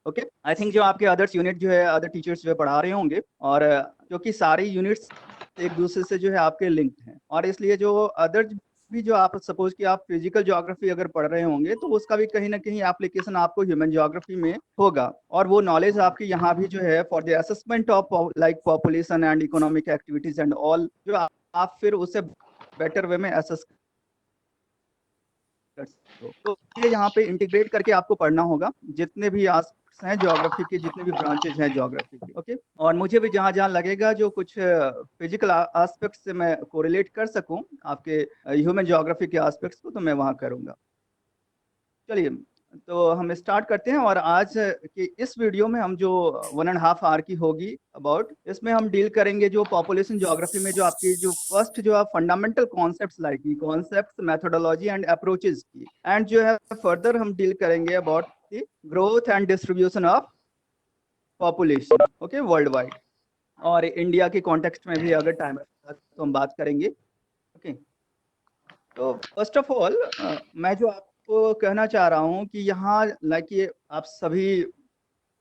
Okay, I think जो आपके others unit जो है अदर टीचर्स जो है पढ़ा रहे होंगे, और क्योंकि सारी यूनिट्स एक दूसरे से जो है आपके लिंक्ड हैं, और इसलिए जो अदर भी जो आप सपोज कि आप फिजिकल ज्योग्राफी अगर पढ़ रहे होंगे तो उसका भी कहीं ना कहीं एप्लीकेशन आपको ह्यूमन ज्योग्राफी में होगा, और वो नॉलेज आपकी यहाँ भी जो है for the assessment of like population and economic activities and all, जो आप फिर उसे बेटर वे में असेस कर सकते हो। तो ये यहाँ पे इंटीग्रेट करके आपको पढ़ना होगा जितने भी आस्पेक्ट्स हैं ज्योग्राफी के, जितने भी ब्रांचेज हैं ज्योग्राफी के। ओके, और मुझे भी जहाँ जहाँ लगेगा जो कुछ फिजिकल एस्पेक्ट्स से मैं कोरिलेट कर सकूं आपके ह्यूमन ज्योग्राफी के एस्पेक्ट्स को, तो मैं वहाँ करूँगा। चलिए, तो हम स्टार्ट करते हैं। और आज की इस वीडियो में हम जो 1.5 आवर की होगी अबाउट, इसमें हम डील करेंगे जो पॉपुलेशन ज्योग्राफी में जो आपकी जो फर्स्ट जो है fundamental concepts like concepts, methodology and approaches की, एंड जो है फर्दर हम डील करेंगे about the growth and distribution of population, okay, world wide, और इंडिया के कॉन्टेक्स्ट में भी अगर टाइम तो हम बात करेंगे। ओके, तो फर्स्ट ऑफ ऑल मैं जो आपको कहना चाह रहा हूँ कि यहाँ लाइक ये आप सभी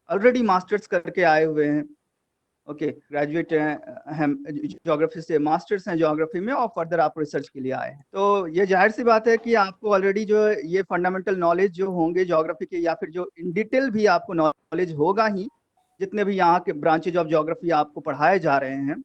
ऑलरेडी मास्टर्स करके आए हुए हैं। ओके, ग्रेजुएट हैं हम ज्योग्राफी से, मास्टर्स हैं ज्योग्राफी में, और फर्दर आप रिसर्च के लिए आए हैं। तो ये जाहिर सी बात है कि आपको ऑलरेडी जो ये फंडामेंटल नॉलेज जो होंगे ज्योग्राफी के, या फिर जो इन डिटेल भी आपको नॉलेज होगा ही, जितने भी यहाँ के ब्रांचेज ऑफ ज्योग्राफी आपको पढ़ाए जा रहे हैं।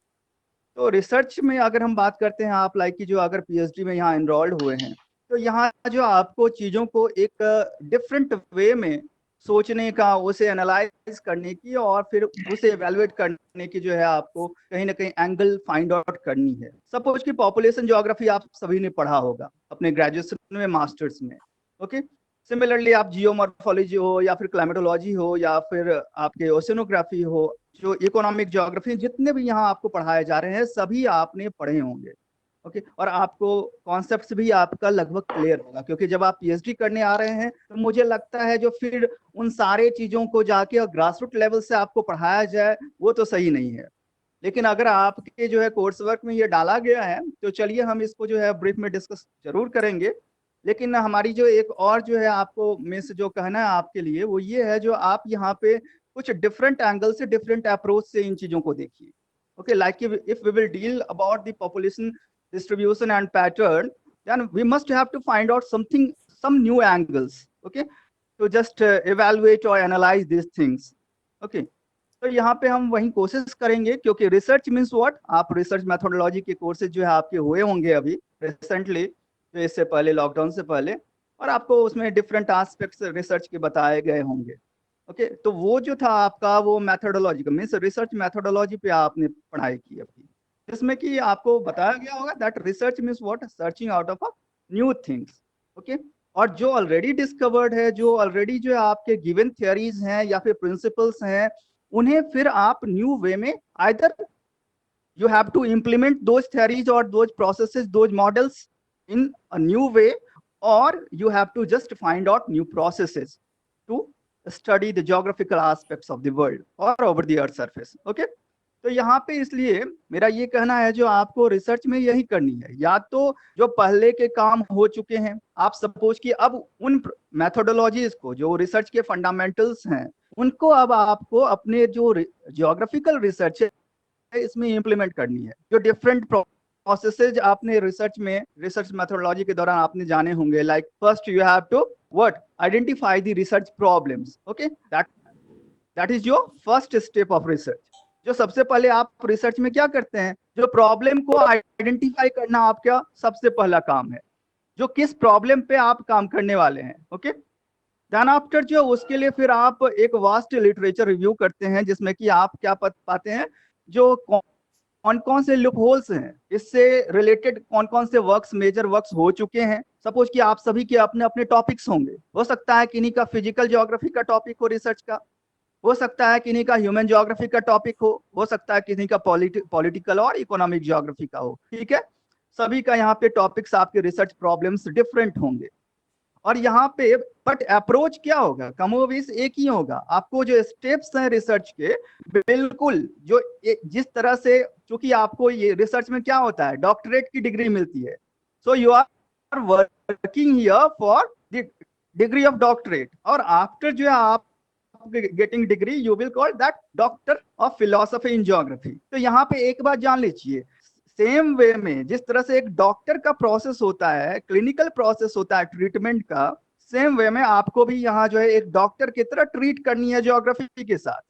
तो रिसर्च में अगर हम बात करते हैं, आप लाइक की जो अगर पीएचडी में यहाँ एनरोल्ड हुए हैं, तो यहाँ जो आपको चीज़ों को एक डिफरेंट वे में सोचने का, उसे एनालाइज करने की, और फिर उसे एवेलुएट करने की जो है आपको कहीं ना कहीं एंगल फाइंड आउट करनी है। सपोज कि पॉपुलेशन ज्योग्राफी आप सभी ने पढ़ा होगा अपने ग्रेजुएशन में, मास्टर्स में। ओके, सिमिलरली आप जियोमॉर्फोलॉजी हो, या फिर क्लाइमेटोलॉजी हो, या फिर आपके ओशनोग्राफी हो, जो इकोनॉमिक ज्योग्राफी, जितने भी यहाँ आपको पढ़ाए जा रहे हैं सभी आपने पढ़े होंगे। ओके, और आपको कॉन्सेप्ट्स भी आपका लगभग क्लियर होगा, क्योंकि जब आप पीएचडी करने आ रहे हैं तो मुझे लगता है जो फिर उन सारे चीजों को जाके ग्रास रूट लेवल से आपको पढ़ाया जाए वो तो सही नहीं है। लेकिन अगर आपके जो है कोर्स वर्क में ये डाला गया है तो चलिए हम इसको जो है ब्रीफ में डिस्कस जरूर करेंगे। लेकिन हमारी जो एक और जो है आपको मिस जो कहना है आपके लिए, वो ये है जो आप यहाँ पे कुछ डिफरेंट एंगल से, डिफरेंट अप्रोच से इन चीजों को देखिए। Okay, like if we will deal about the population distribution and pattern, then we must have to find out some new angles, okay, to just evaluate or analyze these things. Okay, तो यहाँ पे हम वही कोशिश करेंगे, क्योंकि research means what, आप research methodology के कोर्सेज जो है आपके हुए होंगे अभी रिसेंटली, जो इससे पहले लॉकडाउन से पहले, और आपको उसमें डिफरेंट एस्पेक्ट्स रिसर्च के बताए गए होंगे। ओके, तो वो जो था आपका वो मेथोडोलॉजी का मीन्स रिसर्च मेथोडोलॉजी पे आपने पढ़ाई की अभी, जिसमें कि आपको बताया गया होगा that research means what, searching out of a new things. Okay, और जो ऑलरेडी डिस्कवर्ड है, जो ऑलरेडी जो आपके गिवन थियरीज हैं या फिर प्रिंसिपल्स हैं, उन्हें फिर आप न्यू वे में either you have to implement those theories or those processes, those models in a new way, or you have to just find out new processes to study the geographical aspects of the world or over the earth surface. Okay, तो यहाँ पे इसलिए मेरा ये कहना है जो आपको रिसर्च में यही करनी है, या तो जो पहले के काम हो चुके हैं आप सपोज कि अब उन मेथोडोलॉजीज को, जो रिसर्च के फंडामेंटल्स हैं, उनको अब आपको अपने जो जियोग्राफिकल रिसर्च है इसमें इंप्लीमेंट करनी है। जो डिफरेंट प्रोसेसेज आपने रिसर्च मेथोडोलॉजी के दौरान आपने जाने होंगे, like first you have to what, identify the research problems. Okay, that is your first step of research. जो सबसे पहले आप रिसर्च में क्या करते हैं, जो प्रॉब्लम को आइडेंटिफाई करना आपका सबसे पहला काम है, जो किस प्रॉब्लम पे आप काम करने वाले हैं। ओके, देन आफ्टर जो उसके लिए फिर आप एक वास्ट लिटरेचर रिव्यू करते हैं, जिसमें कि आप क्या पाते हैं, जो कौन कौन से लूप होल्स हैं, इससे रिलेटेड कौन कौन से वर्क्स, मेजर वर्क्स हो चुके हैं। सपोज कि आप सभी के अपने अपने टॉपिक्स होंगे, हो सकता है किन्हीं का फिजिकल ज्योग्राफी का टॉपिक हो रिसर्च का, हो सकता है किन्हीं का ह्यूमन ज्योग्राफी का टॉपिक हो सकता है किन्हीं का पॉलिटिकल और इकोनॉमिक ज्योग्राफी का हो। ठीक है, सभी का यहाँ पे टॉपिक्स, आपके रिसर्च प्रॉब्लम्स डिफरेंट होंगे, और यहाँ पे बट अप्रोच क्या होगा, कमोबेश एक ही होगा। आपको जो स्टेप्स हैं रिसर्च के, बिल्कुल जो जिस तरह से, चूंकि आपको ये रिसर्च में क्या होता है, डॉक्टरेट की डिग्री मिलती है, so you are working here for the degree of doctorate, और आफ्टर जो है आप getting degree you will call that doctor of philosophy in geography. तो यहाँ पे एक बात जान लीजिए, सेम वे में जिस तरह से एक डॉक्टर का प्रोसेस होता है, क्लिनिकल प्रोसेस होता है ट्रीटमेंट का, सेम वे में आपको भी यहाँ जो है एक डॉक्टर की तरह ट्रीट करनी है ज्योग्राफी के साथ,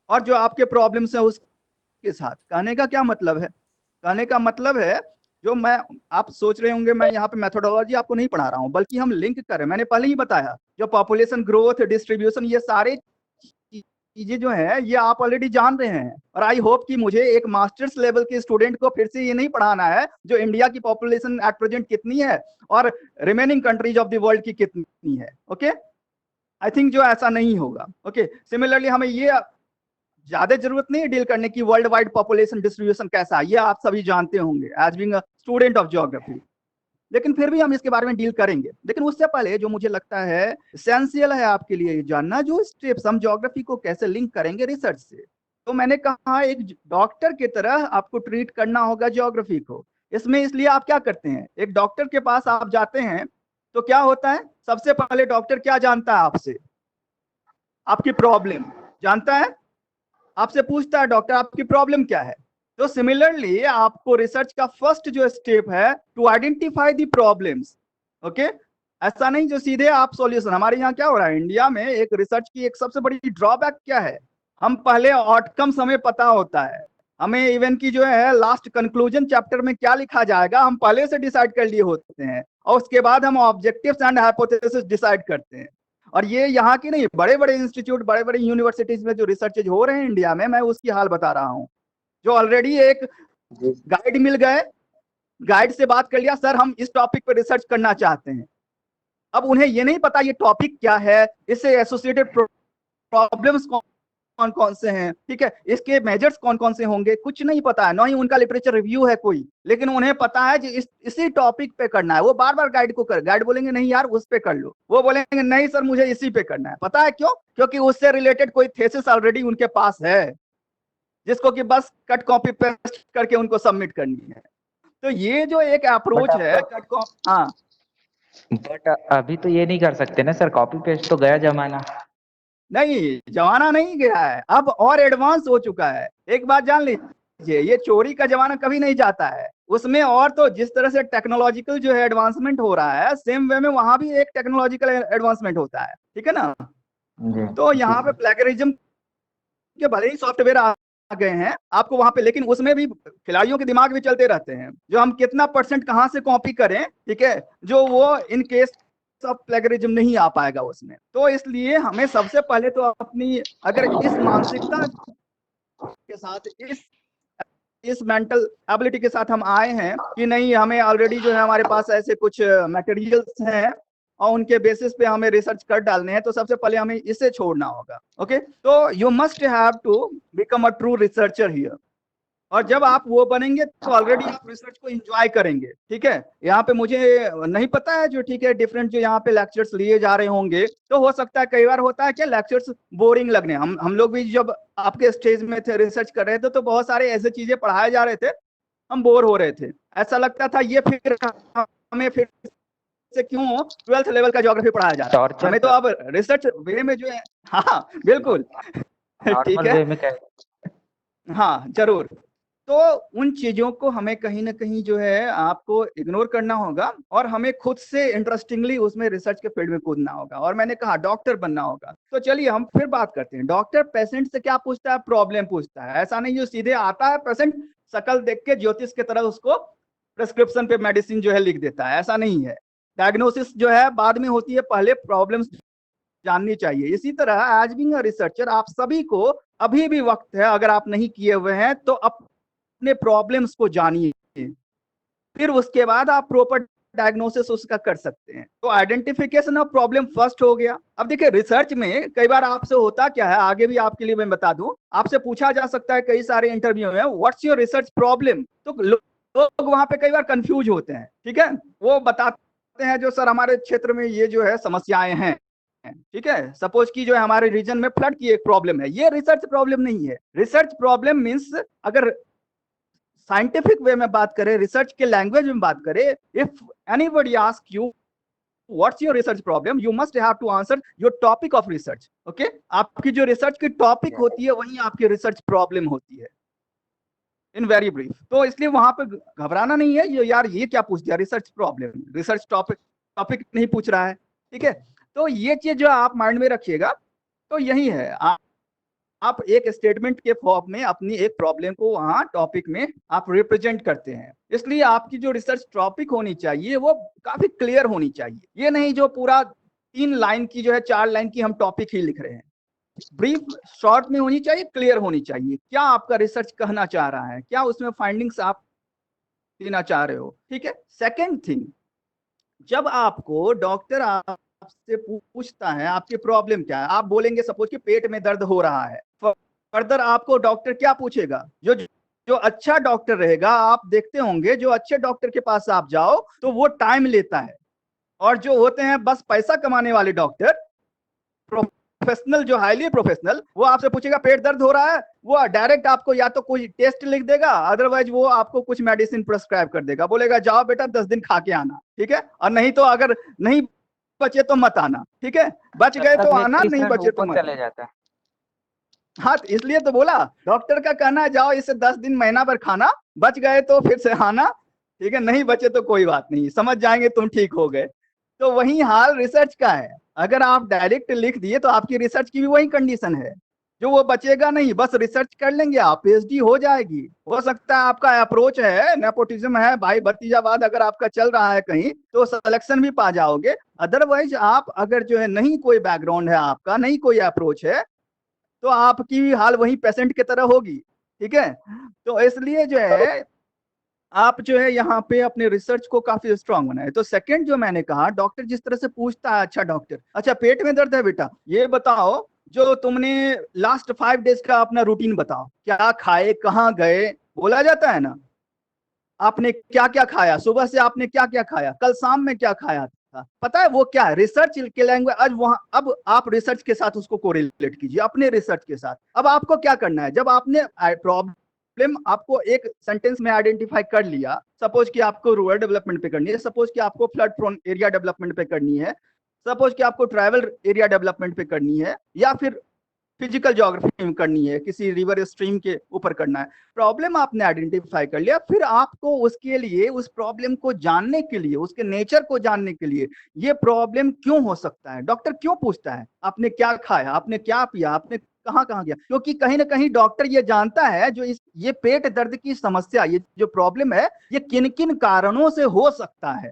और जो आपके प्रॉब्लम्स है उसके साथ। कहने का क्या मतलब है? कहने का मतलब है, जो मैं, आप सोच रहे होंगे मैं यहाँ पे मेथोडोलॉजी आपको नहीं पढ़ा रहा हूँ, बल्कि हम लिंक करें, मैंने पहले ही बताया, जो पॉपुलेशन ग्रोथ, डिस्ट्रीब्यूशन, ये सारे चीजें जो है ये आप ऑलरेडी जान रहे हैं। और आई होप कि मुझे एक मास्टर्स लेवल के स्टूडेंट को फिर से ये नहीं पढ़ाना है जो इंडिया की पॉपुलेशन एट प्रेजेंट कितनी है और remaining countries of the world की कितनी है। ओके, आई थिंक जो ऐसा नहीं होगा। ओके, सिमिलरली हमें ये ज्यादा जरूरत नहीं है डील करने की वर्ल्ड वाइड पॉपुलेशन डिस्ट्रीब्यूशन कैसा है, ये आप सभी जानते होंगे as being a student of geography, लेकिन फिर भी हम इसके बारे में डील करेंगे। लेकिन उससे पहले जो मुझे लगता है एसेंशियल है आपके लिए जानना, जो स्टेप्स हम ज्योग्राफी को कैसे लिंक करेंगे रिसर्च से। तो मैंने कहा एक डॉक्टर की तरह आपको ट्रीट करना होगा ज्योग्राफी को। इसमें इसलिए आप क्या करते हैं, एक डॉक्टर के पास आप जाते हैं तो क्या होता है, सबसे पहले डॉक्टर क्या जानता है आपसे, आपकी प्रॉब्लम जानता है, आपसे पूछता है डॉक्टर आपकी प्रॉब्लम क्या है। तो सिमिलरली आपको रिसर्च का फर्स्ट जो स्टेप है to identify the problems. Okay, ऐसा नहीं जो सीधे आप सॉल्यूशन। हमारे यहाँ क्या हो रहा है इंडिया में, एक रिसर्च की एक सबसे बड़ी ड्रॉबैक क्या है, हम पहले आउटकम्स हमें पता होता है, हमें इवन की जो है लास्ट कंक्लूजन चैप्टर में क्या लिखा जाएगा हम पहले से डिसाइड कर लिए होते हैं, और उसके बाद हम ऑब्जेक्टिव्स एंड हाइपोथेसिस डिसाइड करते हैं। और ये यहाँ की नहीं, बड़े बड़े इंस्टीट्यूट, बड़े बड़े यूनिवर्सिटीज में जो रिसर्चेज हो रहे हैं इंडिया में, मैं उसकी हाल बता रहा हूँ, जो ऑलरेडी एक गाइड मिल गए, गाइड से बात कर लिया, सर हम इस टॉपिक पर रिसर्च करना चाहते हैं। अब उन्हें ये नहीं पता ये टॉपिक क्या है, इससे एसोसिएटेड प्रॉब्लम्स कौन कौन से हैं, ठीक है, इसके मेजर्स कौन कौन से होंगे, कुछ नहीं पता है, ना ही उनका लिटरेचर रिव्यू है कोई, लेकिन उन्हें पता है कि इसी टॉपिक पे करना है। वो बार बार गाइड को कर, गाइड बोलेंगे नहीं यार उस पे कर लो, वो बोलेंगे नहीं सर मुझे इसी पे करना है। पता है क्यों? क्योंकि उससे रिलेटेड कोई थेसिस ऑलरेडी उनके पास है, जिसको कि बस कट कॉपी पेस्ट करके उनको सबमिट करनी है। तो ये जो एक अप्रोच है कट कॉपी, हाँ बट अभी तो ये नहीं कर सकते ना सर, कॉपी पेस्ट तो गया जमाना। नहीं, जमाना नहीं गया है, अब और एडवांस हो चुका है। एक बात जान लीजिए, ये चोरी का जमाना कभी नहीं जाता है उसमें। और तो जिस तरह से टेक्नोलॉजिकल जो है एडवांसमेंट हो रहा है, सेम वे में वहां भी एक टेक्नोलॉजिकल एडवांसमेंट होता है, ठीक है ना। तो यहाँ पे प्लेगरिज्म के भले ही सॉफ्टवेयर आ गए हैं आपको वहां पे, लेकिन उसमें भी खिलाड़ियों के दिमाग भी चलते रहते हैं, जो हम कितना परसेंट कहाँ से कॉपी करें, ठीक है, जो वो इन केस ऑफ प्लेगरिज्म नहीं आ पाएगा उसमें। तो इसलिए हमें सबसे पहले तो अपनी, अगर इस मानसिकता के साथ, इस मेंटल एबिलिटी के साथ हम आए हैं कि नहीं हमें ऑलरेडी जो है हमारे पास ऐसे कुछ मटेरियल्स हैं और उनके बेसिस पे हमें रिसर्च कर डालने हैं, तो सबसे पहले हमें इसे छोड़ना होगा। ओके, तो you must have to become a true researcher here. और जब आप वो बनेंगे तो ऑलरेडी आप रिसर्च को एंजॉय करेंगे, ठीक है। यहाँ पे मुझे नहीं पता है जो, ठीक है, डिफरेंट जो यहाँ पे लेक्चर्स लिए जा रहे होंगे, तो हो सकता है कई बार होता है कि लेक्चर्स बोरिंग लगने। हम लोग भी जब आपके स्टेज में थे रिसर्च कर रहे थे तो बहुत सारे ऐसे चीजें पढ़ाए जा रहे थे, हम बोर हो रहे थे, ऐसा लगता था ये फिर हमें फिर से क्यों 12th लेवल का ज्योग्राफी पढ़ाया जा रहा है, हमें तो अब रिसर्च वे में जो है, हाँ बिल्कुल ठीक है, हाँ जरूर। तो उन चीजों को हमें कहीं ना कहीं जो है आपको इग्नोर करना होगा, और हमें खुद से इंटरेस्टिंगली उसमें रिसर्च के फील्ड में कूदना होगा। और मैंने कहा डॉक्टर बनना होगा, तो चलिए हम फिर बात करते हैं। डॉक्टर पेशेंट से क्या पूछता है, प्रॉब्लम पूछता है। ऐसा नहीं जो सीधे आता है पेशेंट शक्ल देख के ज्योतिष की तरह उसको प्रेस्क्रिप्शन पे मेडिसिन जो है लिख देता है, ऐसा नहीं है। डायग्नोसिस जो है बाद में होती है, पहले प्रॉब्लम्स जाननी चाहिए। इसी तरह एज बीइंग अ रिसर्चर आप सभी को अभी भी वक्त है, अगर आप नहीं किए हुए हैं तो अपने प्रॉब्लम्स को जानिए, फिर उसके बाद आप प्रॉपर डायग्नोसिस उसका कर सकते हैं। तो आइडेंटिफिकेशन ऑफ प्रॉब्लम फर्स्ट हो गया। अब देखिए रिसर्च में कई बार आपसे होता क्या है, आगे भी आपके लिए मैं बता दूं, आपसे पूछा जा सकता है कई सारे इंटरव्यू में व्हाट्स योर रिसर्च प्रॉब्लम, तो लोग वहां पे कई बार कंफ्यूज होते हैं, ठीक है, वो बताते हैं जो सर हमारे क्षेत्र में ये जो है समस्याएं हैं, ठीक है। सपोज की जो है हमारे रीजन में फ्लड की एक प्रॉब्लम है, ये रिसर्च प्रॉब्लम नहीं है। रिसर्च प्रॉब्लम मींस, अगर साइंटिफिक वे में बात करें, रिसर्च के लैंग्वेज में बात करें, if anybody ask you what's your research problem, you must have to answer your topic of research. Okay, आपकी जो रिसर्च की टॉपिक होती है वही आपकी रिसर्च प्रॉब्लम होती है इन वेरी ब्रीफ। तो इसलिए वहां पे घबराना नहीं है, यार ये क्या पूछ दिया, रिसर्च प्रॉब्लम, रिसर्च टॉपिक नहीं पूछ रहा है। ठीक है, तो ये चीज जो आप माइंड में रखिएगा। तो यही है, आप एक स्टेटमेंट के फॉर्म में अपनी एक प्रॉब्लम को वहां टॉपिक में आप रिप्रेजेंट करते हैं। इसलिए आपकी जो रिसर्च टॉपिक होनी चाहिए वो काफी क्लियर होनी चाहिए। ये नहीं जो पूरा 3 लाइन की जो है 4 लाइन की हम टॉपिक ही लिख रहे हैं। ब्रीफ शॉर्ट में होनी चाहिए, क्लियर होनी चाहिए, क्या आपका रिसर्च कहना चाह रहा है, क्या उसमें फाइंडिंग्स आप देना चाह रहे हो। ठीक है, सेकेंड थिंग, जब आपको डॉक्टर आपसे पूछता है आपकी प्रॉब्लम क्या है, आप बोलेंगे सपोज कि पेट में दर्द हो रहा है, फर्दर आपको डॉक्टर क्या पूछेगा, जो अच्छा डॉक्टर रहेगा, आप देखते होंगे जो अच्छे डॉक्टर के पास आप जाओ तो वो टाइम लेता है, और जो होते हैं बस पैसा कमाने वाले डॉक्टर, प्रोफेशनल, जो हाईली प्रोफेशनल, वो आपसे पूछेगा पेट दर्द हो रहा है, वो डायरेक्ट आपको या तो कोई टेस्ट लिख देगा, अदरवाइज वो आपको कुछ मेडिसिन प्रिस्क्राइब कर देगा, बोलेगा जाओ बेटा 10 दिन खा के आना। ठीक है, और नहीं तो अगर नहीं बचे तो मत आना। ठीक है, बच गए तो आना, नहीं बचे तो मत चले जाता है। हाँ, तो इसलिए तो बोला, डॉक्टर का कहना है जाओ इसे 10 दिन महीना भर खाना, बच गए तो फिर से आना। ठीक है, नहीं बचे तो कोई बात नहीं, समझ जाएंगे तुम ठीक हो गए। तो वही हाल रिसर्च का है, अगर आप डायरेक्ट लिख दिए तो आपकी रिसर्च की भी वही कंडीशन है, जो वो बचेगा नहीं, बस रिसर्च कर लेंगे आप, पीएचडी हो जाएगी। हो सकता है आपका अप्रोच है, नेपोटिज्म है, भाई भतीजावाद अगर आपका चल रहा है कहीं तो सिलेक्शन भी पा जाओगे, अदरवाइज आप अगर जो है नहीं कोई बैकग्राउंड है आपका, नहीं कोई अप्रोच है, तो आपकी भी हाल वही पेशेंट की तरह होगी। ठीक है, तो इसलिए जो है आप जो है यहाँ पे अपने रिसर्च को काफी स्ट्रांग बनाए। तो सेकंड जो मैंने कहा, डॉक्टर जिस तरह से पूछता है, अच्छा डॉक्टर, अच्छा पेट में दर्द है बेटा, ये बताओ जो तुमने लास्ट 5 डेज का अपना रूटीन बताओ, क्या खाए, कहाँ गए, बोला जाता है ना, आपने क्या क्या खाया, सुबह से आपने क्या क्या खाया, कल शाम में क्या खाया था, पता है वो क्या है, रिसर्च के लैंग्वेज। आज वहां, अब आप रिसर्च के साथ उसको कोरिलेट कीजिए अपने रिसर्च के साथ। अब आपको क्या करना है, जब आपने प्रॉब्लम आपको एक सेंटेंस में आइडेंटिफाई कर लिया, सपोज कि आपको रूरल डेवलपमेंट पे करनी है, सपोज कि आपको फ्लड प्रोन एरिया डेवलपमेंट पे करनी है, सपोज कि आपको ट्राइबल एरिया डेवलपमेंट पे करनी है, या फिर फिजिकल ज्योग्राफी में करनी है, किसी रिवर स्ट्रीम के ऊपर करना है, प्रॉब्लम आपने आइडेंटिफाई कर लिया, फिर आपको उसके लिए, उस प्रॉब्लम को जानने के लिए, उसके नेचर को जानने के लिए, ये प्रॉब्लम क्यों हो सकता है, डॉक्टर क्यों पूछता है, आपने क्या खाया, आपने क्या पिया, आपने कहाँ कहाँ गया, क्योंकि कहीं ना कहीं डॉक्टर ये जानता है जो ये पेट दर्द की समस्या, ये जो प्रॉब्लम है, ये किन किन कारणों से हो सकता है,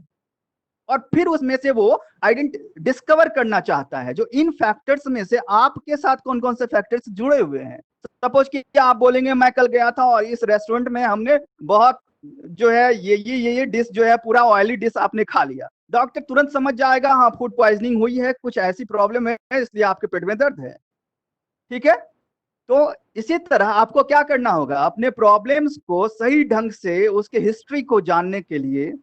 और फिर उसमें से वो डिस्कवर करना चाहता है जो इन फैक्टर्स में से आपके साथ कौन कौन से फैक्टर्स जुड़े हुए हैं। सपोज कि आप बोलेंगे मैं कल गया था और इस रेस्टोरेंट में हमने बहुत जो है ये डिश जो है पूरा ऑयली डिश आपने खा लिया, डॉक्टर तुरंत समझ जाएगा हाँ फूड पॉइजनिंग हुई है, कुछ ऐसी प्रॉब्लम है इसलिए आपके पेट में दर्द है। ठीक है, तो इसी तरह आपको क्या करना होगा, अपने प्रॉब्लम्स को सही ढंग से उसके हिस्ट्री को जानने के लिए,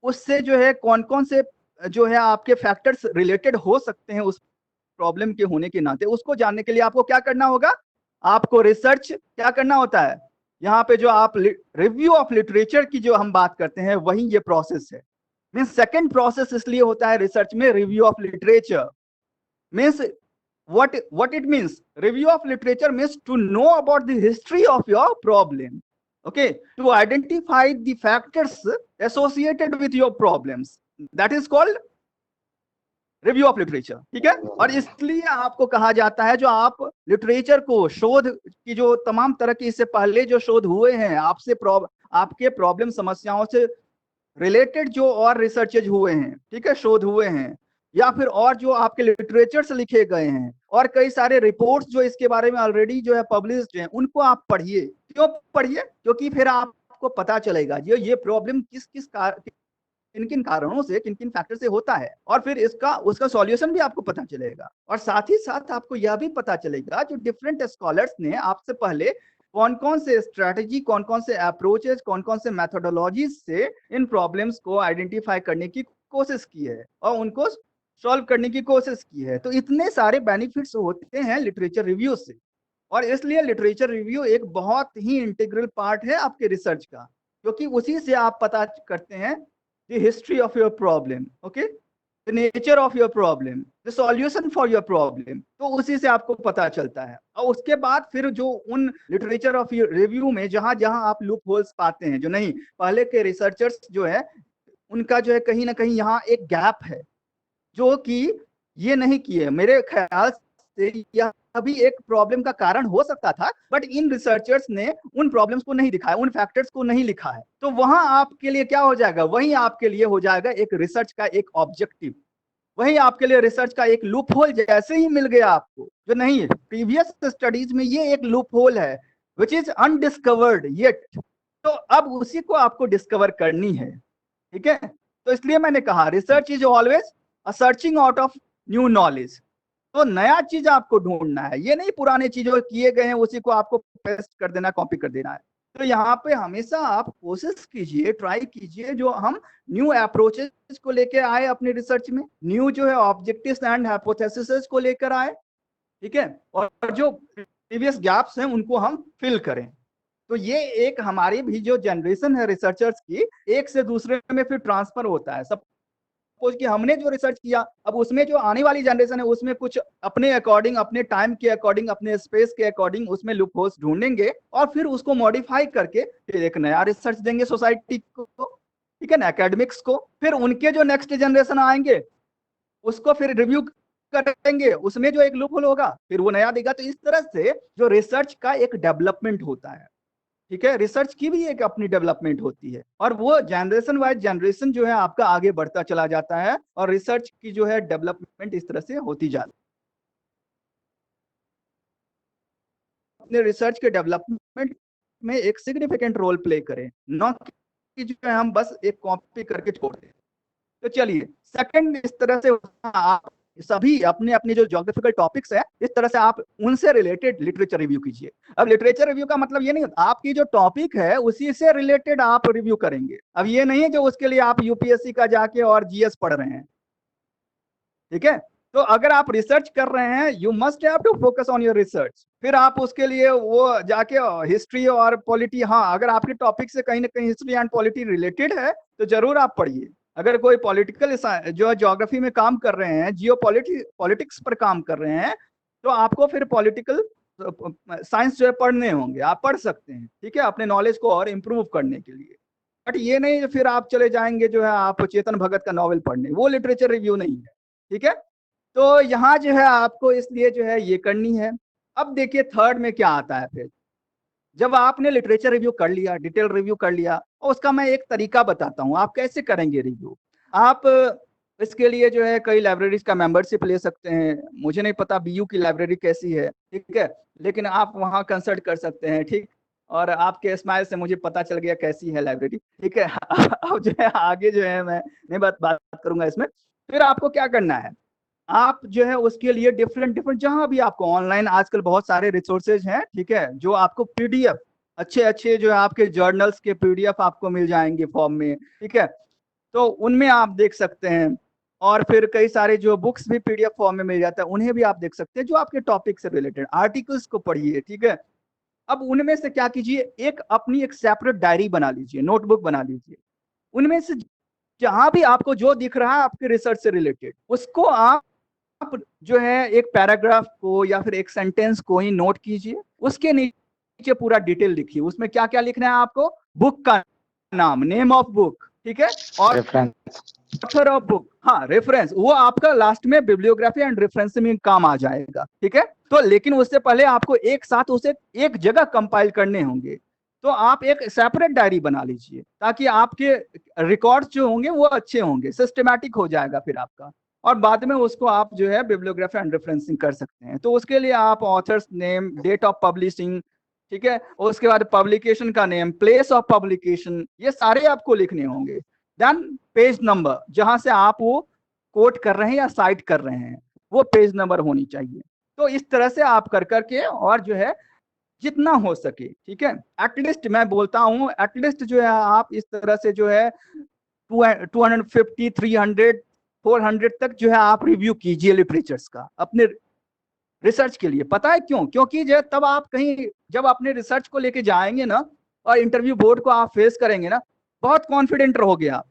उससे जो है कौन कौन से जो है आपके फैक्टर्स रिलेटेड हो सकते हैं उस प्रॉब्लम के होने के नाते, उसको जानने के लिए आपको क्या करना होगा, आपको रिसर्च क्या करना होता है, यहाँ पे जो आप रिव्यू ऑफ लिटरेचर की जो हम बात करते हैं वही ये प्रोसेस है। मीन्स सेकेंड प्रोसेस इसलिए होता है रिसर्च में review of literature. Means what it means, review of literature means to know about the history of your problem, okay, to identify the factors associated with your problems, that is called review of literature. ठीक है, और इसलिए आपको कहा जाता है जो आप लिटरेचर को, शोध की जो तमाम तरह की इससे पहले जो शोध हुए हैं आपसे आपके प्रॉब्लम समस्याओं से रिलेटेड जो और रिसर्चेज हुए हैं, ठीक है, शोध हुए हैं, या फिर और जो आपके लिटरेचर से लिखे गए हैं, और कई सारे रिपोर्ट्स जो इसके बारे में ऑलरेडी जो है पब्लिश्ड हैं, उनको आप पढ़िए। क्यों पढ़िए, क्योंकि फिर आपको पता चलेगा ये प्रॉब्लम किस किस किन किन कारणों से, किन किन फैक्टर से होता है, और फिर उसका सॉल्यूशन भी आपको पता चलेगा। और साथ ही साथ आपको यह भी पता चलेगा जो डिफरेंट स्कॉलर्स ने आपसे पहले कौन कौन से स्ट्रैटेजी, कौन कौन से अप्रोचेज, कौन कौन से मेथोडोलॉजीज से इन प्रॉब्लम्स को आइडेंटिफाई करने की कोशिश की है और उनको सॉल्व करने की कोशिश की है। तो इतने सारे बेनिफिट्स होते हैं लिटरेचर रिव्यू से, और इसलिए लिटरेचर रिव्यू एक बहुत ही इंटीग्रल पार्ट है आपके रिसर्च का, क्योंकि उसी से आप पता करते हैं the history of your problem, okay, the nature of your problem, the solution for your problem, तो उसी से आपको पता चलता है। और उसके बाद फिर जो उन लिटरेचर ऑफ रिव्यू में जहां जहां आप लूप होल्स पाते हैं, जो नहीं पहले के रिसर्चर्स जो है उनका जो है कहीं ना कहीं यहाँ एक गैप है जो कि ये नहीं किए, मेरे ख्याल से यह भी एक प्रॉब्लम का कारण हो सकता था, बट इन रिसर्चर्स ने उन प्रॉब्लम्स को नहीं दिखाया, उन फैक्टर्स को नहीं लिखा है। तो वहां आपके लिए क्या हो जाएगा, वहीं आपके लिए हो जाएगा एक रिसर्च का एक ऑब्जेक्टिव, वहीं आपके लिए रिसर्च का एक लूप होल जैसे ही मिल गया आपको, जो नहीं प्रीवियस स्टडीज में ये एक लूप होल है विच इज अनडिस्कवर्ड येट, तो अब उसी को आपको डिस्कवर करनी है। ठीक है, तो इसलिए मैंने कहा research is always a searching out of new knowledge. तो नया चीज आपको ढूंढना है, ये नहीं पुराने चीजों किए गए हैं उसी को आपको पेस्ट कर देना, कॉपी कर देना है। तो यहाँ पे हमेशा आप कोशिश कीजिए, ट्राई कीजिए जो हम न्यू अप्रोचेस को लेकर आए अपने रिसर्च में, न्यू जो है ऑब्जेक्टिव्स एंड हाइपोथेसिस को लेकर आए, ठीक है, और जो प्रीवियस गैप्स हैं उनको हम फिल करें। तो ये एक हमारी भी जो जनरेशन है रिसर्चर्स की, एक से दूसरे में फिर ट्रांसफर होता है। सपोज कि हमने जो रिसर्च किया, अब उसमें जो आने वाली जनरेशन है उसमें कुछ अपने अकॉर्डिंग, अपने टाइम के अकॉर्डिंग, अपने स्पेस के अकॉर्डिंग उसमें लूप होल्स ढूंढेंगे और फिर उसको मॉडिफाई करके फिर एक नया रिसर्च देंगे सोसाइटी को, ठीक है ना, एकेडमिक्स को। फिर उनके जो नेक्स्ट जनरेशन आएंगे उसको फिर रिव्यू करेंगे, उसमें जो एक लूप होल होगा फिर वो नया देगा। तो इस तरह से जो रिसर्च का एक डेवलपमेंट होता है, ठीक है, रिसर्च की भी एक अपनी डेवलपमेंट होती है, और वो जनरेशन वाइज जनरेशन जो है आपका आगे बढ़ता चला जाता है, और रिसर्च की जो है डेवलपमेंट इस तरह से होती जाती है। अपने रिसर्च के डेवलपमेंट में एक सिग्निफिकेंट रोल प्ले करें, न कि जो है हम बस एक कॉपी करके छोड़ दें। तो चलिए सेकंड, इस तरह से आप सभी अपने अपने जो ज्योग्राफिकल टॉपिक्स है इस तरह से आप उनसे रिलेटेड लिटरेचर रिव्यू कीजिए। अब लिटरेचर रिव्यू का मतलब ये नहीं होता आपकी जो टॉपिक है उसी से रिलेटेड आप रिव्यू करेंगे। अब ये नहीं है जो उसके लिए आप यूपीएससी का जाके और जीएस पढ़ रहे हैं, ठीक है। तो अगर आप रिसर्च कर रहे हैं you must have to focus on your research. फिर आप उसके लिए वो जाके हिस्ट्री और पॉलिटी, हाँ अगर आपके टॉपिक से कहीं ना कहीं हिस्ट्री एंड पॉलिटी रिलेटेड है तो जरूर आप पढ़िए। अगर कोई पॉलिटिकल जो ज्योग्राफी में काम कर रहे हैं, जियो पॉलिटिक्स पर काम कर रहे हैं, तो आपको फिर पॉलिटिकल साइंस जो है पढ़ने होंगे, आप पढ़ सकते हैं, ठीक है, अपने नॉलेज को और इम्प्रूव करने के लिए। बट ये नहीं फिर आप चले जाएंगे जो है आप चेतन भगत का नॉवल पढ़ने, वो लिटरेचर रिव्यू नहीं है, ठीक है। तो यहाँ जो है आपको इसलिए जो है ये करनी है। अब देखिए थर्ड में क्या आता है, फिर जब आपने लिटरेचर रिव्यू कर लिया, डिटेल रिव्यू कर लिया, और उसका मैं एक तरीका बताता हूँ आप कैसे करेंगे रिव्यू। आप इसके लिए जो है कई लाइब्रेरीज का मेंबरशिप ले सकते हैं, मुझे नहीं पता बीयू की लाइब्रेरी कैसी है, ठीक है, लेकिन आप वहाँ कंसल्ट कर सकते हैं, ठीक। और आपके स्माइल से मुझे पता चल गया कैसी है लाइब्रेरी, ठीक है। अब जो है आगे जो है मैं नहीं बात करूंगा इसमें। फिर आपको क्या करना है, आप जो है उसके लिए डिफरेंट जहां भी आपको ऑनलाइन आजकल बहुत सारे रिसोर्सेज हैं, ठीक है, जो आपको पीडीएफ अच्छे जो है आपके जर्नल्स के पीडीएफ आपको मिल जाएंगे फॉर्म में, ठीक है, तो उनमें आप देख सकते हैं। और फिर कई सारे जो बुक्स भी पीडीएफ फॉर्म में मिल जाता है, उन्हें भी आप देख सकते हैं जो आपके टॉपिक से रिलेटेड आर्टिकल्स को पढ़िए, ठीक है। अब उनमें से क्या कीजिए, एक अपनी एक सेपरेट डायरी बना लीजिए, नोटबुक बना लीजिए, उनमें से जहां भी आपको जो दिख रहा है आपके रिसर्च से रिलेटेड उसको आप जो है एक पैराग्राफ को या फिर एक सेंटेंस को ही नोट कीजिए, उसके नीचे पूरा डिटेल लिखिए, उसमें क्या क्या लिखना है आपको, बुक का नाम, नेम ऑफ बुक, ठीक है, और ऑथर ऑफ बुक, हाँ रेफरेंस, वो आपका लास्ट में बिब्लियोग्राफी एंड रेफरेंस में काम आ जाएगा, ठीक है। तो लेकिन उससे पहले आपको एक साथ उसे एक जगह कंपाइल करने होंगे, तो आप एक सेपरेट डायरी बना लीजिए ताकि आपके रिकॉर्ड्स जो होंगे वो अच्छे होंगे, सिस्टमैटिक हो जाएगा फिर आपका, और बाद में उसको आप जो है बिब्लियोग्राफी एंड रेफरेंसिंग कर सकते हैं। तो उसके लिए आप authors name, date of publishing, ठीक है, उसके बाद पब्लिकेशन का नेम, प्लेस ऑफ पब्लिकेशन, ये सारे आपको लिखने होंगे। देन पेज नंबर, जहां से आप वो कोट कर रहे हैं या साइट कर रहे हैं वो पेज नंबर होनी चाहिए। तो इस तरह से आप कर करके और जो है जितना हो सके, ठीक है, एटलीस्ट मैं बोलता हूँ एटलीस्ट जो है आप इस तरह से जो है 250, 300, 400 तक जो है आप रिव्यू कीजिए लिटरेचर्स का अपने रिसर्च के लिए। पता है क्यों? क्योंकि जो तब आप कहीं जब अपने रिसर्च को लेके जाएंगे ना और इंटरव्यू बोर्ड को आप फेस करेंगे ना, बहुत कॉन्फिडेंट रहोगे आप,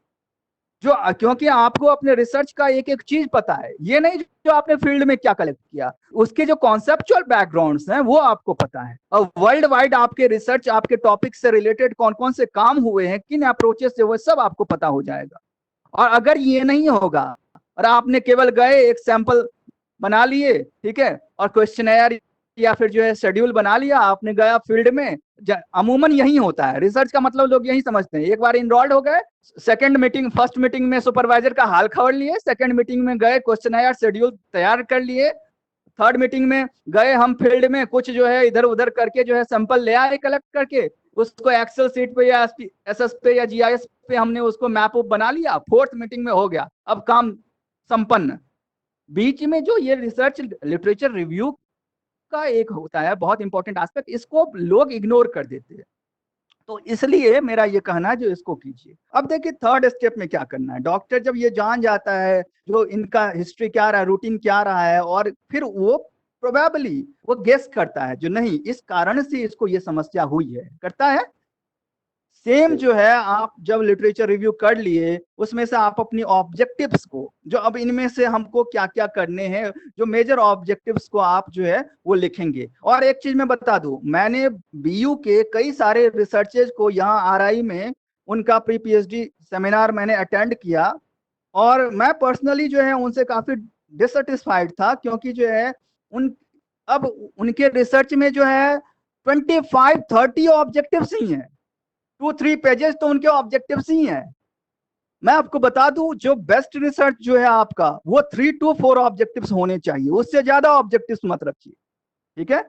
जो क्योंकि आपको अपने रिसर्च का एक एक चीज पता है, ये नहीं जो आपने फील्ड में क्या कलेक्ट किया, उसके जो कॉन्सेप्चुअल बैकग्राउंड्स हैं वो आपको पता है, और वर्ल्ड वाइड आपके रिसर्च, आपके टॉपिक से रिलेटेड कौन कौन से काम हुए हैं, किन अप्रोचेस से, वो सब आपको पता हो जाएगा। और अगर ये नहीं होगा और आपने केवल गए एक सैंपल बना लिए, ठीक है, और क्वेश्चनर या फिर जो है शेड्यूल बना लिया, आपने गया फील्ड में, अमूमन यही होता है, रिसर्च का मतलब लोग यही समझते हैं, एक बार इनरोल्ड हो गए, सेकंड मीटिंग, फर्स्ट मीटिंग में सुपरवाइजर का हाल खबर लिए, सेकंड मीटिंग में गए क्वेश्चनर शेड्यूल तैयार कर लिए, थर्ड मीटिंग में गए हम फील्ड में कुछ जो है इधर उधर करके जो है सैंपल ले आए कलेक्ट करके, उसको एक्सेल सीट पे या एसएस पे या जीआईएस पे हमने उसको मैप अप बना लिया, फोर्थ मीटिंग में हो गया, अब काम संपन्न। बीच में जो ये रिसर्च लिटरेचर रिव्यू का एक होता है बहुत इंपॉर्टेंट एस्पेक्ट, इसको लोग इग्नोर कर देते हैं, तो इसलिए मेरा ये कहना है जो इसको कीजिए। अब देखिए थर्ड स्टेप में क्या करना है, डॉक्टर जब ये जान जाता है जो इनका हिस्ट्री क्या रहा है, रूटीन क्या रहा है, और फिर वो प्रोबेबली वो गेस करता है जो नहीं इस कारण से इसको ये समस्या हुई है, करता है। सेम जो है आप जब लिटरेचर रिव्यू कर लिए, उसमें से आप अपनी ऑब्जेक्टिव्स को, जो अब इनमें से हमको क्या क्या करने हैं, जो मेजर ऑब्जेक्टिव्स को आप जो है वो लिखेंगे। और एक चीज मैं बता दूं, मैंने बीयू के कई सारे रिसर्चेज को यहाँ आरआई में उनका प्री पीएचडी सेमिनार मैंने अटेंड किया, और मैं पर्सनली जो है उनसे काफी डिससेटिस्फाइड था, क्योंकि जो है उन अब उनके रिसर्च में जो है 25-30 ऑब्जेक्टिव्स ही हैं, 2-3 पेजेस तो उनके ऑब्जेक्टिव्स ही हैं। मैं आपको बता दूं जो बेस्ट रिसर्च जो है आपका वो 3 to 4 ऑब्जेक्टिव्स होने चाहिए, उससे ज्यादा ऑब्जेक्टिव्स मत रखिए, ठीक है।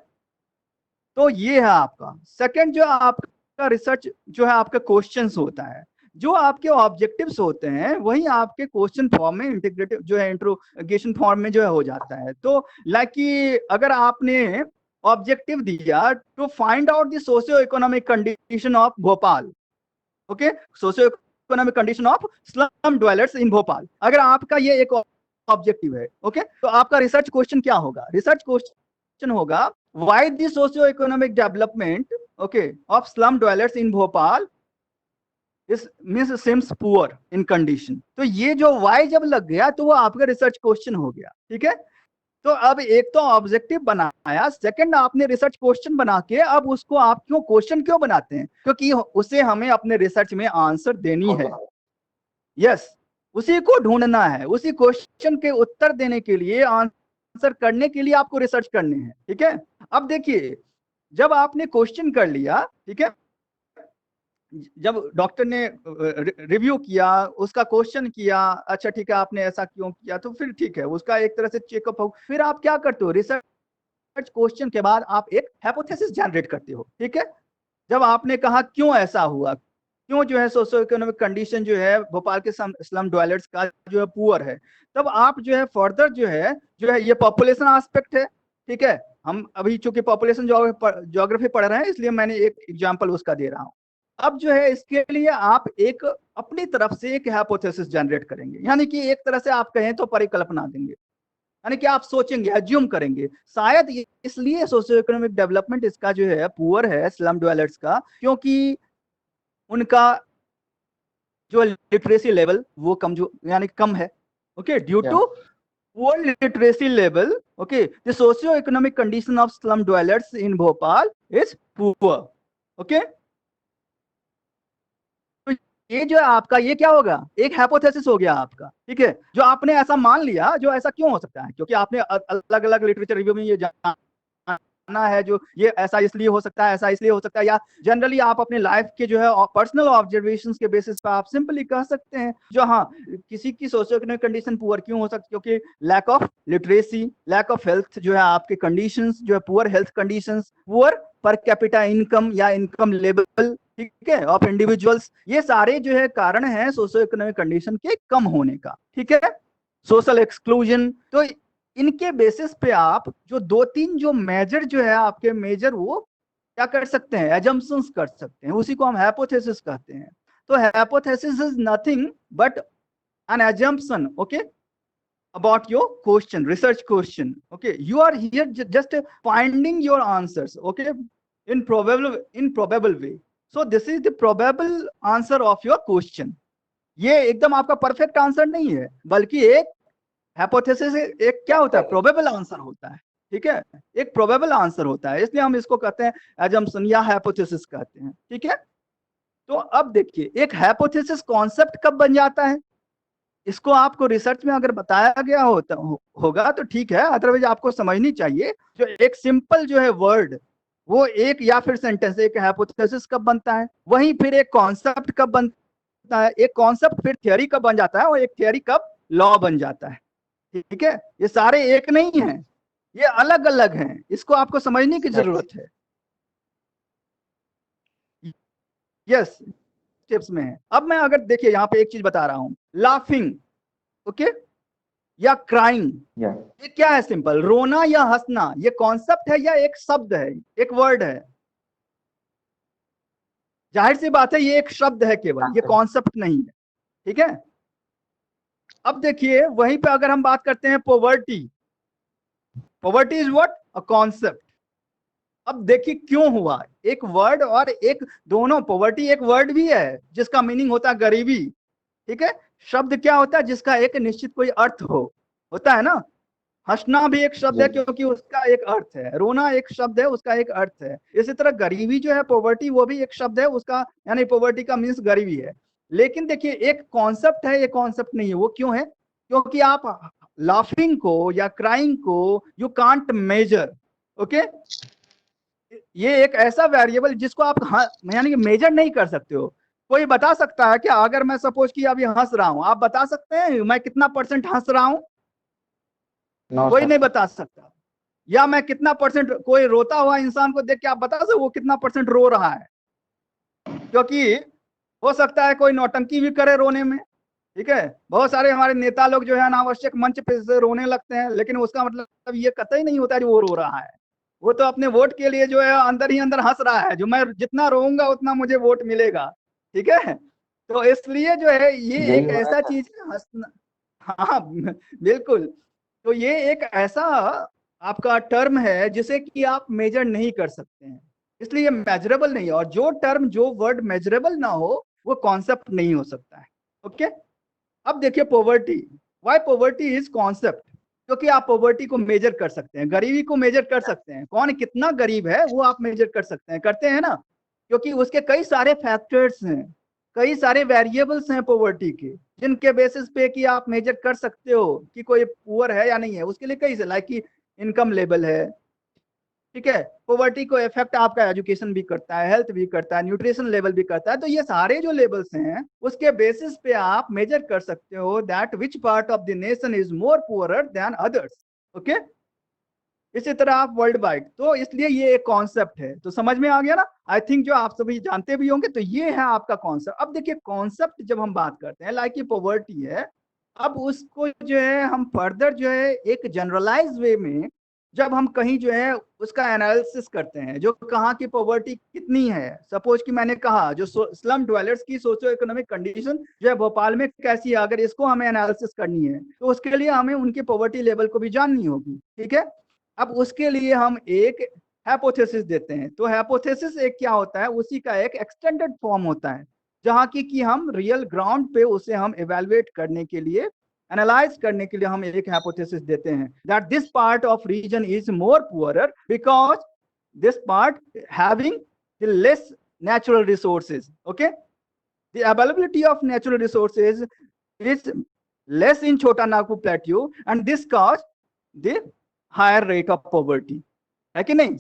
तो ये है आपका सेकंड, जो आपका रिसर्च जो है आपका क्वेश्चंस होता है, जो आपके ऑब्जेक्टिव्स होते हैं वही आपके क्वेश्चन फॉर्म में इंटीग्रेटिव जो है इंट्रोगेशन फॉर्म में जो है हो जाता है। तो लाइक कि अगर आपने ऑब्जेक्टिव दिया to find out the socio economic condition of Bhopal, okay, socio economic condition of slum dwellers in Bhopal, अगर आपका ये एक ऑब्जेक्टिव है, ओके, तो आपका रिसर्च क्वेश्चन क्या होगा, रिसर्च क्वेश्चन होगा why the socio economic development, okay, of slum dwellers in Bhopal is means seems poor in condition. तो ये जो वाई जब लग गया तो वो आपका रिसर्च क्वेश्चन हो गया, ठीक है। तो अब एक तो ऑब्जेक्टिव बनाया, सेकंड आपने रिसर्च क्वेश्चन बना के, अब उसको आप क्यों क्वेश्चन क्यों बनाते हैं, क्योंकि उसे हमें अपने रिसर्च में आंसर देनी है, यस, उसी को ढूंढना है, उसी क्वेश्चन के उत्तर देने के लिए, आंसर करने के लिए आपको रिसर्च करने हैं, ठीक है। अब देखिए जब आपने क्वेश्चन कर लिया, ठीक है, जब डॉक्टर ने रिव्यू किया, उसका क्वेश्चन किया, अच्छा ठीक है आपने ऐसा क्यों किया, तो फिर ठीक है उसका एक तरह से चेकअप हो, फिर आप क्या करते हो, रिसर्च क्वेश्चन के बाद आप एक हाइपोथेसिस जनरेट करते हो, ठीक है। जब आपने कहा क्यों ऐसा हुआ, क्यों जो है सोशो इकोनॉमिक कंडीशन जो है भोपाल के स्लम ड्वेलर्स का जो है पुअर है, तब आप जो है फर्दर जो है ये पॉपुलेशन एस्पेक्ट है, ठीक है। हम अभी चूंकि पॉपुलेशन ज्योग्राफी पढ़ रहे हैं इसलिए मैंने एक एग्जांपल उसका दे रहा हूं। अब जो है इसके लिए आप एक अपनी तरफ से एक हाइपोथेसिस जनरेट करेंगे, यानी कि एक तरह से आप कहें तो परिकल्पना देंगे, यानी कि आप सोचेंगे, एज्यूम करेंगे, शायद इसलिए सोशियो इकोनॉमिक डेवलपमेंट इसका जो है पुअर है स्लम ड्वेलर्स का, क्योंकि उनका जो लिटरेसी लेवल वो कम, जो यानी कम है, okay, due to poor literacy level, okay, the socio economic condition of slum dwellers in Bhopal is poor, okay. ये जो है आपका ये क्या होगा, एक हाइपोथेसिस हो गया आपका, ठीक है, जो आपने ऐसा मान लिया, जो ऐसा क्यों हो सकता है, क्योंकि आपने अलग अलग लिटरेचर रिव्यू में ये जाना है जो ये ऐसा इसलिए हो सकता है, ऐसा इसलिए हो सकता है, या जनरली आप अपने लाइफ के जो है पर्सनल ऑब्जर्वेशंस के बेसिस पे आप सिंपली कह सकते हैं जो हाँ किसी की सोशियो इकोनॉमिक कंडीशन पुअर क्यों हो सकती है, क्योंकि lack of literacy, lack of health जो है आपके कंडीशंस जो है poor health conditions, poor per capita income या इनकम लेवल, ठीक है, ऑफ इंडिविजुअल्स, ये सारे जो है कारण हैं सोशियो इकोनॉमिक कंडीशन के कम होने का, ठीक है। सोशल एक्सक्लूजन, तो इनके बेसिस पे आप जो 2-3 जो मेजर जो है आपके मेजर वो क्या कर सकते हैं, एजम्पशंस कर सकते हैं, उसी को हम हाइपोथेसिस कहते हैं। तो hypothesis is nothing but an assumption, okay, about your question, research question, okay, you are here just finding your answers, okay, in probable way, so this is the probable answer of your question, ये एकदम आपका perfect answer नहीं है, बल्कि एक hypothesis, एक क्या होता है, प्रोबेबल आंसर होता है। ठीक है, एक प्रोबेबल आंसर होता है, इसलिए हम इसको कहते हैं एजम्पशन या हाइपोथेसिस कहते हैं। ठीक है, तो अब देखिए एक हाइपोथेसिस कॉन्सेप्ट कब बन जाता है, इसको आपको रिसर्च में अगर बताया गया होगा तो ठीक है, अदरवाइज आपको समझनी चाहिए। जो एक सिंपल जो है वर्ड, वो एक या फिर सेंटेंस, एक हाइपोथेसिस कब बनता है, वहीं फिर एक कॉन्सेप्ट कब बनता है, एक कॉन्सेप्ट फिर थियरी कब बन जाता है, और एक थियरी कब लॉ बन जाता है। ठीक है, ये सारे एक नहीं है, ये अलग अलग हैं, इसको आपको समझने की जरूरत है। यस, स्टेप्स में है। अब मैं अगर देखिए यहाँ पे एक चीज बता रहा हूं, लाफिंग, ओके, या क्राइंग, ये क्या है, सिंपल, रोना या हंसना, ये कॉन्सेप्ट है या एक शब्द है, एक वर्ड है? जाहिर सी बात है ये एक शब्द है केवल, ये कॉन्सेप्ट नहीं है। ठीक है, अब देखिए वहीं पे अगर हम बात करते हैं poverty, poverty is what, a concept. अब देखिए क्यों हुआ, एक वर्ड और एक, दोनों, पॉवर्टी एक वर्ड भी है जिसका मीनिंग होता है गरीबी। ठीक है, शब्द क्या होता है, जिसका एक निश्चित कोई अर्थ होता है ना। हंसना भी एक शब्द है क्योंकि उसका एक अर्थ है, रोना एक शब्द है, उसका एक अर्थ है। इसी तरह गरीबी जो है, पॉवर्टी, वो भी एक शब्द है, उसका यानी पॉवर्टी का मीन्स गरीबी है। लेकिन देखिए एक कॉन्सेप्ट है, ये कॉन्सेप्ट नहीं है। वो क्यों है, क्योंकि आप लाफिंग को या क्राइंग को यू कांट मेजर। ओके, ये एक ऐसा वेरिएबल जिसको आप यानी कि मेजर नहीं कर सकते हो। कोई बता सकता है क्या, अगर मैं सपोज कि अभी हंस रहा हूं, आप बता सकते हैं मैं कितना परसेंट हंस रहा हूं? कोई नहीं बता सकता। या मैं कितना परसेंट, कोई रोता हुआ इंसान को देख के आप बता सकते वो कितना परसेंट रो रहा है? क्योंकि हो सकता है कोई नौटंकी भी करे रोने में। ठीक है, बहुत सारे हमारे नेता लोग जो है अनावश्यक मंच पे से रोने लगते हैं, लेकिन उसका मतलब ये कतई नहीं होता है वो रो रहा है। वो तो अपने वोट के लिए जो है अंदर ही अंदर हंस रहा है, जो मैं जितना रोऊंगा उतना मुझे वोट मिलेगा। ठीक है, तो इसलिए जो है ये एक ऐसा चीज है, हंसना। हाँ, बिल्कुल। तो ये एक ऐसा आपका टर्म है जिसे कि आप मेजर नहीं कर सकते हैं, इसलिए मेजरेबल नहीं है। और जो टर्म, जो वर्ड मेजरेबल ना हो, वो कॉन्सेप्ट नहीं हो सकता है। ओके, अब देखिए poverty, why poverty is concept, क्योंकि आप पॉवर्टी को मेजर कर सकते हैं, गरीबी को मेजर कर सकते हैं, कौन कितना गरीब है वो आप मेजर कर सकते हैं, करते हैं ना, क्योंकि उसके कई सारे फैक्टर्स हैं, कई सारे वेरिएबल्स हैं पॉवर्टी के, जिनके बेसिस पे कि आप मेजर कर सकते हो कि कोई पुअर है या नहीं है। उसके लिए कई से, लाइक कि इनकम लेवल है। ठीक है, पॉवर्टी को इफेक्ट आपका एजुकेशन भी करता है, हेल्थ भी करता है, न्यूट्रिशन लेवल भी करता है। तो ये सारे जो लेवल्स हैं उसके बेसिस पे आप मेजर कर सकते हो that which part of the nation is more poorer than others. Okay, इसी तरह आप वर्ल्ड वाइड, तो इसलिए ये एक कॉन्सेप्ट है। तो समझ में आ गया ना, आई थिंक जो आप सभी जानते भी होंगे। तो ये है आपका कॉन्सेप्ट। अब देखिए कॉन्सेप्ट जब हम बात करते हैं, लाइक ये पॉवर्टी है, अब उसको जो है हम फर्दर जो है एक जनरलाइज वे में जब हम कहीं जो है उसका एनालिसिस करते हैं, जो कहाँ की पॉवर्टी कितनी है। सपोज कि मैंने कहा जो स्लम ड्वेलर्स की सोशियो इकोनॉमिक कंडीशन जो है भोपाल में कैसी है, अगर इसको हमें एनालिसिस करनी है तो उसके लिए हमें उनकी पॉवर्टी लेवल को भी जाननी होगी। ठीक है, अब उसके लिए हम एक हाइपोथेसिस देते हैं। तो हाइपोथेसिस एक क्या होता है, उसी का एक एक्सटेंडेड फॉर्म होता है, जहां की कि हम रियल ग्राउंड पे उसे हम इवेलुएट करने के लिए, एनालाइज करने के लिए हम एक हाइपोथेसिस देते हैं that this part of region is more poorer because this part having the less natural resources. Okay, the availability of natural resources is less in Chota Nagpur plateau and this caused the higher rate of poverty. है कि नहीं?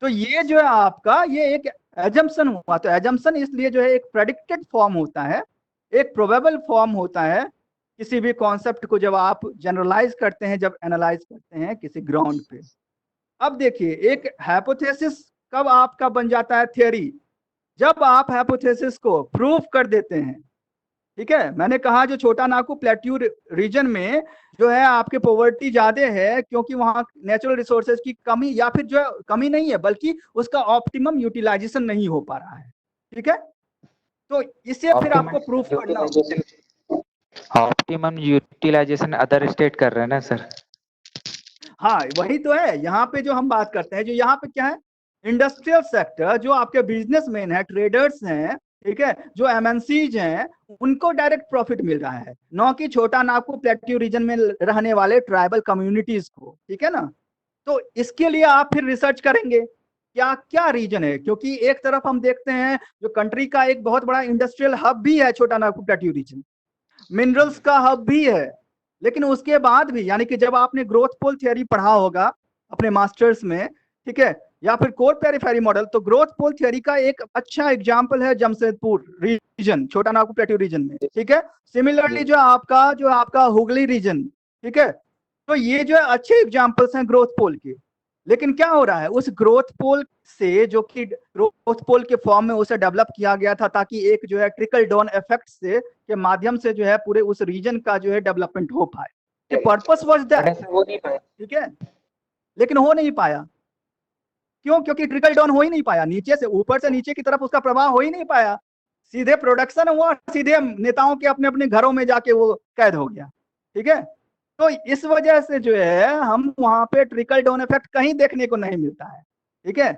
तो ये जो है आपका ये एक एजम्पशन हुआ। तो एजम्पशन इसलिए जो है एक प्रेडिक्टेड फॉर्म होता है, एक प्रोबेबल फॉर्म होता है किसी भी कॉन्सेप्ट को जब आप जनरलाइज करते हैं, जब एनालाइज करते हैं किसी ग्राउंड पे। अब देखिए एक हाइपोथेसिस कब आपका बन जाता है थियरी, जब आप हाइपोथेसिस को प्रूव कर देते हैं। ठीक है, मैंने कहा जो छोटा नागपुर प्लेट्यू रीजन में जो है आपके पॉवर्टी ज्यादा है क्योंकि वहां नेचुरल रिसोर्सेज की कमी, या फिर जो कमी नहीं है बल्कि उसका ऑप्टिमम यूटिलाइजेशन नहीं हो पा रहा है। ठीक है, तो इसे फिर आपको प्रूफ करना होगा। ऑप्टिमम यूटिलाइजेशन अदर स्टेट कर रहे हैं ना सर? हाँ वही तो है, यहाँ पे जो हम बात करते हैं, जो यहाँ पे क्या है, इंडस्ट्रियल सेक्टर, जो आपके बिजनेसमैन है, ट्रेडर्स हैं, ठीक है, जो एमएनसीज हैं उनको डायरेक्ट प्रॉफिट मिल रहा है, न कि छोटा नागपुर प्लेट्यू रीजन में रहने वाले ट्राइबल कम्युनिटीज को। ठीक है ना, तो इसके लिए आप फिर रिसर्च करेंगे क्या क्या रीजन है, क्योंकि एक तरफ हम देखते हैं जो कंट्री का एक बहुत बड़ा इंडस्ट्रियल हब भी है छोटा नागपुर प्लेट्यू रीजन, मिनरल्स का हब भी है, लेकिन उसके बाद भी, यानी कि जब आपने ग्रोथ पोल थियरी पढ़ा होगा अपने मास्टर्स में, ठीक है, या फिर कोर पेरिफेरी मॉडल, तो ग्रोथ पोल थियरी का एक अच्छा एग्जांपल है जमशेदपुर रीजन, छोटा नागपुर प्लेट्यू रीजन में। ठीक है, सिमिलरली जो आपका हुगली रीजन, ठीक है, तो ये जो अच्छे एग्जांपल्स हैं ग्रोथ पोल के। लेकिन क्या हो रहा है, उस ग्रोथ पोल से, जो कि ग्रोथ पोल के फॉर्म में उसे डेवलप किया गया था ताकि एक जो है ट्रिकल डाउन इफेक्ट से के माध्यम से जो है पूरे उस रीजन का जो है डेवलपमेंट हो पाए, पर्पस वाज दैट। ठीक है, लेकिन हो नहीं पाया, क्यों? क्योंकि ट्रिकल डाउन हो ही नहीं पाया, नीचे से ऊपर से नीचे की तरफ उसका प्रवाह हो ही नहीं पाया, सीधे प्रोडक्शन हुआ, सीधे नेताओं के अपने अपने घरों में जाके वो कैद हो गया। ठीक है, तो इस वजह से जो है हम वहां पे ट्रिकल डाउन इफेक्ट कहीं देखने को नहीं मिलता है। ठीक है,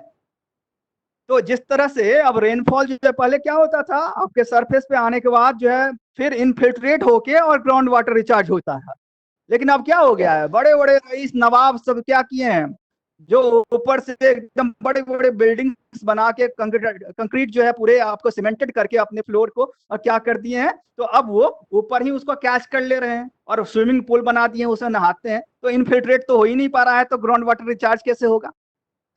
तो जिस तरह से अब रेनफॉल जो है, पहले क्या होता था, आपके सरफेस पे आने के बाद जो है फिर इनफिल्ट्रेट होके और ग्राउंड वाटर रिचार्ज होता है, लेकिन अब क्या हो गया है, बड़े बड़े रईस नवाब सब क्या किए हैं, जो ऊपर से एकदम बड़े बड़े बिल्डिंग्स बना के कंक्रीट जो है पूरे आपको सीमेंटेड करके अपने फ्लोर को और क्या कर दिए हैं, तो अब वो ऊपर ही उसको कैच कर ले रहे हैं और स्विमिंग पूल बना दिए हैं, उसमें नहाते हैं, तो इनफिल्ट्रेट तो हो ही नहीं पा रहा है, तो ग्राउंड वाटर रिचार्ज कैसे होगा?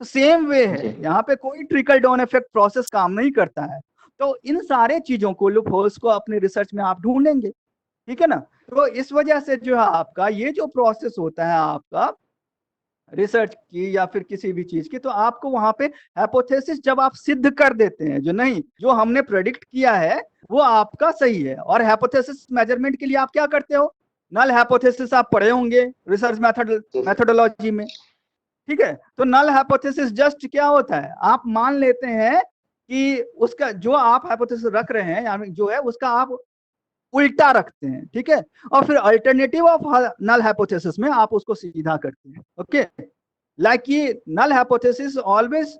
तो सेम वे है, यहाँ पे कोई ट्रिकल डाउन इफेक्ट प्रोसेस काम नहीं करता है। तो इन सारे चीजों को, लूप होल्स को अपने रिसर्च में आप ढूंढेंगे। ठीक है ना, तो इस वजह से जो है आपका ये जो प्रोसेस होता है आपका रिसर्च की या फिर किसी भी चीज की, तो आपको वहां पे हाइपोथेसिस जब आप सिद्ध कर देते हैं, जो नहीं जो हमने प्रेडिक्ट किया है वो आपका सही है, और हाइपोथेसिस मेजरमेंट के लिए आप क्या करते हो, नल हाइपोथेसिस आप पढ़े होंगे रिसर्च मेथोडोलॉजी में। ठीक है, तो नल हाइपोथेसिस जस्ट क्या होता है, आप मान लेते हैं कि उसका जो आप हाइपोथेसिस रख रहे हैं यानी जो है उसका आप उल्टा रखते हैं। ठीक है, और फिर अल्टरनेटिव ऑफ नल हाइपोथेसिस में आप उसको सीधा करते हैं। ओके, लाइक ये null hypothesis always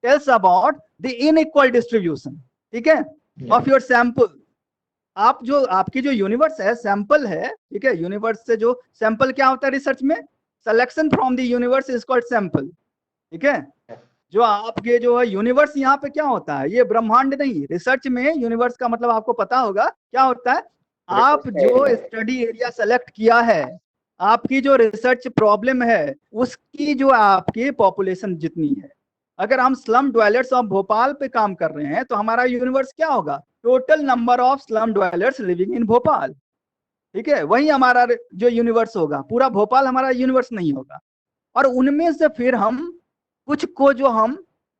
tells about the inequal distribution, ठीक है, ऑफ योर सैंपल। आप जो आपकी जो यूनिवर्स है सैंपल है, ठीक है, यूनिवर्स से जो सैंपल क्या होता है रिसर्च में, selection from the universe is called sample. ठीक है, जो आपके जो है यूनिवर्स यहाँ पे क्या होता है, ये ब्रह्मांड नहीं, रिसर्च में यूनिवर्स का मतलब आपको पता होगा क्या होता है, आप जो स्टडी एरिया सेलेक्ट किया है, आपकी जो रिसर्च प्रॉब्लम है उसकी जो आपकी पॉपुलेशन जितनी है, अगर हम स्लम ड्वेलर्स ऑफ भोपाल पे काम कर रहे हैं तो हमारा यूनिवर्स क्या होगा, total number of slum dwellers living in Bhopal. ठीक है, वही हमारा जो यूनिवर्स होगा, पूरा भोपाल हमारा यूनिवर्स नहीं होगा, और उनमें से फिर हम कुछ को जो हम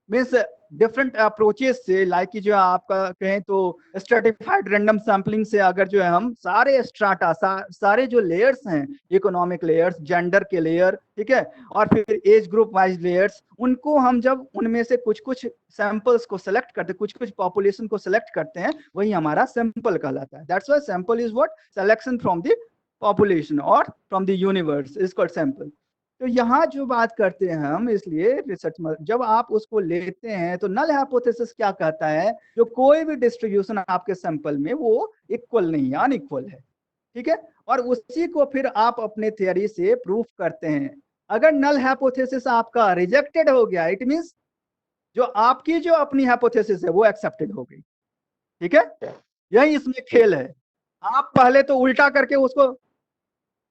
मीन्स डिफरेंट अप्रोचेस से, लाइक जो आपका कहें तो स्ट्रेटिफाइड रैंडम सैंपलिंग से, अगर जो है हम सारे स्ट्राटा सारे जो लेयर्स हैं, इकोनॉमिक लेयर्स, जेंडर के लेयर, ठीक है, और फिर एज ग्रुप वाइज लेयर्स, उनको हम जब उनमें से कुछ कुछ सैंपल्स को सेलेक्ट करते, कुछ कुछ पॉपुलेशन को सेलेक्ट करते हैं, वही हमारा सैंपल कहलाता है। That's why sample is what, selection from the population और from the universe is called sample. तो यहाँ जो बात करते हैं हम, इसलिए रिसर्च में जब आप उसको लेते हैं तो नल हाइपोथेसिस क्या कहता है, जो कोई भी डिस्ट्रीब्यूशन आपके सैंपल में वो इक्वल नहीं है, अनइक्वल है। ठीक है, और उसी को फिर आप अपने थियरी से प्रूफ करते हैं। अगर नल हाइपोथेसिस आपका रिजेक्टेड हो गया, इट मींस जो आपकी जो अपनी हाइपोथेसिस है वो एक्सेप्टेड हो गई। ठीक है, यही इसमें खेल है। आप पहले तो उल्टा करके उसको,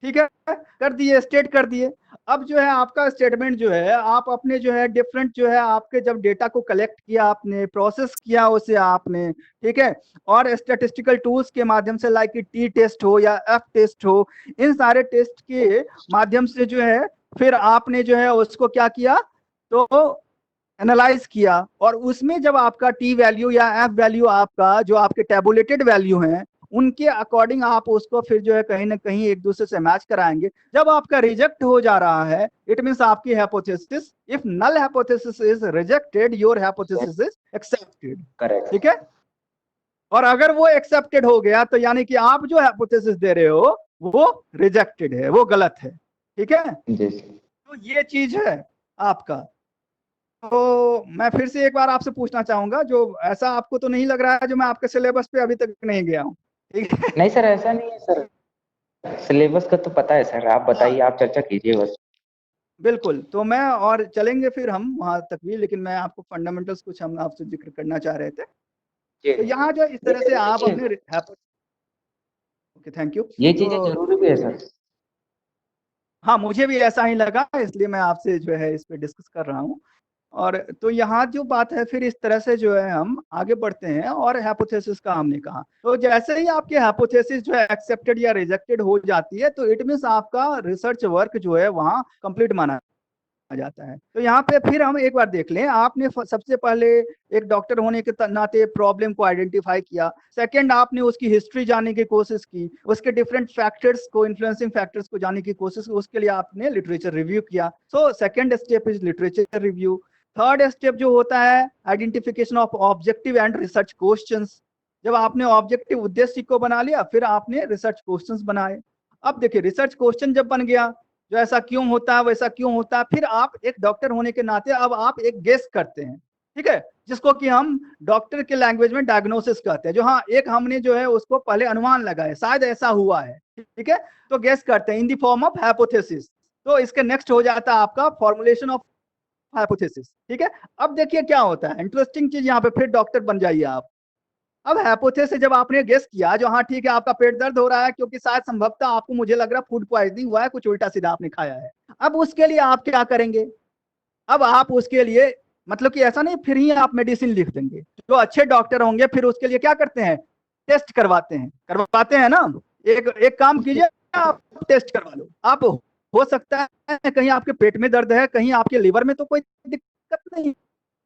ठीक है, कर दिए, स्टेट कर दिए। अब जो है आपका स्टेटमेंट जो है, आप अपने जो है डिफरेंट जो है आपके जब डेटा को कलेक्ट किया, आपने प्रोसेस किया उसे आपने, ठीक है, और स्टैटिस्टिकल टूल्स के माध्यम से, लाइक टी टेस्ट हो या एफ टेस्ट हो, इन सारे टेस्ट के माध्यम से जो है फिर आपने जो है उसको क्या किया, तो एनालाइज किया, और उसमें जब आपका टी वैल्यू या एफ वैल्यू आपका जो आपके टेबुलेटेड वैल्यू हैं उनके अकॉर्डिंग आप उसको फिर जो है कहीं ना कहीं एक दूसरे से मैच कराएंगे। जब आपका रिजेक्ट हो जा रहा है, इट मींस आपकी hypothesis, if null hypothesis is rejected, your hypothesis is accepted. Correct. ठीक है, और अगर वो एक्सेप्टेड हो गया तो यानी कि आप जो हाइपोथेसिस दे रहे हो वो रिजेक्टेड है, वो गलत है। ठीक है, जी। तो ये चीज है आपका। तो मैं फिर से एक बार आपसे पूछना चाहूंगा, जो ऐसा आपको तो नहीं लग रहा है जो मैं आपके सिलेबस पे अभी तक नहीं गया हूँ, ठीक है? नहीं सर, ऐसा नहीं है सर, सिलेबस का तो पता है सर, आप बताइए, हाँ आप चर्चा कीजिए बस। बिल्कुल, तो मैं और चलेंगे फिर हम वहां तक भी, लेकिन मैं आपको फंडामेंटल्स कुछ हम आपसे जिक्र करना चाह रहे थे। जी, तो यहाँ जो इस तरह से आप ये अपने ओके थैंक यू। ये तो चीजें जरूरी भी है सर। हाँ, मुझे भी ऐसा ही लगा, इसलिए मैं आपसे जो है इस पे डिस्कस कर रहा हूँ। और तो यहाँ जो बात है, फिर इस तरह से जो है हम आगे बढ़ते हैं, और हाइपोथेसिस का हमने कहा, तो जैसे ही आपकी हाइपोथेसिस जो है एक्सेप्टेड या रिजेक्टेड हो जाती है, तो इट मीन्स आपका रिसर्च वर्क जो है वहाँ कंप्लीट माना जाता है। तो यहाँ पे फिर हम एक बार देख लें, आपने सबसे पहले एक डॉक्टर होने के नाते प्रॉब्लम को आइडेंटिफाई किया, सेकंड आपने उसकी हिस्ट्री जानने की कोशिश की, उसके डिफरेंट फैक्टर्स को, इन्फ्लुएंसिंग फैक्टर्स को जानने की कोशिश की, उसके लिए आपने लिटरेचर रिव्यू किया। So second step is literature review. Third step जो होता है identification of objective and research questions. जब आपने ऑब्जेक्टिव उद्देश्य को बना लिया, फिर आपने रिसर्च क्वेश्चंस बनाए। अब देखिए, रिसर्च क्वेश्चन जब बन गया, जो ऐसा क्यों होता है, वैसा क्यों होता है, फिर आप एक डॉक्टर होने के नाते अब आप एक गेस करते हैं, ठीक है, जिसको कि हम डॉक्टर के लैंग्वेज में डायग्नोसिस कहते हैं। जो हाँ, एक हमने जो है उसको पहले अनुमान लगाया, शायद ऐसा हुआ है, ठीक है, तो गेस करते हैं in the form of hypothesis. तो इसके नेक्स्ट हो जाता है आपका फॉर्मुलेशन ऑफ हाइपोथेसिस, ठीक है। अब देखिए क्या होता है, इंटरेस्टिंग चीज यहाँ पे, फिर डॉक्टर बन जाइए आप। अब हाइपोथेसिस जब आपने गेस किया, जो हाँ ठीक है, आपका पेट दर्द हो रहा है क्योंकि शायद संभवतः आपको, मुझे लग रहा है, फूड पॉइजनिंग हुआ है, कुछ उल्टा सीधा आपने खाया है। अब उसके लिए आप क्या करेंगे? अब आप उसके लिए, मतलब कि ऐसा नहीं फिर ही आप मेडिसिन लिख देंगे। जो अच्छे डॉक्टर होंगे फिर उसके लिए क्या करते हैं, टेस्ट करवाते हैं ना। एक एक काम कीजिए, आप टेस्ट करवा लो आप। हो सकता है कहीं आपके पेट में दर्द है, कहीं आपके लिवर में, तो कोई दिक्कत नहीं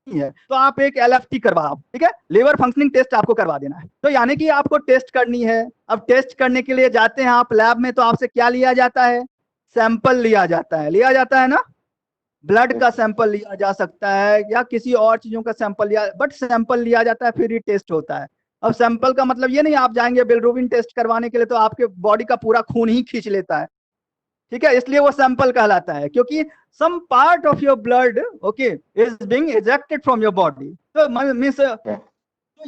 है, तो आप एक एलएफटी करवाओ, ठीक है, लिवर फंक्शनिंग टेस्ट आपको करवा देना है। तो यानी कि आपको टेस्ट करनी है। अब टेस्ट करने के लिए जाते हैं आप लैब में, तो आपसे क्या लिया जाता है? सैंपल लिया जाता है ना। ब्लड का सैंपल लिया जा सकता है या किसी और चीजों का सैंपल लिया, बट सैंपल लिया जाता है, फिर ही टेस्ट होता है। अब सैंपल का मतलब ये नहीं आप जाएंगे बिलरूबिन टेस्ट करवाने के लिए तो आपके बॉडी का पूरा खून ही खींच लेता है, ठीक है, इसलिए वो सैंपल कहलाता है, क्योंकि some part of your blood okay is being ejected from your body. तो मीन्स, तो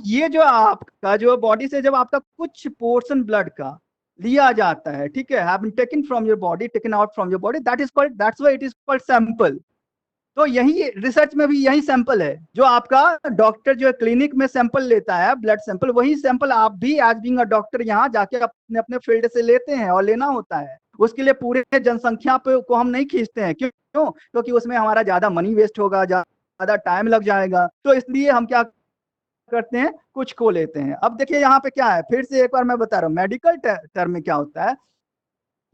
ये जो आपका जो बॉडी से जब आपका कुछ पोर्शन ब्लड का लिया जाता है, ठीक है, have been taken from your body, taken out from your body, that is called, that's why it is called sample. तो यही रिसर्च में भी यही सैंपल है, जो आपका डॉक्टर जो क्लिनिक में सैंपल लेता है, ब्लड सैंपल, वही सैंपल आप भी एज बीइंग अ डॉक्टर यहाँ जाके अपने अपने फील्ड से लेते हैं, और लेना होता है। उसके लिए पूरे जनसंख्या पे को हम नहीं खींचते हैं, क्यों? क्योंकि उसमें हमारा ज्यादा मनी वेस्ट होगा, ज्यादा टाइम लग जाएगा, तो इसलिए हम क्या करते हैं, कुछ को लेते हैं। अब देखिए यहाँ पे क्या है, फिर से एक बार मैं बता रहा हूँ, मेडिकल टर्म में क्या होता है,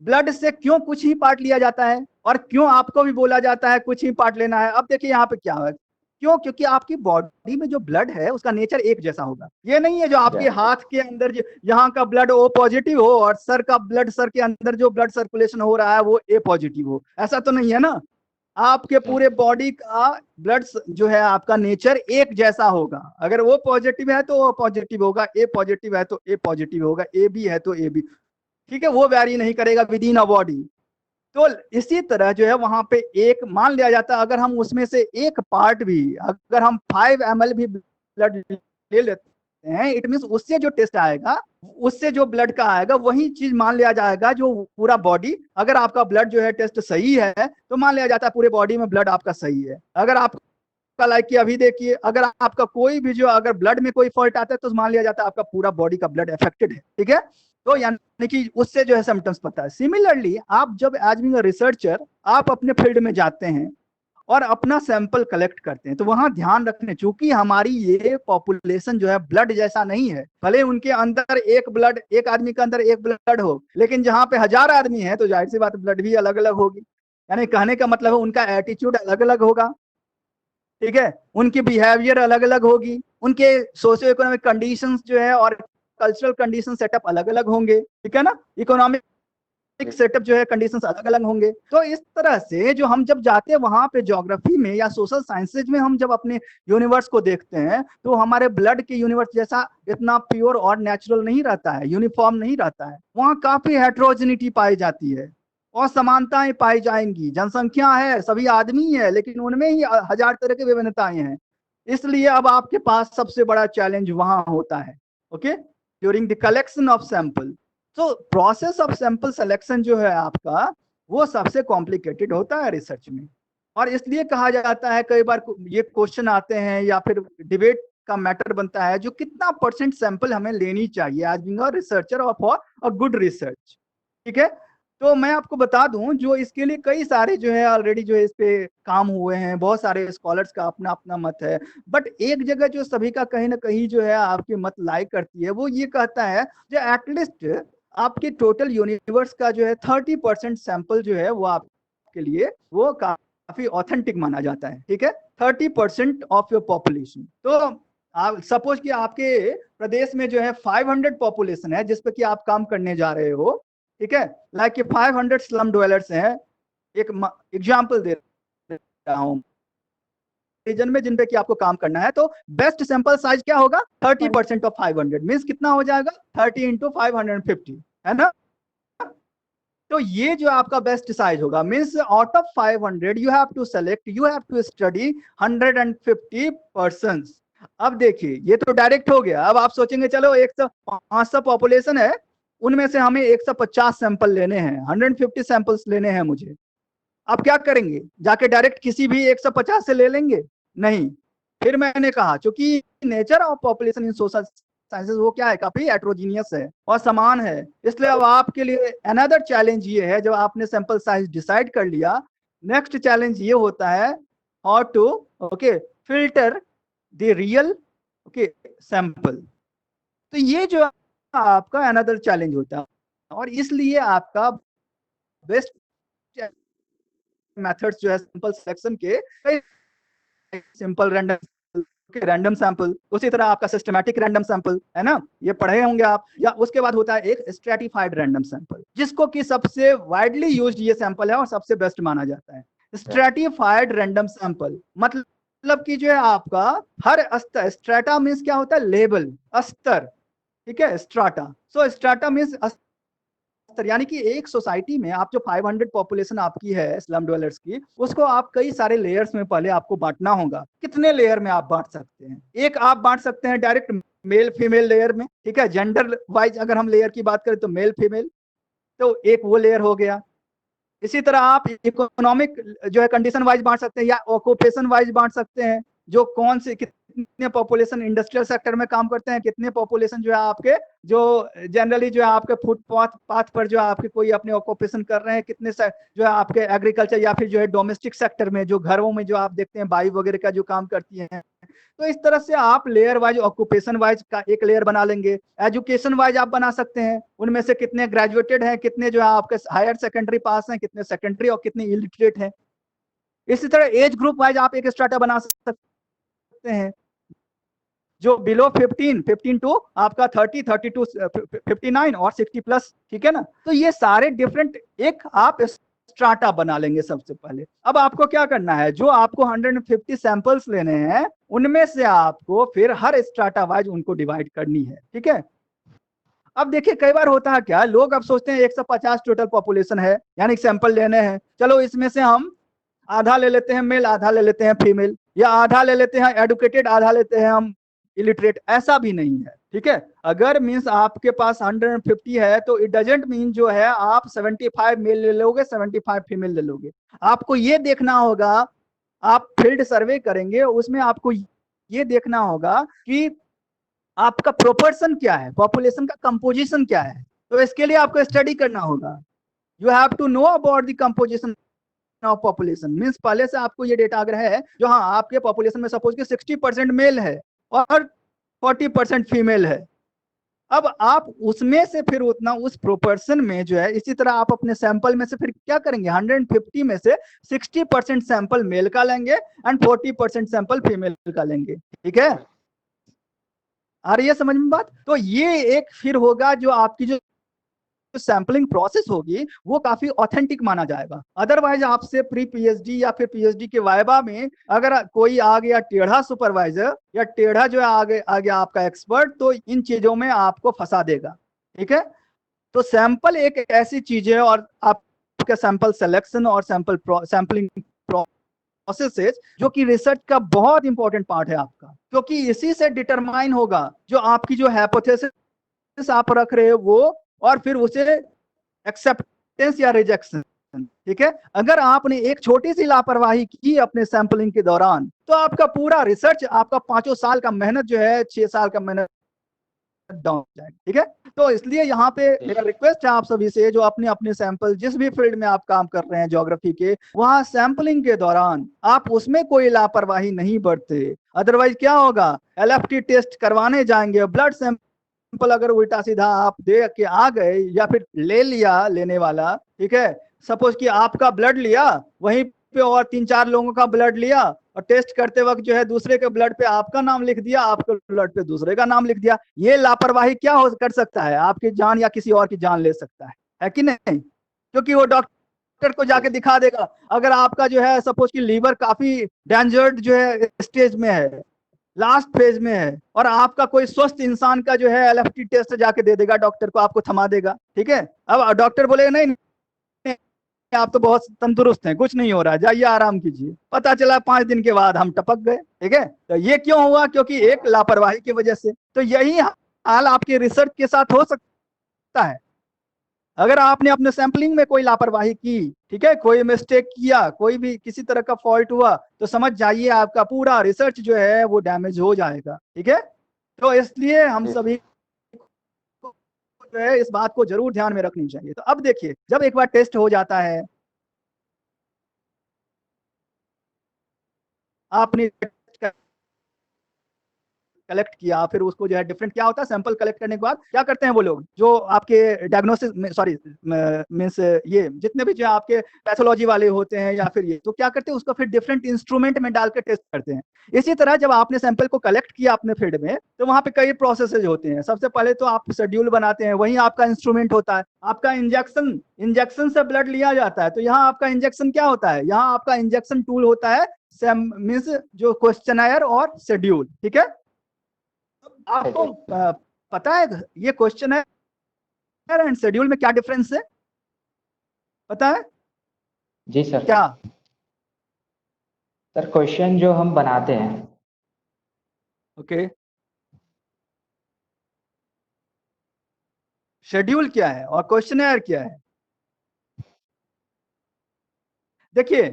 ब्लड से क्यों कुछ ही पार्ट लिया जाता है, और क्यों आपको भी बोला जाता है कुछ ही पार्ट लेना है। अब देखिए यहाँ पे क्या है, क्यों? क्योंकि आपकी बॉडी में जो ब्लड है उसका नेचर एक जैसा होगा। ये नहीं है जो आपके हाथ के अंदर यहाँ का ब्लड ओ पॉजिटिव हो और सर का ब्लड, सर के अंदर जो ब्लड सर्कुलेशन हो रहा है वो ए पॉजिटिव हो, ऐसा तो नहीं है ना। आपके पूरे बॉडी का ब्लड जो है आपका नेचर एक जैसा होगा। अगर वो पॉजिटिव है तो वो पॉजिटिव होगा, ए पॉजिटिव है तो ए पॉजिटिव होगा, ए बी है तो ए बी, ठीक है, वो वैरी नहीं करेगा विद इन अ बॉडी। तो इसी तरह जो है वहां पे एक मान लिया जाता है, अगर हम उसमें से एक पार्ट भी, अगर हम 5 ml भी ब्लड ले लेते हैं, इट मीन उससे जो टेस्ट आएगा, उससे जो ब्लड का आएगा, वही चीज मान लिया जाएगा जो पूरा बॉडी। अगर आपका ब्लड जो है टेस्ट सही है, तो मान लिया जाता है पूरे बॉडी में ब्लड आपका सही है। अगर आपका लाइक कि अभी देखिए, अगर आपका कोई भी जो, अगर ब्लड में कोई फॉल्ट आता है, तो मान लिया जाता है आपका पूरा बॉडी का ब्लड अफेक्टेड है, ठीक है। तो यानी कि उससे जो है सिम्टम्स पता है। सिमिलरली आप जब एज बीइंग अ रिसर्चर आप अपने फील्ड में जाते हैं और अपना सैंपल कलेक्ट करते हैं, तो वहां ध्यान रखने, चूंकि हमारी ये पॉपुलेशन जो है ब्लड जैसा नहीं है, भले उनके अंदर एक ब्लड, एक आदमी के अंदर एक ब्लड हो, लेकिन जहां पे 1000 आदमी है तो जाहिर सी बात ब्लड भी अलग अलग होगी। यानी कहने का मतलब है उनका एटीट्यूड अलग अलग होगा, ठीक है, उनकी बिहेवियर अलग अलग होगी, उनके सोशियो इकोनॉमिक कंडीशंस जो है और कल्चरल कंडीशन सेटअप अलग अलग होंगे, ठीक है ना, इकोनॉमिक सेटअप जो है कंडीशंस अलग अलग होंगे। तो इस तरह से जो हम जब जाते हैं वहां पे ज्योग्राफी में या सोशल साइंसेज में, हम जब अपने यूनिवर्स को देखते हैं, तो हमारे ब्लड के यूनिवर्स जैसा इतना प्योर और नेचुरल नहीं रहता है, यूनिफॉर्म नहीं रहता है, वहाँ काफी हेट्रोजिनिटी पाई जाती है। असमानताएं पाई जाएंगी। जनसंख्या है, सभी आदमी है, लेकिन उनमें ही हजार तरह की विभिन्नताएं हैं। इसलिए अब आपके पास सबसे बड़ा चैलेंज वहां होता है, okay, during the collection of sample. तो प्रोसेस ऑफ सैंपल सिलेक्शन जो है आपका, वो सबसे कॉम्प्लिकेटेड होता है रिसर्च में। और इसलिए कहा जाता है, कई बार ये क्वेश्चन आते हैं या फिर डिबेट का मैटर बनता है, जो कितना परसेंट सैंपल हमें लेनी चाहिए एज बीइंग अ रिसर्चर और फॉर अ गुड रिसर्च। ठीक है, तो मैं आपको बता दूं, जो इसके लिए कई सारे जो है ऑलरेडी जो है इस पे काम हुए हैं, बहुत सारे स्कॉलर्स का अपना अपना मत है। बट एक जगह जो सभी का कहीं ना कहीं जो है आपकी मत लाइक करती है, वो ये कहता है जो एटलीस्ट आपके टोटल यूनिवर्स का जो है 30% सैंपल जो है वो आपके लिए वो काफी ऑथेंटिक माना जाता है। ठीक है, 30% ऑफ योर पॉपुलेशन। तो आप सपोज कि आपके प्रदेश में जो है 500 पॉपुलेशन है जिस पे कि आप काम करने जा रहे हो। ठीक है, लाइक 500 स्लम ड्वेलर्स हैं, एक एग्जाम्पल दे रहा हूं, रीजन में जिन पे कि आपको काम करना है, तो बेस्ट सैंपल साइज क्या होगा? 30% ऑफ 500 मीन्स कितना हो जाएगा? 30 इंटू 550, है ना? तो ये जो आपका बेस्ट साइज होगा, means out of 500 you have to select, you have to study 150 persons. अब देखिए, ये तो डायरेक्ट हो गया। अब आप सोचेंगे चलो 100 पॉपुलेशन है, उनमें से हमें 150 सैंपल लेने हैं, 150 सैंपल्स लेने हैं मुझे। आप क्या करेंगे? जाके डायरेक्ट किसी भी 150 से ले लेंगे? नहीं। फिर मैंने कहा, चूंकि nature of population in social sciences वो क्या है, काफी हेट्रोजीनियस है और समान है, इसलिए अब आपके लिए अनदर चैलेंज ये है, जब आपने सैंपल साइज डिसाइड कर लिया, नेक्स्ट चैलेंज ये होता है how to okay filter the real okay sample. तो ये जो आपका अनदर चैलेंज होता है, और इसलिए आपका बेस्ट मेथड्स जो है सैंपल सिलेक्शन के, सिंपल रैंडम सैंपल, उसी तरह आपका सिस्टमैटिक रैंडम सैंपल, है ना, ये पढ़े होंगे आप। या उसके बाद होता है एक स्ट्रेटिफाइड रैंडम सैंपल, जिसको कि सबसे वाइडली यूज्ड ये सैंपल है और सबसे बेस्ट माना जाता है। स्ट्रेटिफाइड रैंडम सैंपल मतलब कि जो है आपका हर स्तर, स्ट्रेटा मीन्स क्या होता है? लेवल, स्तर। ठीक है, स्ट्राटा। सो स्ट्राटा मीन्स यानी कि एक सोसाइटी में आप जो 500 पॉपुलेशन आपकी है स्लम ड्वेलर्स की, उसको आप कई सारे लेयर्स में पहले आपको बांटना होगा। कितने लेयर में आप बांट सकते हैं? एक आप बांट सकते हैं डायरेक्ट मेल फीमेल लेयर में। ठीक है, जेंडर वाइज अगर हम लेयर की बात करें तो मेल फीमेल, तो एक वो लेयर हो गया। इसी तरह आप इकोनॉमिक जो है कंडीशन वाइज बांट सकते हैं, या ऑक्यूपेशन वाइज बांट सकते हैं, जो कौन से कितने पॉपुलेशन इंडस्ट्रियल सेक्टर में काम करते हैं, कितने पॉपुलेशन जो है आपके जो जनरली जो है आपके फुटपाथ पाथ पर जो है आपके कोई अपने ऑक्यूपेशन कर रहे हैं, कितने जो है आपके एग्रीकल्चर या फिर जो है डोमेस्टिक सेक्टर में जो घरों में जो आप देखते हैं बाई वगैरह का जो काम करती हैं। तो इस तरह से आप लेयर वाइज, ऑक्यूपेशन वाइज का एक लेयर बना लेंगे। एजुकेशन वाइज आप बना सकते हैं, उनमें से कितने ग्रेजुएटेड हैं, कितने जो है आपके हायर सेकेंडरी पास हैं, कितने सेकेंडरी और कितने इलिटरेट हैं। इसी तरह एज ग्रुप वाइज आप एक स्ट्रेटा बना सकते हैं, जो बिलो 15 टू आपका 30, 32, 59 और 60 प्लस। ठीक है ना, तो ये सारे डिफरेंट एक आप स्ट्राटा बना लेंगे सबसे पहले। अब आपको क्या करना है, जो आपको 150 सैंपल्स लेने हैं, उनमें से आपको फिर हर स्ट्राटा वाइज उनको डिवाइड करनी है। ठीक है, अब देखिए कई बार होता है क्या, लोग अब सोचते हैं 150 टोटल पॉपुलेशन है, यानी सैंपल लेने हैं, चलो इसमें से हम आधा ले लेते हैं मेल, आधा ले लेते हैं फीमेल, या आधा ले लेते हैं एडुकेटेड, आधा लेते हैं हम इलिटरेट। ऐसा भी नहीं है। ठीक है, अगर मीन्स आपके पास 150 है तो इट डजेंट मीन जो है आप 75 मेल ले लोगे, 75 फीमेल ले लोगे। आपको ये देखना होगा, आप फील्ड सर्वे करेंगे, उसमें आपको ये देखना होगा कि आपका प्रोपोर्शन क्या है, पॉपुलेशन का कंपोजिशन क्या है। तो इसके लिए आपको स्टडी करना होगा। You have to know about the composition of population, means पहले से आपको ये डेटा अगर है जो हाँ आपके पॉपुलेशन में सपोज कि 60% मेल है और 40% फीमेल है, अब आप उसमें से फिर उतना उस प्रोपोर्शन में जो है, इसी तरह आप अपने सैंपल में से फिर क्या करेंगे, 150 में से 60% सैंपल मेल का लेंगे एंड 40% सैंपल फीमेल का लेंगे। ठीक है, आ रही है समझ में बात? तो ये एक फिर होगा जो आपकी जो सैंपलिंग प्रोसेस होगी वो काफी ऑथेंटिक माना जाएगा। अदरवाइज आपसे प्री पीएचडी या फिर पीएचडी के वाइवा में अगर कोई आ गया टेढ़ा सुपरवाइजर या टेढ़ा जो है आ गया आपका एक्सपर्ट, तो इन चीजों में आपको फंसा देगा। ठीक है, तो सैंपल एक ऐसी चीज है और आपके आपका सैंपल सिलेक्शन और सैंपलिंग प्रोसेसेस, जो कि रिसर्च का बहुत इंपॉर्टेंट पार्ट है आपका, क्योंकि इसी से डिटरमाइन होगा जो आपकी जो हाइपोथेसिस आप रख रहे हो वो, और फिर उसे एक्सेप्टेंस या रिजेक्शन। ठीक है, अगर आपने एक छोटी सी लापरवाही की अपने सैंपलिंग के दौरान, तो आपका पूरा रिसर्च, आपका 5 साल का मेहनत जो है, 6 साल का मेहनत डाउन जाएगा। ठीक है, तो इसलिए यहाँ पे मेरा रिक्वेस्ट है आप सभी से, जो अपने अपने सैंपल जिस भी फील्ड में आप काम कर रहे हैं ज्योग्राफी के, वहां सैंपलिंग के दौरान आप उसमें कोई लापरवाही नहीं बरते। अदरवाइज क्या होगा, LFT टेस्ट करवाने जाएंगे, ब्लड सैंपल अगर उल्टा सीधा आप दे के आ गए या फिर ले लिया लेने वाला, ठीक है, सपोज कि आपका ब्लड लिया वहीं पे और 3-4 लोगों का ब्लड लिया, और टेस्ट करते वक्त जो है दूसरे के ब्लड पे आपका नाम लिख दिया, आपके ब्लड पे दूसरे का नाम लिख दिया। ये लापरवाही क्या हो कर सकता है, आपकी जान या किसी और की जान ले सकता है कि नहीं? क्योंकि वो डॉक्टर को जाके दिखा देगा, अगर आपका जो है सपोज कि लीवर काफी डेंजर्ड जो है स्टेज में है, लास्ट फेज में है, और आपका कोई स्वस्थ इंसान का जो है LFT टेस्ट जाके दे देगा डॉक्टर को, आपको थमा देगा। ठीक है, अब डॉक्टर बोलेगा नहीं आप तो बहुत तंदुरुस्त हैं, कुछ नहीं हो रहा है, जाइए आराम कीजिए। पता चला 5 दिन के बाद हम टपक गए। ठीक है, तो ये क्यों हुआ? क्योंकि एक लापरवाही की वजह से। तो यही हाल आपके रिसर्च के साथ हो सकता है। अगर आपने अपने सैंपलिंग में कोई लापरवाही की, ठीक है, कोई मिस्टेक किया, कोई भी किसी तरह का फॉल्ट हुआ, तो समझ जाइए आपका पूरा रिसर्च जो है वो डैमेज हो जाएगा। ठीक है, तो इसलिए हम सभी जो है इस बात को जरूर ध्यान में रखनी चाहिए। तो अब देखिए, जब एक बार टेस्ट हो जाता है, आपने कलेक्ट किया, फिर उसको जो है डिफरेंट क्या होता है, सैंपल कलेक्ट करने के बाद क्या करते हैं वो लोग जो आपके डायग्नोसिस में, सॉरी मींस ये जितने भी जो आपके पैथोलॉजी वाले होते हैं या फिर ये, तो क्या करते हैं उसको फिर डिफरेंट इंस्ट्रूमेंट में डाल के टेस्ट करते हैं। इसी तरह जब आपने सैंपल को कलेक्ट किया अपने फील्ड में, तो वहां पे कई प्रोसेसेज होते हैं। सबसे पहले तो आप शेड्यूल बनाते हैं, वही आपका इंस्ट्रूमेंट होता है। आपका इंजेक्शन से ब्लड लिया जाता है, तो यहाँ आपका इंजेक्शन क्या होता है, यहाँ आपका इंजेक्शन टूल होता है मींस जो क्वेश्चनायर और शेड्यूल। ठीक है, आपको पता है ये क्वेश्चन है एंड शेड्यूल में क्या डिफरेंस है, पता है? जी सर। क्या सर, क्वेश्चन जो हम बनाते हैं, ओके, शेड्यूल क्या है और क्वेश्चनर क्या है? देखिए,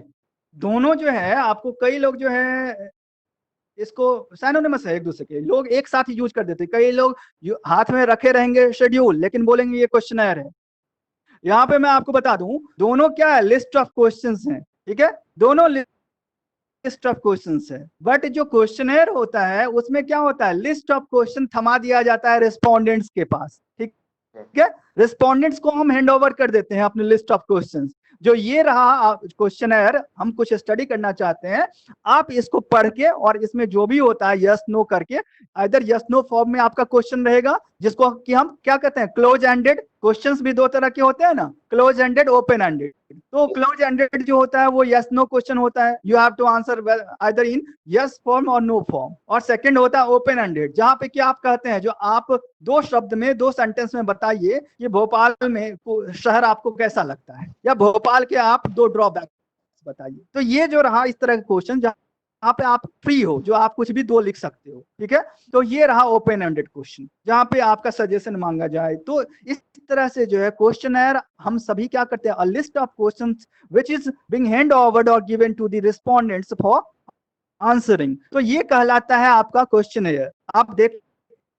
दोनों जो है आपको, कई लोग जो है इसको साइनोनिमस है एक दूसरे के, लोग एक साथ ही यूज कर देते हैं। कई लोग हाथ में रखे रहेंगे शेड्यूल, लेकिन बोलेंगे ये क्वेश्चनर है। यहाँ पे मैं आपको बता दूं, दोनों क्या है, लिस्ट ऑफ क्वेश्चंस हैं। ठीक है, दोनों लिस्ट ऑफ क्वेश्चंस है, बट जो क्वेश्चनर होता है उसमें क्या होता है, लिस्ट ऑफ क्वेश्चन थमा दिया जाता है रिस्पोंडेंट्स के पास। ठीक है, रिस्पोंडेंट्स को हम हैंड ओवर कर देते हैं अपने लिस्ट ऑफ क्वेश्चंस। जो ये रहा क्वेश्चनर, हम कुछ स्टडी करना चाहते हैं, आप इसको पढ़ के और इसमें जो भी होता है यस नो करके, इधर यस नो फॉर्म में आपका क्वेश्चन रहेगा, जिसको कि हम क्या कहते हैं, क्लोज एंडेड। क्वेश्चंस भी दो तरह के होते हैं ना, क्लोज एंडेड, ओपन एंडेड। तो क्लोज एंडेड जो होता है वो यस नो क्वेश्चन होता है, you have to answer either in yes form और नो फॉर्म। और सेकंड होता है ओपन एंडेड, जहां पे कि आप कहते हैं, जो आप 2 शब्द में, 2 सेंटेंस में बताइए कि भोपाल में शहर आपको कैसा लगता है, या भोपाल के आप 2 ड्रॉबैक बताइए। तो ये जो रहा इस तरह का क्वेश्चन, जहां पे आप फ्री हो, जो आप कुछ भी 2 लिख सकते हो। ठीक है, तो ये रहा ओपन एंडेड क्वेश्चन, जहां पे आपका सजेशन मांगा जाए। तो इस तरह से जो है क्वेश्चनर हम सभी क्या करते हैं, a list of questions which is being hand overed और given to the respondents for answering. तो ये कहलाता है आपका क्वेश्चनर। आप देखते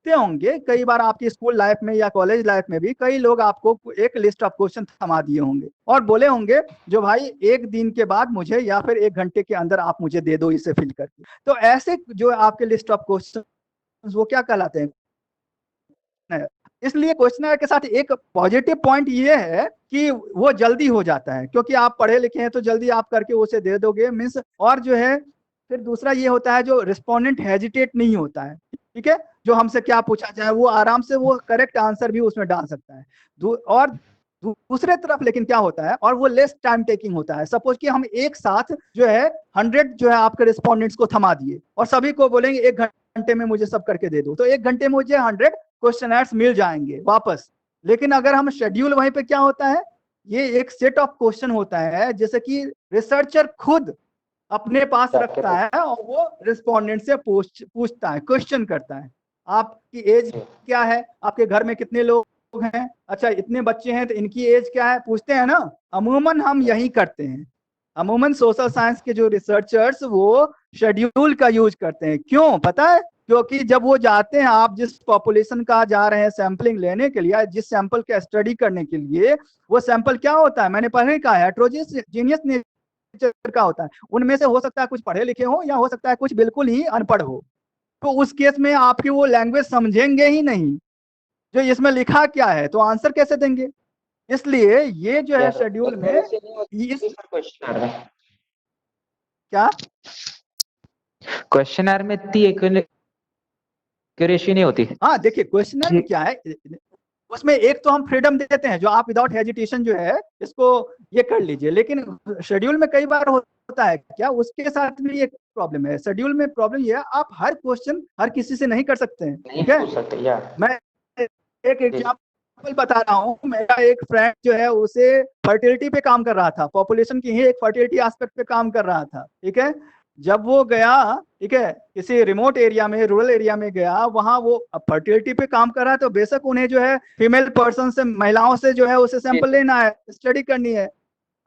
होंगे कई बार आपकी स्कूल लाइफ में या कॉलेज लाइफ में भी कई लोग आपको एक लिस्ट ऑफ क्वेश्चन थमा दिए होंगे और बोले होंगे जो भाई 1 दिन के बाद मुझे, या फिर 1 घंटे के अंदर आप मुझे दे दो इसे फिल करके। तो ऐसे जो आपके लिस्ट ऑफ क्वेश्चन वो क्या कहलाते हैं। इसलिए क्वेश्चनर के साथ एक पॉजिटिव पॉइंट ये है कि वो जल्दी हो जाता है, क्योंकि आप पढ़े लिखे हैं तो जल्दी आप करके उसे दे दोगे मीन्स। और जो है फिर दूसरा ये होता है, जो रिस्पोंडेंट हेजिटेट नहीं होता है। ठीक है, जो हमसे क्या पूछा जाए वो आराम से वो करेक्ट आंसर भी उसमें डाल सकता है। और दूसरे तरफ लेकिन क्या होता है, और वो लेस टाइम टेकिंग होता है। सपोज कि हम एक साथ जो है 100 जो है आपके रिस्पोंडेंट्स को थमा दिए और सभी को बोलेंगे 1 घंटे में मुझे सब करके दे दो, तो 1 घंटे में मुझे 100 क्वेश्चनर्स मिल जाएंगे वापस। लेकिन अगर हम शेड्यूल, वहीं पे क्या होता है, ये एक सेट ऑफ क्वेश्चन होता है जैसे कि रिसर्चर खुद अपने पास रखता है और वो रिस्पोंडेंट से पूछता है, क्वेश्चन करता है। आपकी एज क्या है, आपके घर में कितने लोग हैं, अच्छा इतने बच्चे हैं तो इनकी एज क्या है, पूछते हैं ना। अमूमन हम यही करते हैं। अमूमन सोशल साइंस के जो रिसर्चर्स वो शेड्यूल का यूज करते हैं। क्यों पता है? क्योंकि जब वो जाते हैं, आप जिस पॉपुलेशन का जा रहे हैं सैंपलिंग लेने के लिए, जिस सैंपल का स्टडी करने के लिए, वो सैंपल क्या होता है, मैंने पहले कहा हेट्रोजीनियस नेचर का होता है। उनमें से हो सकता है कुछ पढ़े लिखे हो या हो सकता है कुछ बिल्कुल ही अनपढ़ हो। तो उस केस में आपकी वो लैंग्वेज समझेंगे ही नहीं जो इसमें लिखा क्या है, तो आंसर कैसे देंगे? इसलिए ये जो है शेड्यूल में इस क्या क्वेश्चनर में इतनी एक्यूरेसी नहीं होती। हाँ देखिए, क्वेश्चनर में क्या है, उसमें एक तो हम फ्रीडम देते हैं जो आप विदाउट हेजिटेशन जो है इसको ये कर लीजिए, लेकिन शेड्यूल में कई बार होता है क्या, उसके साथ भी एक प्रॉब्लम है। शेड्यूल में प्रॉब्लम ये है, आप हर क्वेश्चन हर किसी से नहीं कर सकते हैं, ठीक है? मैं एक एग्जाम्पल बता रहा हूँ। मेरा एक फ्रेंड जो है उसे फर्टिलिटी पे काम कर रहा था, पॉपुलेशन की ही एक फर्टिलिटी एस्पेक्ट पे काम कर रहा था, ठीक है? जब वो गया, ठीक है, किसी रिमोट एरिया में, रूरल एरिया में गया, वहां वो फर्टिलिटी पे काम कर रहा है, तो बेशक उन्हें जो है फीमेल पर्सन से, महिलाओं से जो है उसे सैंपल लेना है, स्टडी करनी है।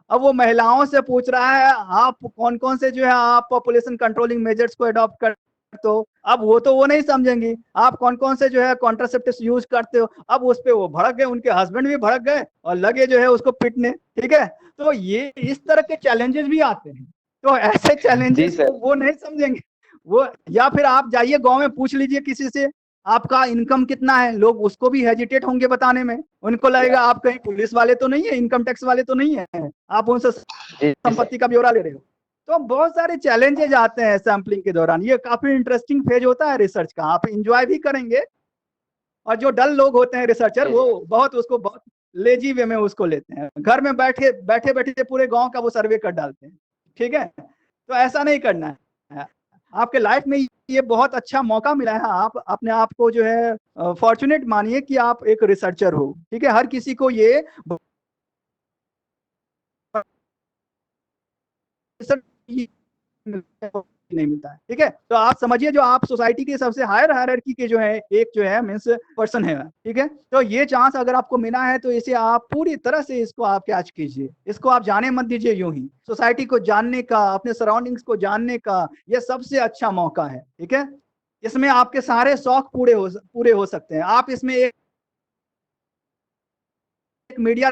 अब वो महिलाओं से पूछ रहा है आप कौन कौन से जो है आप पॉपुलेशन कंट्रोलिंग मेजर्स को अडॉप्ट कर, तो अब वो तो वो नहीं समझेंगी, आप कौन कौन से जो है कॉन्ट्रासेप्टिव्स यूज करते हो। अब उस पे वो भड़क गए, उनके हस्बैंड भी भड़क गए और लगे जो है उसको पिटने, ठीक है? तो ये इस तरह के चैलेंजेस भी आते हैं। तो ऐसे चैलेंजेस को वो नहीं समझेंगे। वो, या फिर आप जाइए गांव में पूछ लीजिए किसी से आपका इनकम कितना है, लोग उसको भी हेजिटेट होंगे बताने में। उनको लगेगा आप कहीं पुलिस वाले तो नहीं है, इनकम टैक्स वाले तो नहीं है, आप उनसे संपत्ति का ब्यौरा ले रहे हो। तो बहुत सारे चैलेंजेस आते हैं सैम्पलिंग के दौरान। ये काफी इंटरेस्टिंग फेज होता है रिसर्च का, आप इंजॉय भी करेंगे। और जो डल लोग होते हैं रिसर्चर, वो बहुत लेजी वे में उसको लेते हैं, घर में बैठे बैठे पूरे गांव का वो सर्वे कर डालते हैं, ठीक है? तो ऐसा नहीं करना है। आपके लाइफ में ये बहुत अच्छा मौका मिला है, आप अपने आप को जो है फॉर्चुनेट मानिए कि आप एक रिसर्चर हो, ठीक है? हर किसी को ये नहीं मिलता है, ठीक है? तो आप समझिए जो आप सोसाइटी के सबसे हायर हायरार्की के जो है एक जो है मींस पर्सन है, ठीक है? तो ये चांस अगर आपको मिला है तो इसे आप पूरी तरह से इसको आप कैच कीजिए, इसको आप जाने मत दीजिए। यूं ही सोसाइटी को जानने का, अपने सराउंडिंग्स को जानने का ये सबसे अच्छा मौका है, ठीक है? इसमें आपके सारे शौक पूरे हो सकते हैं। आप इसमें एक मीडिया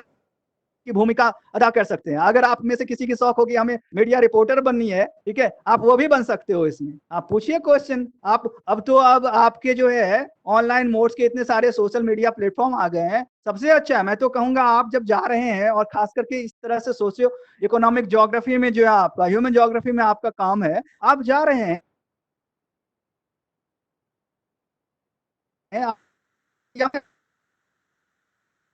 की भूमिका अदा कर सकते हैं। अगर आप में से किसी की शौक होगी हमें मीडिया रिपोर्टर बननी है, ठीक है, आप वो भी बन सकते हो। इसमें आप पूछिए क्वेश्चन। आप अब आपके जो है ऑनलाइन मोड्स के इतने सारे सोशल मीडिया प्लेटफॉर्म आ गए हैं। सबसे अच्छा है, मैं तो कहूंगा आप जब जा रहे हैं और खास करके इस तरह से सोशियो इकोनॉमिक ज्योग्राफी में जो है आपका, ह्यूमन ज्योग्राफी में आपका काम है, आप जा रहे हैं या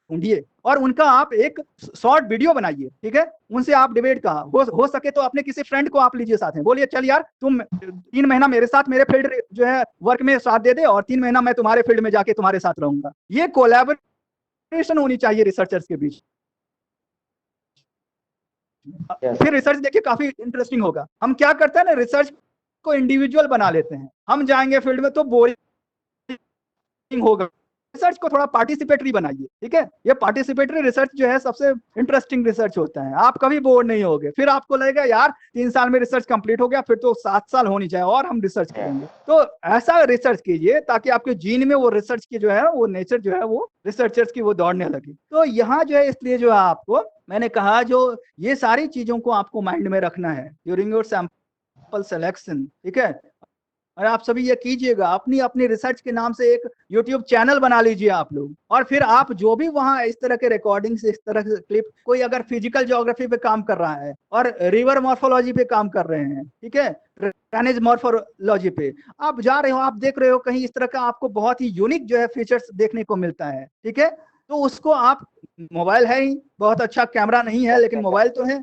ढूंढिए और उनका आप एक शॉर्ट वीडियो बनाइए, ठीक है? उनसे आप डिबेट का हो सके तो अपने किसी फ्रेंड को आप लीजिए साथ में, बोलिए चल यार तुम 3 महीना मेरे साथ मेरे फील्ड जो है वर्क में साथ दे दे और 3 महीना मैं तुम्हारे फील्ड में जाके तुम्हारे साथ रहूंगा। ये कोलैबोरेशन होनी चाहिए रिसर्चर्स के बीच। फिर रिसर्च देखिए काफी इंटरेस्टिंग होगा। हम क्या करते हैं ना, रिसर्च को इंडिविजुअल बना लेते हैं। हम जाएंगे फील्ड में तो बोरिंग होगा। रिसर्च को थोड़ा पार्टिसिपेटरी बनाइए, ठीक है? ये पार्टिसिपेटरी रिसर्च जो है सबसे इंटरेस्टिंग रिसर्च होता है। आप कभी बोर नहीं होगे। फिर आपको लगेगा यार 3 साल में रिसर्च कंप्लीट हो गया, फिर तो 7 साल होनी चाहिए और हम रिसर्च करेंगे। तो ऐसा रिसर्च कीजिए ताकि आपके जीन में वो रिसर्च की जो है वो नेचर जो है वो रिसर्चर्स की वो दौड़ने लगे। तो यहाँ जो है इसलिए जो है आपको मैंने कहा जो ये सारी चीजों को आपको माइंड में रखना है ड्यूरिंग योर सैंपल सिलेक्शन, ठीक है? और आप सभी ये कीजिएगा, अपनी अपनी रिसर्च के नाम से एक यूट्यूब चैनल बना लीजिए आप लोग। और फिर आप जो भी वहां इस तरह के रिकॉर्डिंग्स, इस तरह के क्लिप, कोई अगर फिजिकल ज्योग्राफी पे काम कर रहा है और रिवर मॉर्फोलॉजी पे काम कर रहे हैं, ठीक है, ड्रेनेज मॉर्फोलॉजी पे आप जा रहे हो, आप देख रहे हो कहीं इस तरह का आपको बहुत ही यूनिक जो है फीचर्स देखने को मिलता है, ठीक है? तो उसको आप, मोबाइल है ही, बहुत अच्छा कैमरा नहीं है लेकिन मोबाइल तो है,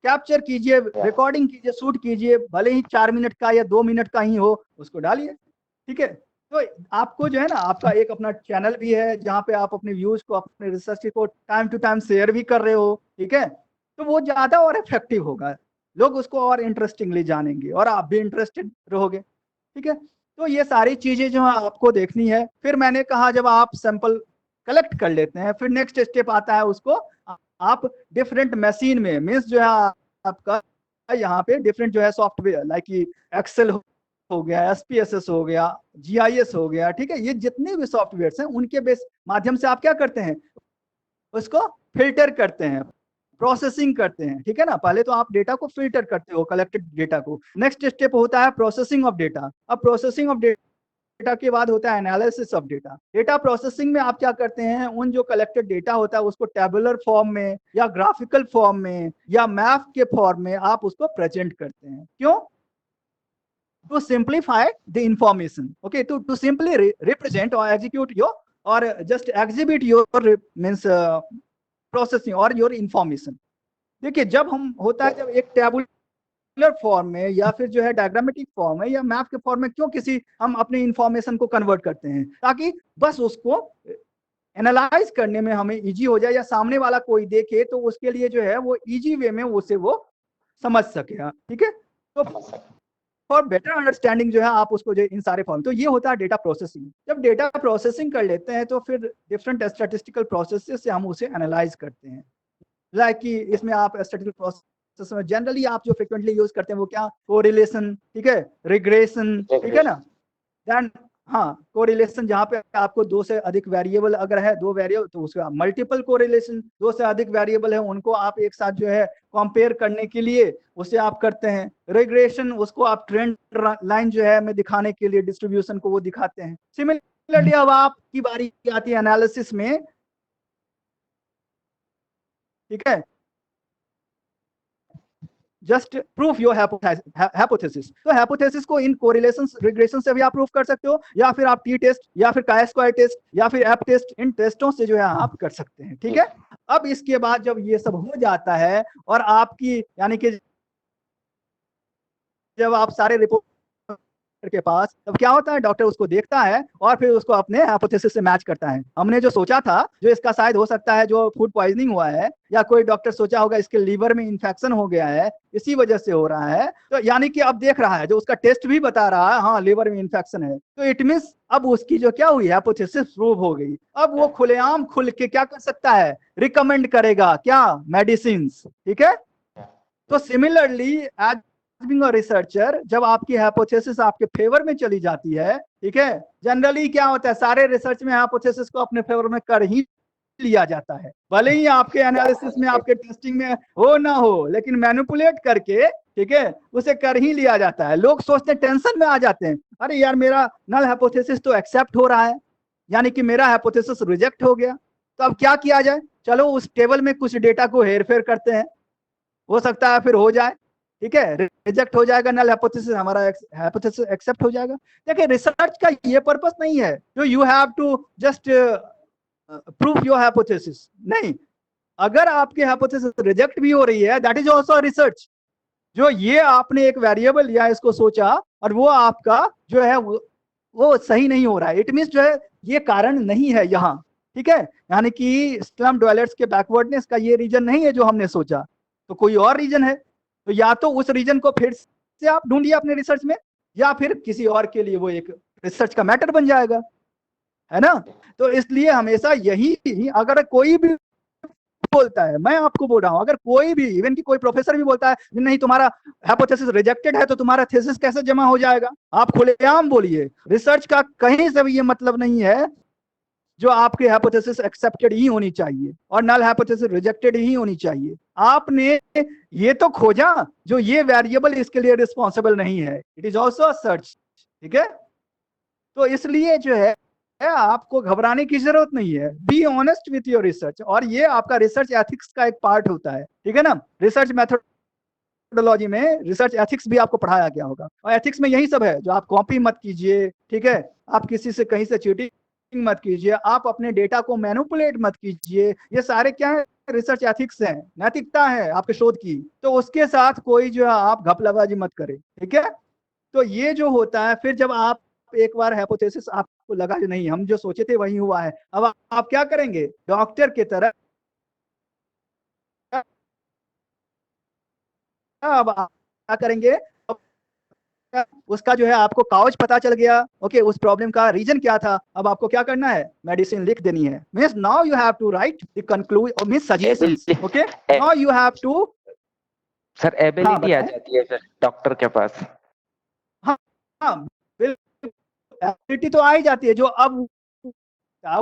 कैप्चर कीजिए, रिकॉर्डिंग कीजिए, शूट कीजिए, भले ही 4 मिनट का या 2 मिनट का ही हो, उसको डालिए, ठीक है? तो आपको जो है ना, आपका एक अपना चैनल भी है जहाँ पे आप अपने व्यूज को, अपने रिसर्च को टाइम टू टाइम शेयर भी कर रहे हो, ठीक है, तो वो ज्यादा और इफेक्टिव होगा, लोग उसको और इंटरेस्टिंगली जानेंगे और आप भी इंटरेस्टेड रहोगे, ठीक है। तो ये सारी चीजें जो है आपको देखनी है। फिर मैंने कहा जब आप सैंपल कलेक्ट कर लेते हैं, फिर नेक्स्ट स्टेप आता है, उसको आप डिफरेंट मशीन में, मीन्स जो है आपका यहाँ पे डिफरेंट जो है सॉफ्टवेयर लाइक एक्सेल हो गया, एसपीएसएस हो गया, जीआईएस हो गया, ठीक है, ये जितने भी सॉफ्टवेयर हैं उनके बेस माध्यम से आप क्या करते हैं, उसको फिल्टर करते हैं, प्रोसेसिंग करते हैं, ठीक है ना। पहले तो आप डेटा को फिल्टर करते हो, कलेक्टेड डेटा को। नेक्स्ट स्टेप होता है प्रोसेसिंग ऑफ डेटा। अब प्रोसेसिंग ऑफ डेटा के बाद होता है analysis of data. Data processing में आप क्या करते हैं, उन जो कलेक्टेड डेटा होता है उसको टेबुलर फॉर्म में या ग्राफिकल फॉर्म में या मैप के फॉर्म में आप उसको प्रेजेंट करते हैं। क्यों? to simplify the information, okay, to simply represent or execute your or just exhibit your means processing or your information। देखिए जब हम होता है, जब एक टेबुलर फॉर्म में या फिर जो है डायग्रामेटिक फॉर्म में या मैप के फॉर्म में, क्यों किसी हम अपने इंफॉर्मेशन को कन्वर्ट करते हैं, ताकि बस उसको एनालाइज करने में हमें इजी हो जाए, या सामने वाला कोई देखे तो उसके लिए जो है वो इजी वे में उसे वो समझ सके, ठीक है। तो फॉर बेटर अंडरस्टैंडिंग जो है आप उसको जो इन सारे फॉर्म, तो ये होता है डेटा प्रोसेसिंग। जब डेटा प्रोसेसिंग कर लेते हैं तो फिर डिफरेंट स्टैटिस्टिकल प्रोसेसेस से हम उसे एनालाइज करते हैं। लाइक कि इसमें आप स्टैटिस्टिकल प्रोसेस में जनरली आप जो फ्रिक्वेंटली यूज करते हैं वो क्या, कोरिलेशन, ठीक है, रिग्रेशन, ठीक है ना, देन हाँ कोरिलेशन, जहाँ पे आपको दो से अधिक वेरिएबल अगर है, दो वेरिएबल तो उसका मल्टीपल कोरिलेशन, दो से अधिक वेरिएबल है उनको आप एक साथ जो है कंपेयर करने के लिए उसे आप करते हैं। रिग्रेशन, उसको आप ट्रेंड लाइन जो है में दिखाने के लिए डिस्ट्रीब्यूशन को वो दिखाते हैं। सिमिलरली अब आपकी बारी आती है एनालिसिस में, ठीक है, जस्ट प्रूफ योर हाइपोथेसिस। तो हाइपोथेसिस को इन कोरिलेशन रिग्रेशन से भी आप प्रूफ कर सकते हो, या फिर आप टी टेस्ट या फिर काई स्क्वायर टेस्ट या फिर एफ टेस्ट, इन टेस्टों से जो है आप कर सकते हैं, ठीक है। अब इसके बाद जब ये सब हो जाता है और आपकी यानी कि जब आप सारे रिपोर्ट के पास, तब क्या होता है, डॉक्टर उसको देखता है और फिर उसको अपने हाइपोथेसिस से मैच करता है। हमने जो सोचा था जो इसका शायद हो सकता है जो फूड पॉइजनिंग हुआ है, या कोई डॉक्टर सोचा होगा इसके लीवर में इन्फेक्शन हो गया है इसी वजह से हो रहा है, तो यानी कि अब देख रहा है, जो उसका टेस्ट भी बता रहा है हाँ लीवर में इन्फेक्शन है, तो इट मीन्स अब उसकी जो क्या हुई, हाइपोथेसिस प्रूव हो गई। अब वो खुलेआम खुल के क्या कर सकता है, रिकमेंड करेगा क्या, मेडिसिन, ठीक है। तो similarly as being a researcher, जब आपकी हाइपोथेसिस आपके फेवर में चली जाती है, ठीक है, जनरली क्या होता है, सारे रिसर्च में हाइपोथेसिस को अपने फेवर में कर ही लिया जाता है, भले ही आपके एनालिसिस में आपके टेस्टिंग में हो ना हो, लेकिन मैनिपुलेट करके, ठीक है, उसे कर ही लिया जाता है। लोग सोचते हैं, टेंशन में आ जाते हैं, अरे यार मेरा नल हाइपोथेसिस तो एक्सेप्ट हो रहा है, यानी कि मेरा हाइपोथेसिस रिजेक्ट हो गया, तो अब क्या किया जाए, चलो उस टेबल में कुछ डेटा को हेर फेर करते हैं, हो सकता है फिर हो जाए, ठीक है, रिजेक्ट हो जाएगा, नल हाइपोथेसिस हमारा हाइपोथेसिस एक्सेप्ट हो जाएगा। देखिए रिसर्च का ये पर्पस नहीं है जो you have to just proof your hypothesis, नहीं, अगर आपकी हाइपोथेसिस रिजेक्ट भी हो रही है, दैट इज आल्सो रिसर्च। जो ये आपने एक वेरिएबल लिया, इसको सोचा और वो आपका जो है वो सही नहीं हो रहा है, इट मीन्स जो है ये कारण नहीं है यहाँ, ठीक है, यानी कि स्लम डवेलर्स के बैकवर्डनेस का ये रीजन नहीं है जो हमने सोचा, तो कोई और रीजन है, तो या तो उस रीजन को फिर से आप ढूंढिए अपने रिसर्च में, या फिर किसी और के लिए वो एक रिसर्च का मैटर बन जाएगा, है ना। तो इसलिए हमेशा यही, अगर कोई भी बोलता है, मैं आपको बोल रहा हूं, अगर कोई भी इवन कि कोई प्रोफेसर भी बोलता है नहीं तुम्हारा हाइपोथेसिस रिजेक्टेड है तो तुम्हारा थीसिस कैसे जमा हो जाएगा, आप खुलेआम बोलिए। रिसर्च का कहीं से भी ये मतलब नहीं है जो आपकी हाइपोथेसिस एक्सेप्टेड ही होनी चाहिए और नल हाइपोथेसिस रिजेक्टेड ही होनी चाहिए। आपने ये तो खोजा जो ये वेरिएबल इसके लिए रिस्पॉन्सिबल नहीं है, इट इज ऑल्सो सर्च, ठीक है। तो इसलिए जो है आपको घबराने की जरूरत नहीं है, be honest with your research, और ये आपका रिसर्च एथिक्स का एक पार्ट होता है, ठीक है ना। रिसर्च मेथोडोलॉजी में रिसर्च एथिक्स भी आपको पढ़ाया गया होगा, और एथिक्स में यही सब है, जो आप कॉपी मत कीजिए, ठीक है, आप किसी से कहीं से चीटिंग मत कीजिए, आप अपने डेटा को मैनिपुलेट मत कीजिए, ये सारे क्या है, रिसर्च एथिक्स है, नैतिकता है आपके शोध की। तो उसके साथ कोई जो है आप घपलाबाजी मत करें, ठीक है। तो ये जो होता है, फिर जब आप एक बार हाइपोथेसिस आपको लगा जो नहीं हम जो सोचे थे वही हुआ है, अब आप क्या करेंगे डॉक्टर की तरह, अब आप क्या करेंगे, उसका जो है आपको काउच पता चल गया, ओके उस प्रॉब्लम का रीजन क्या था, अब आपको क्या करना है मेडिसिन लिख देनी है। Means now you have to write the conclusion means suggestions, okay now you have to. Sir ability आ जाती है फिर डॉक्टर के पास। हाँ हाँ बिल्कुल, एबिलिटी तो आ ही जाती है, जो अब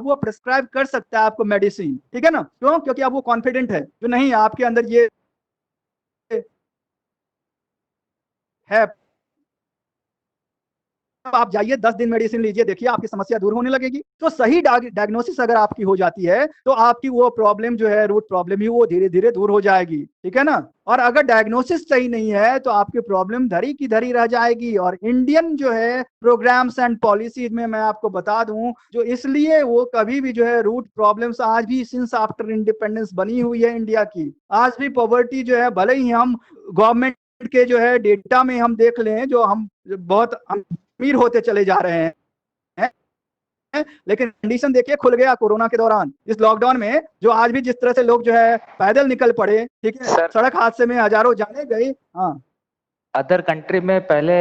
वो प्रिस्क्राइब कर सकता है आपको मेडिसिन, ठीक है ना, क्यों, क्योंकि अब वो कॉन्फिडेंट है जो नहीं आपके अंदर ये है, आप जाइए 10 दिन मेडिसिन लीजिए, देखिए आपकी समस्या दूर होने लगेगी। तो सही डायग्नोसिस अगर आपकी हो जाती है तो आपकी वो प्रॉब्लम जो है रूट प्रॉब्लम ही वो धीरे धीरे दूर हो जाएगी, ठीक है ना। और अगर डायग्नोसिस सही नहीं है तो आपकी प्रॉब्लम धरी की धरी रह जाएगी। और इंडियन जो है प्रोग्राम्स एंड पॉलिसीज में मैं आपको बता दूं, जो इसलिए वो कभी भी जो है रूट प्रॉब्लम्स आज भी सिंस आफ्टर इंडिपेंडेंस बनी हुई है इंडिया की, आज भी पॉवर्टी जो है भले ही हम गवर्नमेंट के जो है डेटा में हम देख लें जो हम बहुत अमीर होते चले जा रहे हैं, लेकिन कंडीशन देखिए खुल गया कोरोना के दौरान, इस लॉकडाउन में जो आज भी जिस तरह से लोग जो है पैदल निकल पड़े, ठीक है, सड़क हादसे में हजारों जाने गई। हाँ अदर कंट्री में पहले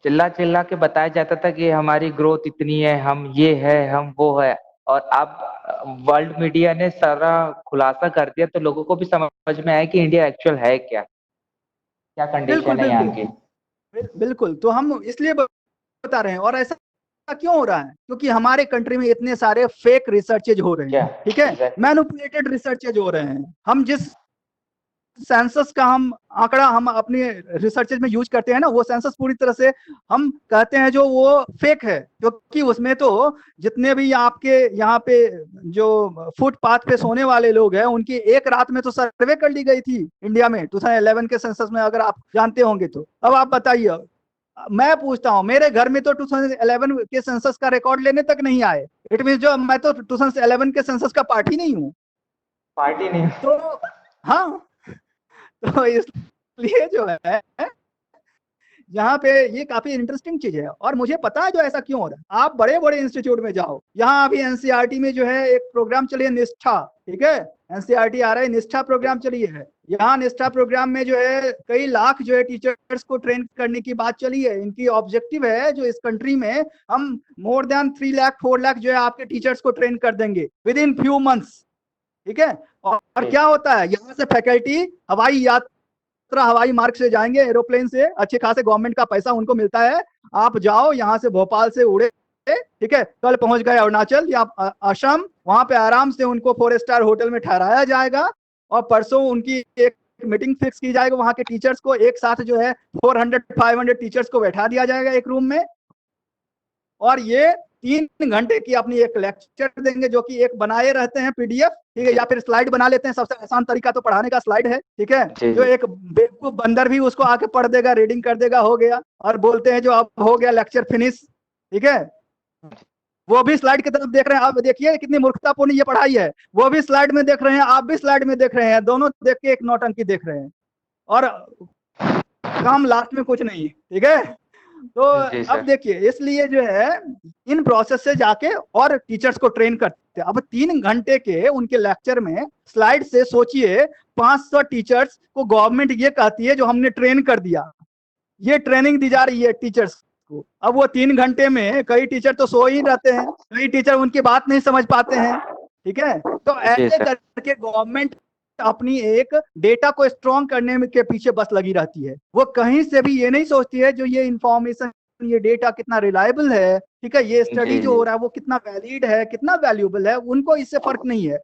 चिल्ला चिल्ला के बताया जाता था कि हमारी ग्रोथ इतनी है, हम ये है, हम वो है, और अब वर्ल्ड मीडिया ने सारा खुलासा कर दिया तो लोगों को भी समझ में आया कि इंडिया एक्चुअल है क्या, क्या बिल्कुल कंडीशन है यहाँ बिल्कुल की। बिल्कुल, तो हम इसलिए बता रहे हैं। और ऐसा क्यों हो रहा है, क्योंकि हमारे कंट्री में इतने सारे फेक रिसर्चेज हो रहे क्या हैं, ठीक है, एग्जैक्टली। मैनिपुलेटेड रिसर्चेज हो रहे हैं। हम जिस सेंसस का हम आंकड़ा हम अपने रिसर्चेज में यूज करते हैं ना, वो सेंसस पूरी तरह से हम कहते हैं जो वो फेक है, क्योंकि उसमें तो जितने भी आपके यहाँ पे जो फुटपाथ पे सोने वाले लोग हैं उनकी एक रात में तो सर्वे कर ली गई थी इंडिया में 2011 के सेंसस में, अगर आप जानते होंगे तो। अब आप बताइए, मैं पूछता हूँ मेरे घर में तो 2011 के सेंसस का रिकॉर्ड लेने तक नहीं आए, इट मीन जो मैं तो 2011 के सेंसस का पार्ट ही नहीं हूँ। पार्टी नहीं। तो हाँ, तो इसलिए जो है यहाँ पे ये काफी इंटरेस्टिंग चीज है। और मुझे पता है जो ऐसा क्यों हो रहा है, आप बड़े बड़े इंस्टीट्यूट में जाओ, यहाँ अभी एनसीईआरटी में जो है एक प्रोग्राम चली है निष्ठा, ठीक है, एनसीईआरटी आ रहा है निष्ठा प्रोग्राम चली है। यहाँ निष्ठा प्रोग्राम में जो है कई लाख जो है टीचर्स को ट्रेन करने की बात चली है। इनकी ऑब्जेक्टिव है जो इस कंट्री में हम मोर देन 3 लाख 4 लाख जो है आपके टीचर्स को ट्रेन कर देंगे विद इन फ्यू मंथ्स, ठीक है। और क्या होता है, यहाँ से फैकल्टी हवाई यात्रा हवाई मार्ग से जाएंगे, एरोप्लेन से, अच्छे खासे गवर्नमेंट का पैसा उनको मिलता है। आप जाओ यहाँ से भोपाल से उड़े, ठीक है, कल पहुंच गए अरुणाचल या असम, वहां पे आराम से उनको 4 स्टार होटल में ठहराया जाएगा और परसों उनकी एक मीटिंग फिक्स की जाएगी, वहां के टीचर्स को एक साथ जो है 400-500 टीचर्स को बैठा दिया जाएगा एक रूम में, और ये 3 घंटे की अपनी एक लेक्चर देंगे जो कि एक बनाए रहते हैं पीडीएफ, ठीक है, या फिर स्लाइड बना लेते हैं, सबसे आसान तरीका तो पढ़ाने का स्लाइड है, ठीक है, जो एक बेवकूफ बंदर भी उसको आके पढ़ देगा, रीडिंग कर देगा, हो गया, और बोलते हैं जो अब हो गया लेक्चर फिनिश, ठीक है। वो भी स्लाइड की तरफ देख रहे हैं, आप देखिए कितनी मूर्खतापूर्ण ये पढ़ाई है, वो भी स्लाइड में देख रहे हैं, आप भी स्लाइड में देख रहे हैं, दोनों देख के एक नौटंकी देख रहे हैं, और काम लास्ट में कुछ नहीं, ठीक है। तो अब देखिए इसलिए जो है इन प्रोसेस से जाके और टीचर्स को ट्रेन करते हैं। अब 3 घंटे के उनके लेक्चर में स्लाइड से सोचिए 500 टीचर्स को गवर्नमेंट ये कहती है जो हमने ट्रेन कर दिया, ये ट्रेनिंग दी जा रही है टीचर्स को। अब वो 3 घंटे में कई टीचर तो सो ही रहते हैं, कई टीचर उनकी बात नहीं समझ पाते हैं, ठीक है। तो ऐसे करके गवर्नमेंट अपनी एक डेटा को स्ट्रॉन्ग करने के पीछे बस लगी रहती है, वो कहीं से भी ये नहीं सोचती है जो ये इंफॉर्मेशन, ये डेटा कितना रिलायबल है, ठीक है, ये स्टडी जो हो रहा है वो कितना वैलिड है, कितना वैल्यूएबल है, उनको इससे फर्क नहीं है।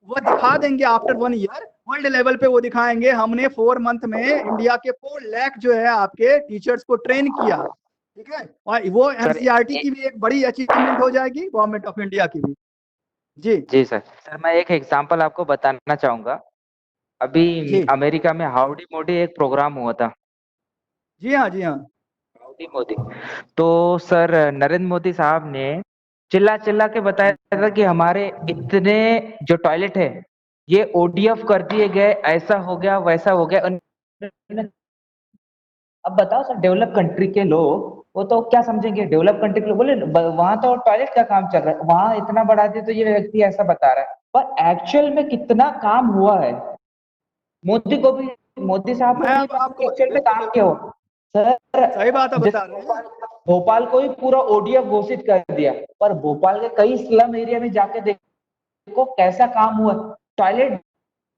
वो दिखा देंगे आफ्टर 1 ईयर, वर्ल्ड लेवल पे वो दिखाएंगे हमने 4 मंथ में इंडिया के 4 लाख जो है आपके टीचर्स को ट्रेन किया, ठीक है। और वो एनसीईआरटी की भी एक बड़ी अचीवमेंट हो जाएगी, गवर्नमेंट ऑफ इंडिया की भी। जी जी सर मैं एक एग्जांपल आपको बताना चाहूंगा। अभी अमेरिका में हाउडी मोडी एक प्रोग्राम हुआ था। जी हाँ, जी हाँ, हाउडी मोदी। तो सर नरेंद्र मोदी साहब ने चिल्ला चिल्ला के बताया था कि हमारे इतने जो टॉयलेट है ये ओडीएफ कर दिए गए, ऐसा हो गया वैसा हो गया। अब बताओ सर, डेवलप कंट्री के लोग वो तो क्या समझेंगे डेवलप कंट्री के लोग, बोले वहां तो टॉयलेट का काम चल रहा है, वहां इतना बढ़ा दिया तो ये व्यक्ति ऐसा बता रहा है, पर एक्चुअल में कितना काम हुआ है। मोदी को भी, मोदी साहब को मैं भी ये अब पता है कि आपको एक्चुअल में बिल्कुल काम क्या बिल्कुल हो। सर सही बात है, बता जैसे रहे हैं। भोपाल को ही पूरा ओडीएफ घोषित कर दिया, पर भोपाल के कई स्लम एरिया में जाके देखो कैसा काम हुआ। टॉयलेट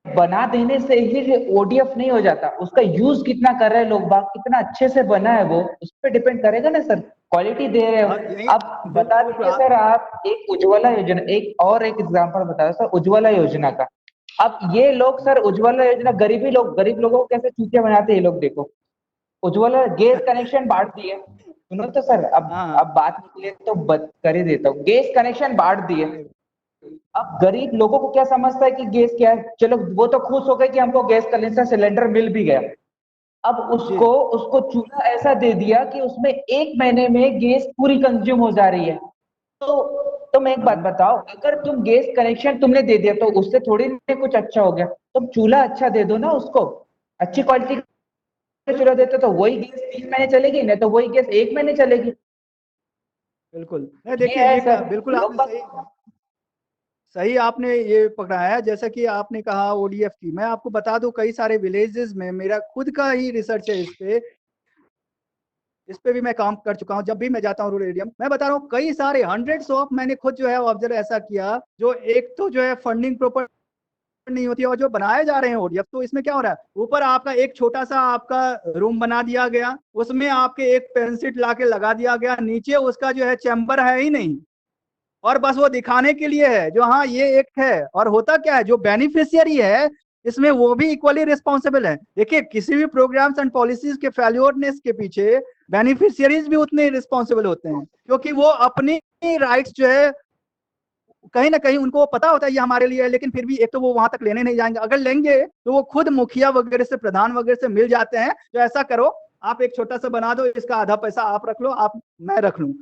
बना देने से ही ओडीएफ नहीं हो जाता, उसका यूज कितना कर रहे हैं लोग बाग, कितना अच्छे से बना है वो, उस पर डिपेंड करेगा ना सर, क्वालिटी दे रहे हो। और यही अब बता बिल्कुल बिल्कुल दीजिए सर, आप एक उज्ज्वला योजना, एक एग्जांपल बताओ सर उज्ज्वला योजना का। अब ये लोग सर उज्ज्वला योजना, गरीब लोगों को कैसे चूतिया बनाते हैं ये लोग, देखो उज्ज्वला गैस कनेक्शन बांट दिए, सुनो तो सर, हाँ अब हाँ, बात निकले तो कर ही देता हूँ, गैस कनेक्शन बांट दिए। नहीं, अब गरीब लोगों को क्या समझता है कि गैस क्या है, चलो वो तो खुश हो गए कि हमको गैस कनेक्शन सिलेंडर मिल भी गया। अब जी उसको उसको चूल्हा ऐसा दे दिया कि उसमें 1 महीने में गैस पूरी कंज्यूम हो जा रही है। तो तुम एक बात हाँ बताओ, अगर तुम गैस कनेक्शन तुमने दे दिया तो उससे थोड़ी ना कुछ अच्छा हो गया, तुम चूल्हा अच्छा दे दो ना उसको, अच्छी क्वालिटी का चूल्हा बिल्कुल देते तो वही गैस 3 महीने चलेगी, नहीं तो वही गैस 1 महीने चलेगी। बिल्कुल, नहीं ये देखिए है ये सर, बिल्कुल लोग आपने सही सही आपने ये पकड़ाया। जैसा कि आपने कहा ओडीएफ की, मैं आपको बता दूं कई सारे विलेजेस में मेरा खुद का ही रिसर्च है इस पे भी मैं काम कर चुका हूँ। जब भी मैं जाता हूँ रूरल एरिया में, मैं बता रहा हूँ कई सारे हंड्रेड्स ऑफ मैंने खुद जो है ऑब्जर्व ऐसा किया, जो एक तो जो है फंडिंग प्रॉपर नहीं होती है, और जो बनाए जा रहे हैं ओडीएफ, तो इसमें क्या हो रहा है, ऊपर आपका एक छोटा सा आपका रूम बना दिया गया, उसमें आपके एक पेन सीट ला के लगा दिया गया, नीचे उसका जो है चैम्बर है ही नहीं, और बस वो दिखाने के लिए है जो हाँ ये एक है। और होता क्या है, जो बेनिफिशियरी है इसमें वो भी इक्वली रिस्पॉन्सिबल है। देखिए किसी भी प्रोग्राम्स एंड पॉलिसीज के फेल्योरनेस के पीछे बेनिफिशियरीज भी उतने रिस्पॉन्सिबल होते हैं, क्योंकि वो अपनी राइट्स जो है कहीं ना कहीं उनको पता होता है ये हमारे लिए है, लेकिन फिर भी एक तो वो वहां तक लेने नहीं जाएंगे, अगर लेंगे तो वो खुद मुखिया वगैरह से, प्रधान वगैरह से मिल जाते हैं, तो ऐसा करो आप एक छोटा सा बना दो, इसका आधा पैसा आप रख लो, आप मैं रख लूं,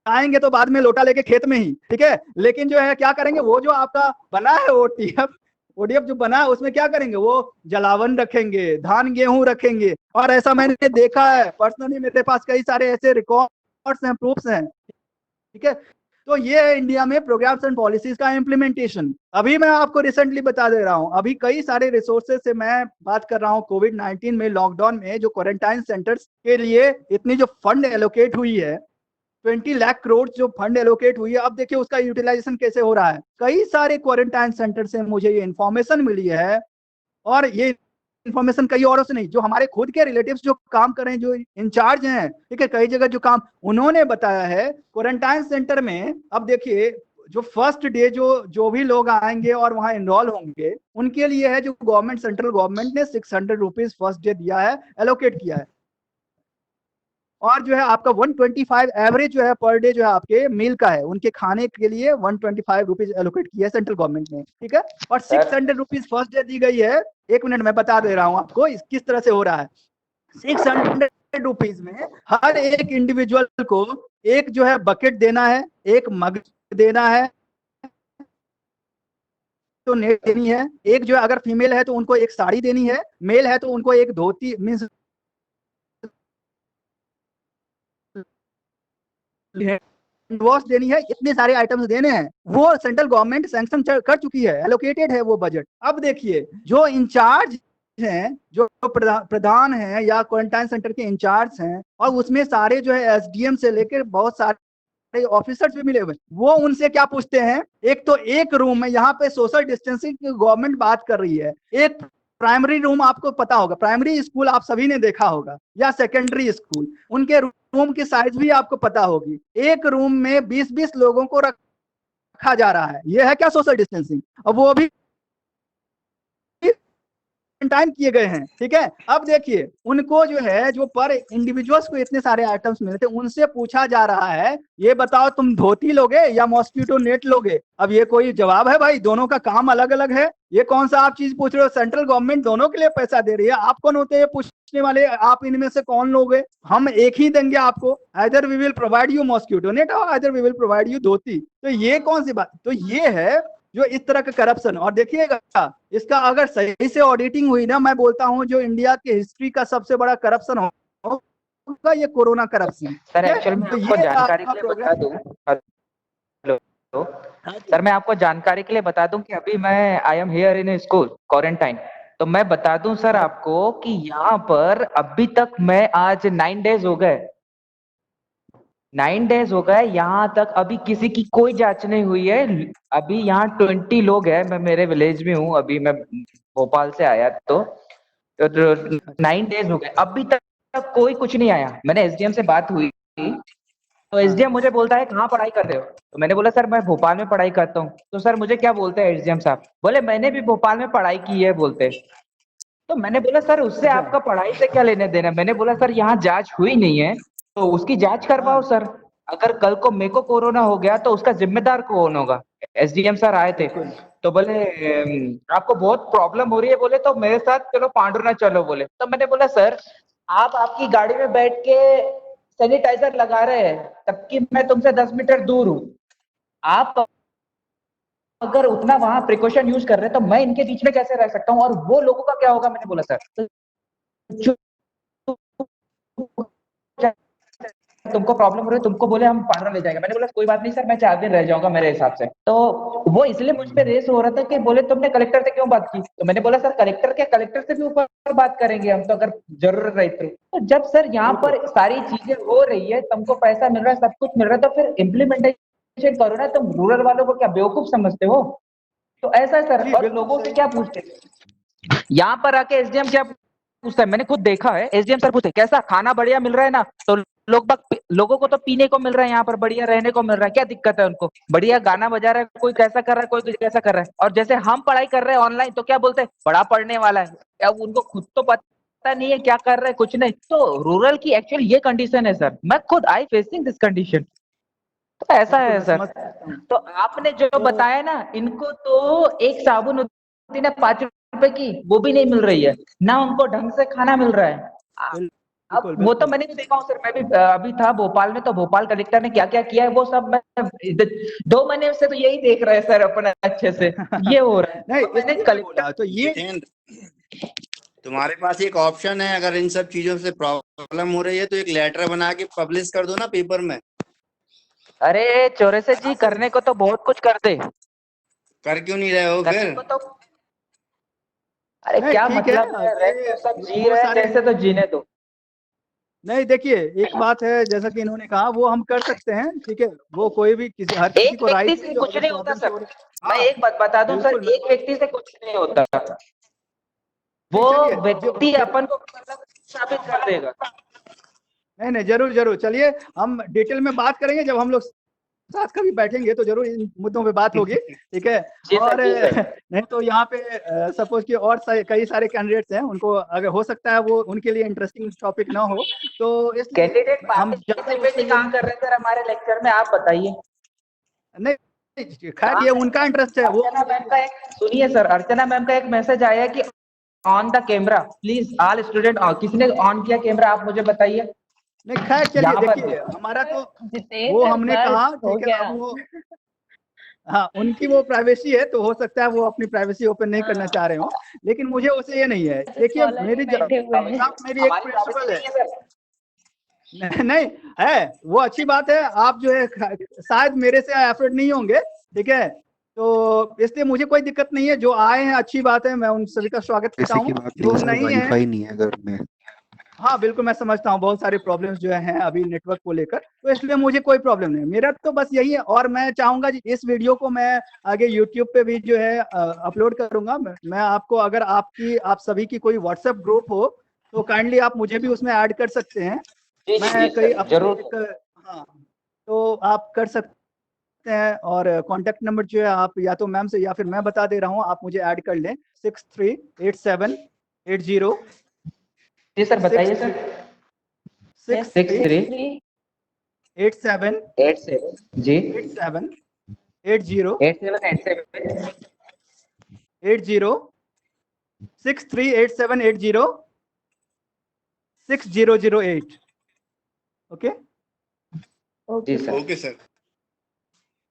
आएंगे तो बाद में लोटा लेके खेत में ही, ठीक है। लेकिन जो है क्या करेंगे, वो जो आपका बना है ओटीएफ, ओडीएफ जो बना है उसमें क्या करेंगे, वो जलावन रखेंगे, धान गेहूं रखेंगे, और ऐसा मैंने देखा है पर्सनली, मेरे पास कई सारे ऐसे रिकॉर्ड्स हैं, प्रूफ्स हैं, ठीक है। तो ये है इंडिया में प्रोग्राम्स एंड पॉलिसीज का इम्प्लीमेंटेशन। अभी मैं आपको रिसेंटली बता दे रहा हूं, अभी कई सारे रिसोर्सेज से मैं बात कर रहा हूं, कोविड-19 में लॉकडाउन में जो क्वारंटाइन सेंटर्स के लिए इतनी जो फंड एलोकेट हुई है, 20 लाख करोड़ जो फंड एलोकेट हुई है, अब देखिए उसका यूटिलाइजेशन कैसे हो रहा है। कई सारे क्वारंटाइन सेंटर से मुझे ये इंफॉर्मेशन मिली है, और ये इंफॉर्मेशन कई औरों से नहीं, जो हमारे खुद के रिलेटिव्स जो काम कर रहे हैं, जो इंचार्ज हैं, ठीक है, कई जगह जो काम उन्होंने बताया है क्वारंटाइन सेंटर में। अब देखिए जो फर्स्ट डे जो भी लोग आएंगे और वहां इनरोल होंगे, उनके लिए है जो गवर्नमेंट, सेंट्रल गवर्नमेंट ने 600 रुपीज फर्स्ट डे दिया है, एलोकेट किया है। और जो है आपका 125 एवरेज जो है पर डे जो है आपके मील का है, उनके खाने के लिए 125 रुपीज एलोकेट किया है सेंट्रल गवर्नमेंट ने, ठीक है। और सर 600 रुपीज फर्स्ट डे दी गई है। एक मिनट मैं बता दे रहा हूं आपको किस तरह से हो रहा है। 600 रुपीज में हर एक इंडिविजुअल को एक जो है बकेट देना है, एक मग देना है, तो नेट देनी है, एक जो है अगर फीमेल है तो उनको एक साड़ी देनी है, मेल है तो उनको एक धोती मीन्स वॉश देनी है, इतने सारे आइटम्स देने हैं, वो सेंट्रल गवर्नमेंट सैंक्शन कर चुकी है, एलोकेटेड है वो बजट। अब देखिए जो इंचार्ज हैं, जो प्रधान हैं या क्वारंटाइन सेंटर के इंचार्ज हैं, और उसमें सारे जो है एसडीएम से लेकर बहुत सारे ऑफिसर्स भी मिले हुए, वो उनसे क्या पूछते हैं, एक तो एक रूम में, यहाँ पे सोशल डिस्टेंसिंग की गवर्नमेंट बात कर रही है, एक प्राइमरी रूम आपको पता होगा, प्राइमरी स्कूल आप सभी ने देखा होगा, या सेकेंडरी स्कूल, उनके रूम की साइज भी आपको पता होगी, एक रूम में 20-20 लोगों को रखा जा रहा है, यह है क्या सोशल डिस्टेंसिंग। अब वो भी क्वारंटाइन किए गए हैं, ठीक है। अब देखिए उनको जो है, जो पर इंडिविजुअल्स को इतने सारे आइटम्स मिले थे, उनसे पूछा जा रहा है ये बताओ तुम धोती लोगे या मॉस्किटो नेट लोगे। अब ये कोई जवाब है भाई, दोनों का काम अलग अलग है, ये कौन सा आप चीज पूछ रहे हो। सेंट्रल गवर्नमेंट दोनों के लिए पैसा दे रही है, आप कौन होते हैं पूछने वाले, आप इनमें से कौन लोगे। हम एक ही देंगे आपको, either we will provide you mosquito net और either we will provide you dhoti. तो ये कौन सी बात, तो ये है जो इस तरह का करप्शन। और देखिएगा इसका अगर सही से ऑडिटिंग हुई ना, मैं बोलता हूं जो इंडिया के हिस्ट्री का सबसे बड़ा करप्शन हो होगा ये कोरोना करप्शन। सर ठीक है, एक्चुअल में तो आपको ये जानकारी आपका के लिए बता प्रोग्राम। दूं, हेलो हाँ जी। सर, मैं आपको जानकारी के लिए बता दूं कि अभी मैं I am here in school quarantine. तो मैं बता दूं सर हाँ आपको कि यहाँ पर अभी तक मैं आज 9 डेज हो गए, 9 डेज हो गए यहाँ तक अभी किसी की कोई जांच नहीं हुई है। अभी यहाँ 20 लोग हैं, मैं मेरे विलेज में हूँ, अभी मैं भोपाल से आया तो अच्छा अच्छा। 9 डेज हो गए अभी तक कोई कुछ नहीं आया। मैंने एसडीएम से बात हुई तो हाँ एसडीएम मुझे बोलता है कहाँ पढ़ाई कर रहे हो, तो मैंने बोला सर मैं भोपाल में पढ़ाई करता हूँ। तो सर मुझे क्या बोलते हैं एसडीएम साहब, बोले मैंने भी भोपाल में पढ़ाई की है बोलते। तो मैंने बोला सर उससे अच्छा। आपका पढ़ाई से क्या लेने देना। मैंने बोला सर यहाँ जांच हुई नहीं है तो उसकी जांच करवाओ हाँ सर। अगर कल को मेरे को कोरोना हो गया तो उसका जिम्मेदार कौन होगा। एसडीएम सर आए थे बिल्कुल। तो बोले आपको बहुत प्रॉब्लम हो रही है बोले तो मेरे साथ चलो पांडुरना चलो बोले। तो मैंने बोला सर आप आपकी गाड़ी में बैठ के सैनिटाइजर लगा रहे हैं तब कि मैं तुमसे 10 मीटर दूर हूँ। आप अगर उतना वहां प्रिकॉशन यूज कर रहे हैं तो मैं इनके बीच में कैसे रह सकता हूँ और वो लोगों का क्या होगा। मैंने बोला सर तुमको प्रॉब्लम हो रही है तुमको बोले हम पांडुरा ले जाएंगे। मैंने बोला कोई बात नहीं सर मैं 4 दिन रह जाऊंगा मेरे हिसाब से। तो वो इसलिए मुझ पे रेस हो रहा था कि बोले तुमने कलेक्टर से क्यों बात की। तो मैंने बोला सर कलेक्टर क्या, कलेक्टर से भी ऊपर बात करेंगे हम तो अगर जरूरत रही तो जब सर यहाँ बिल्कुल पर सारी चीजें हो रही है तुमको पैसा मिल रहा है सब कुछ मिल रहा है तो फिर इम्प्लीमेंटेशन करो ना। तुम रूरल वालों को क्या बेवकूफ समझते हो। तो ऐसा है सर। जी, और बिल्कुल लोगों से सही। क्या पूछते यहाँ पर आके एसडीएम क्या पूछता है, मैंने खुद देखा है एसडीएम सर पूछते कैसा खाना बढ़िया मिल रहा है ना। तो लोगों को तो पीने को मिल रहा है यहाँ पर, बढ़िया रहने को मिल रहा है, क्या दिक्कत है उनको। बढ़िया गाना बजा रहा है, कोई कैसा कर रहा है, कोई कैसा कर रहा है। और जैसे हम पढ़ाई कर रहे हैं ऑनलाइन तो क्या बोलते हैं बड़ा पढ़ने वाला है। क्या उनको खुद तो पता नहीं है क्या कर रहे हैं, कुछ नहीं। तो रूरल की एक्चुअली ये कंडीशन है सर, मैं खुद आई फेसिंग दिस कंडीशन। तो ऐसा बिल्कुल है मैं सर। समझ सकता हूँ। तो आपने जो तो बताया ना इनको तो एक साबुन होती ना 5 रुपए की वो भी नहीं मिल रही है ना, उनको ढंग से खाना मिल रहा है। अब बिल्कुल वो तो बिल्कुल। मैंने भी देखा हूँ सर, मैं भी अभी था भोपाल में तो भोपाल कलेक्टर ने क्या क्या किया है वो सब मैं 2 महीने से तो यही देख रहे हैं सर अपने अच्छे से ये हो रहा है। नहीं, तो मैंने इसलिए मैं कलेक्टर बोला तो ये। जितेंद्र, तुम्हारे पास एक ऑप्शन है, अगर इन सब चीजों से प्रॉब्लम हो रही है तो एक लेटर बना के पब्लिश कर दो ना पेपर में। अरे चौरसे जी करने को तो बहुत कुछ कर दे, कर क्यों नहीं रहे हो करने फिर? को तो अरे नहीं क्या ठीक है। मतलब है, रह ये तो सब जी वो रहे हैं सारे। जैसे तो जीने दो। नहीं देखिए, एक बात है जैसा कि इन्होंने कहा वो हम कर सकते हैं, ठीक है। वो कोई भी हर किसी एक को व्यक्ति राइट है से जो कुछ अगर नहीं होता प्रॉब्लम से सर, हो रही। मैं हाँ एक बात बता दूं सर, बिल्कुल मैं एक व्यक्ति से कुछ नहीं होता। नहीं, वो चलिए जो व्यक्ति अपन को मतलब साबित कर देगा। नहीं नहीं, जरूर जरूर, चलिए हम डिटेल में बात करेंगे जब हम लोग साथ कभी बैठेंगे तो जरूर इन मुद्दों पे बात होगी, ठीक है। जी सर, और जी सर। नहीं तो यहाँ पे सपोज कि और कई सारे कैंडिडेट्स हैं, उनको अगर हो सकता है वो उनके लिए इंटरेस्टिंग टॉपिक ना हो, तो इसलिए कैंडिडेट हम ज्यादा उस पार्टिसिपेट पर ही ये कहाँ कर रहे हैं सर हमारे लेक्चर में, आप बताइए। नहीं, खैर कहाँ ये कर रहे उनका हैं इंटरेस्ट है सर? वो। अर्चना मैम का एक सुनिए सर, अर्चना मैम का एक मैसेज आया है कि on the camera please all student. किसने ऑन किया कैमरा आप मुझे बताइए नहीं खैर चलिए, यहाँ पर। देखिए हमारा तो वो जितेंद्र हमने बस कहा हो ठीक है, गया। अब वो हाँ उनकी वो प्राइवेसी है, तो हो सकता है वो अपनी प्राइवेसी ओपन नहीं करना चाह रहे हो, लेकिन मुझे उसे ये नहीं है। देखिए स्कॉलर ही मेरी बैठे हुए हैं। साहब मेरी एक हमारी प्राइवेसी प्रिंसिपल है। नहीं है सर। नहीं है, वो अच्छी बात है। आप जो है शायद मेरे से एफर्ट नहीं होंगे, ठीक है। तो इसलिए मुझे कोई दिक्कत नहीं है, जो आए हैं अच्छी बात है, मैं उन सभी का स्वागत करता ऐसे हूँ। की बात नहीं जो है सर, नहीं है, वाईफाई नहीं है घर में। हाँ बिल्कुल मैं समझता हूँ बहुत सारे प्रॉब्लम्स जो हैं अभी नेटवर्क को लेकर, तो इसलिए मुझे कोई प्रॉब्लम नहीं है। मेरा तो बस यही है, और मैं चाहूंगा जी इस वीडियो को मैं आगे यूट्यूब पे भी जो है अपलोड करूंगा। मैं आपको, अगर आप सभी की कोई व्हाट्सएप ग्रुप हो तो काइंडली आप मुझे भी उसमें ऐड कर सकते हैं। जी जी मैं जी कई सर, अपने जरूर एक, हाँ तो आप कर सकते हैं। और कांटेक्ट नंबर जो है आप या तो मैम से या फिर मैं बता दे रहा हूँ, आप मुझे ऐड कर लें 638780 जी सर, बताइए सर। 638780 6387 जी 8787 638780 ओके। जी सर। Okay sir.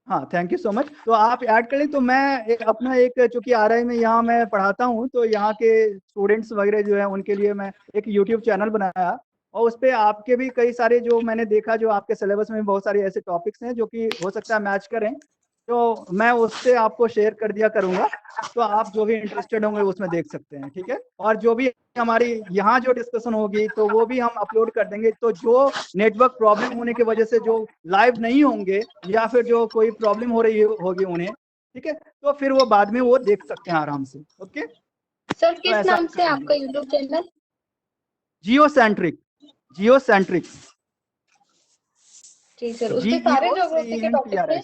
हाँ थैंक यू सो मच। तो आप ऐड करें तो मैं अपना एक, चूंकि आरआई में यहाँ मैं पढ़ाता हूँ, तो यहाँ के स्टूडेंट्स वगैरह जो है उनके लिए मैं एक यूट्यूब चैनल बनाया, और उस पे आपके भी कई सारे जो मैंने देखा जो आपके सिलेबस में बहुत सारे ऐसे टॉपिक्स हैं जो कि हो सकता है मैच करें, तो मैं उससे आपको शेयर कर दिया करूंगा, तो आप जो भी इंटरेस्टेड होंगे उसमें देख सकते हैं, ठीक है। और जो भी हमारी यहाँ जो डिस्कशन होगी तो वो भी हम अपलोड कर देंगे, तो जो नेटवर्क प्रॉब्लम होने की वजह से जो लाइव नहीं होंगे या फिर जो कोई प्रॉब्लम हो रही होगी उन्हें, ठीक है, तो फिर वो बाद में वो देख सकते हैं आराम से। ओके सर तो किस ऐसा नाम से आपका यूट्यूब चैनल? जियोसेंट्रिक, जियोसेंट्रिक, जी सर, उस पे सारे ज्योग्राफी के टॉपिक्स हैं?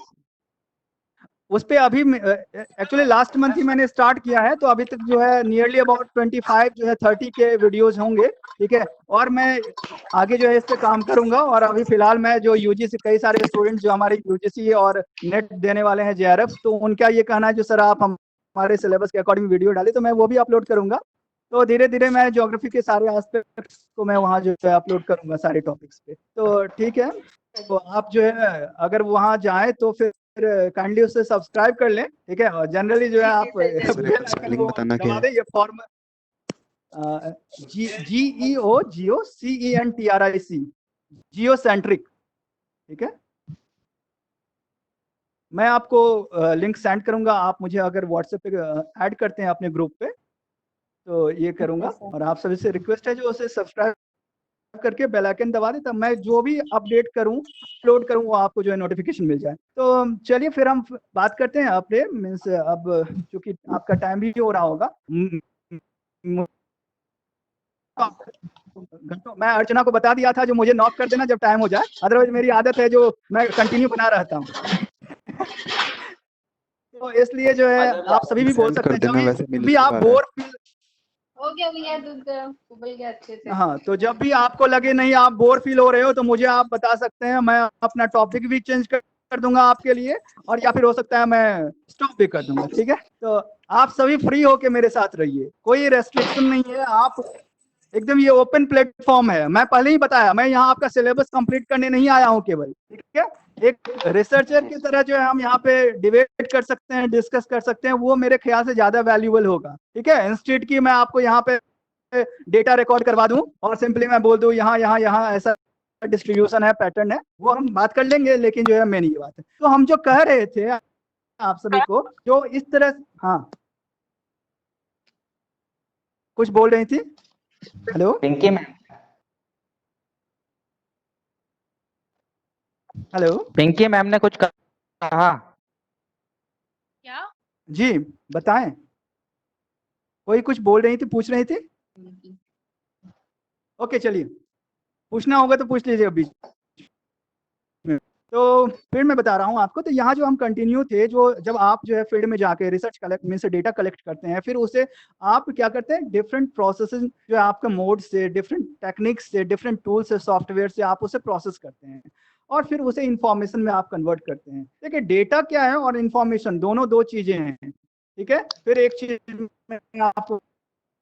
उस पे अभी एक्चुअली लास्ट मंथ ही मैंने स्टार्ट किया है, तो अभी तक जो है नियरली अबाउट 25 जो है 30 के वीडियोस होंगे, ठीक है। और मैं आगे जो है इस पे काम करूंगा, और अभी फिलहाल मैं जो यूजीसी, कई सारे स्टूडेंट जो हमारे यूजीसी और नेट देने वाले हैं जेआरएफ, तो उनका ये कहना है जो सर आप हमारे सिलेबस के अकॉर्डिंग वीडियो डाले, तो मैं वो भी अपलोड करूंगा। तो धीरे धीरे मैं ज्योग्राफी के सारे एस्पेक्ट्स को मैं वहाँ जो है अपलोड करूंगा सारे टॉपिक्स पे। तो ठीक है, तो आप जो है अगर वहाँ जाए तो फिर काइंडली उससे सब्सक्राइब कर लें, ठीक है। और जनरली जो है आप स्पेलिंग बताना क्या है? ये फॉर्म GEO CENTRIC, जियोसेंट्रिक, ठीक है। मैं आपको लिंक सेंड करूंगा, आप मुझे अगर व्हाट्सएप पे ऐड करते हैं अपने ग्रुप पे तो ये करूंगा। और आप सभी से रिक्वेस्ट है जो उसे सब्सक्राइब करके बेल आइकन दबा दे, तब मैं जो भी अपडेट करूं, अपलोड करूं, वो आपको जो है नोटिफिकेशन मिल जाए। तो चलिए फिर हम बात करते हैं अपने मीन्स, अब क्योंकि आपका टाइम भी हो रहा होगा। मैं अर्चना को बता दिया था जो मुझे नॉक कर देना जब टाइम हो जाए, अदरवाइज मेरी आदत है जो मैं कंटिन्यू बना रहता हूँ। तो इसलिए जो है आप सभी भी बोल सकते हैं, जब भी आप बोर फील हो गया भैया, दूध उबल गया अच्छे से। हाँ, तो जब भी आपको लगे नहीं आप बोर फील हो रहे हो तो मुझे आप बता सकते हैं, मैं अपना टॉपिक भी चेंज कर दूंगा आपके लिए, और या फिर हो सकता है मैं स्टॉप भी कर दूंगा, ठीक है। तो आप सभी फ्री होके मेरे साथ रहिए, कोई रेस्ट्रिक्शन नहीं है, आप एकदम, ये ओपन प्लेटफॉर्म है। मैं पहले ही बताया, मैं यहाँ आपका सिलेबस कंप्लीट करने नहीं आया हूँ केवल, ठीक है। एक रिसर्चर की तरह जो है हम यहाँ पे डिबेट कर सकते हैं, डिस्कस कर सकते हैं, वो मेरे ख्याल से ज्यादा वैल्यूएबल होगा, ठीक है। इंस्टीट्यूट की मैं आपको यहाँ पे डेटा रिकॉर्ड करवा दूं और सिंपली मैं बोल दूं यहाँ यहाँ यहाँ ऐसा डिस्ट्रीब्यूशन है, पैटर्न है, वो हम बात कर लेंगे, लेकिन जो है मेन ये बात है। तो हम जो कह रहे थे आप सभी को, जो इस तरह, हाँ कुछ बोल रही थी, hello Pinky ma'am, hello Pinky ma'am ने कुछ कहा क्या? जी बताएं, कोई कुछ बोल रही थी, पूछ रही थी? ओके चलिए, पूछना होगा तो पूछ लीजिए अभी। तो फिर मैं बता रहा हूँ आपको, तो यहाँ जो हम कंटिन्यू थे, जो जब आप जो है फील्ड में जाके रिसर्च कलेक्ट में से डेटा कलेक्ट करते हैं, फिर उसे आप क्या करते हैं, डिफरेंट प्रोसेसेस जो है आपका मोड से, डिफरेंट टेक्निक्स से, डिफरेंट टूल से, सॉफ्टवेयर से आप उसे प्रोसेस करते हैं और फिर उसे इंफॉर्मेशन में आप कन्वर्ट करते हैं। देखिए डेटा क्या है और इंफॉर्मेशन दोनों दो चीजें हैं, ठीक है। फिर एक चीज मैं आपको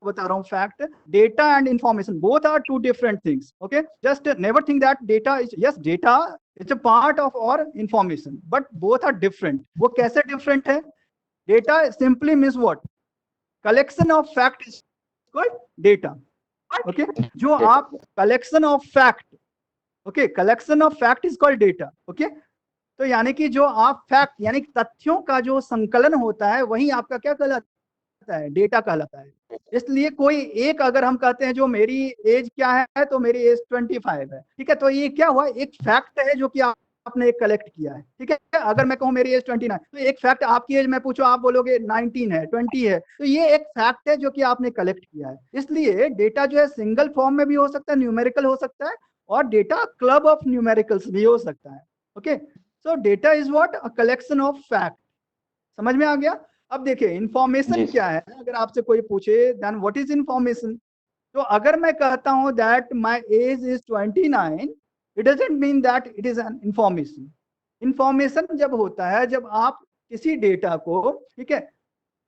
बता रहा हूँ, fact, data and information both are two different things, okay. Just never think that data is, yes data it's a part of और information, but both are different. वो कैसे डिफरेंट है? Data simply means what, collection of fact is called data, okay. जो आप collection of fact, okay, collection of fact is called data, okay. तो यानी कि जो आप फैक्ट यानी तथ्यों का जो संकलन होता है वही आपका क्या कहलाता है, डेटा कहलाता है। इसलिए कोई एक, अगर हम कहते हैं जो मेरी एज क्या है, तो मेरी एज 25 है, ठीक है, तो ये क्या हुआ, एक फैक्ट है जो कि आपने एक कलेक्ट किया है, ठीक है। अगर मैं कहूँ मेरी एज 29, तो एक फैक्ट, आपकी एज मैं पूछूं आप बोलोगे 19 है, 20 है, तो ये एक फैक्ट है जो कि आपने कलेक्ट किया है। इसलिए डेटा जो है सिंगल फॉर्म में भी हो सकता है, न्यूमेरिकल हो सकता है, और डेटा क्लब ऑफ न्यूमेरिकल्स भी हो सकता है, okay. So data is what, a collection of fact. समझ में आ गया? अब देखिए इंफॉर्मेशन क्या है, अगर आपसे कोई पूछे देन व्हाट इज इंफॉर्मेशन, तो अगर मैं कहता हूं that my age is 29, it doesn't mean that it is an information. Information जब होता है जब आप किसी डेटा को, ठीक है,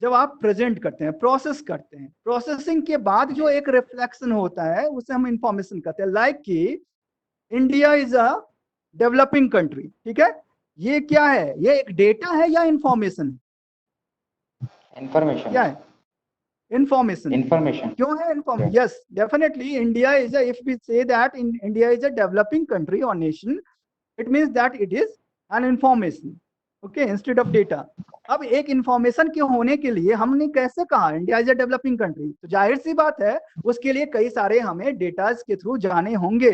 जब आप प्रेजेंट करते हैं, प्रोसेस करते हैं, प्रोसेसिंग के बाद जो एक रिफ्लेक्शन होता है उसे हम इंफॉर्मेशन कहते हैं। लाइक कि India is a developing country, ठीक है, ये क्या है, ये एक डेटा है या इंफॉर्मेशन? इंफॉर्मेशन क्या है? इंफॉर्मेशन। क्यों है information? Yes, definitely India is if we say that India is a developing country और nation, it means that it is an information, okay, instead of data. अब एक इंफॉर्मेशन के होने के लिए हमने कैसे कहा India is a developing country, तो जाहिर सी बात है उसके लिए कई सारे हमें डेटाज के थ्रू जाने होंगे,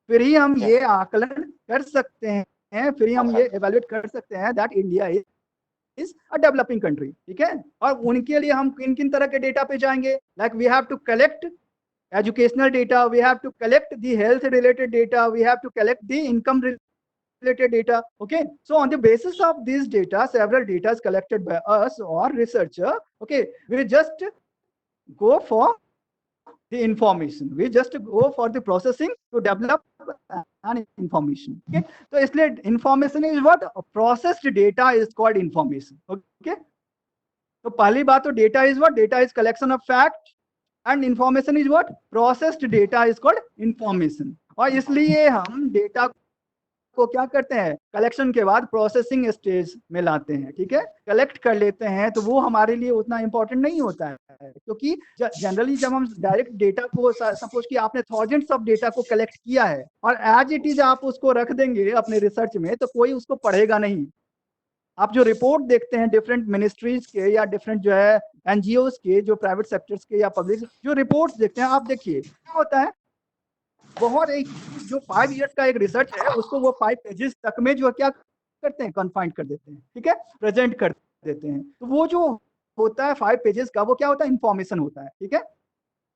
फिर ही हम ये आकलन कर सकते हैं, फिर ही हम ये एवेल्युएट कर सकते हैं that India is a developing country. ठीक है, और उनके लिए हम किन किन तरह के डेटा पे जाएंगे? Like we have to collect educational data, we have to collect the health related data, we have to collect the income related data. Okay, so on the basis of these data, several data is collected by us or researcher. Okay, we just go for the information, we just go for the processing to develop an information. Okay, so इसलिए information is what? Processed data is called information. Okay, तो पहली बात तो data is what? Data is collection of fact and information is what? Processed data is called information. और इसलिए हम data को क्या करते हैं, कलेक्शन के बाद प्रोसेसिंग स्टेज में लाते हैं। ठीक है, कलेक्ट कर लेते हैं तो वो हमारे लिए उतना इंपॉर्टेंट नहीं होता है, क्योंकि जनरली जब हम डायरेक्ट डेटा को, सपोज कि आपने थाउजेंड्स ऑफ डेटा को कलेक्ट किया है और एज इट इज आप उसको रख देंगे अपने रिसर्च में, तो कोई उसको पढ़ेगा नहीं। आप जो रिपोर्ट देखते हैं डिफरेंट मिनिस्ट्रीज के या डिफरेंट जो है एनजीओज के, जो प्राइवेट सेक्टर्स के या पब्लिक जो रिपोर्ट्स देखते हैं, आप देखिए क्या होता है, बहुत एक जो 5 इयर्स का एक रिसर्च है उसको वो 5 पेजेस तक में जो क्या करते हैं, कन्फाइंड कर देते हैं। ठीक है, प्रेजेंट कर देते हैं, तो वो जो होता है 5 पेजेस का, वो क्या होता है, इंफॉर्मेशन होता है। ठीक है,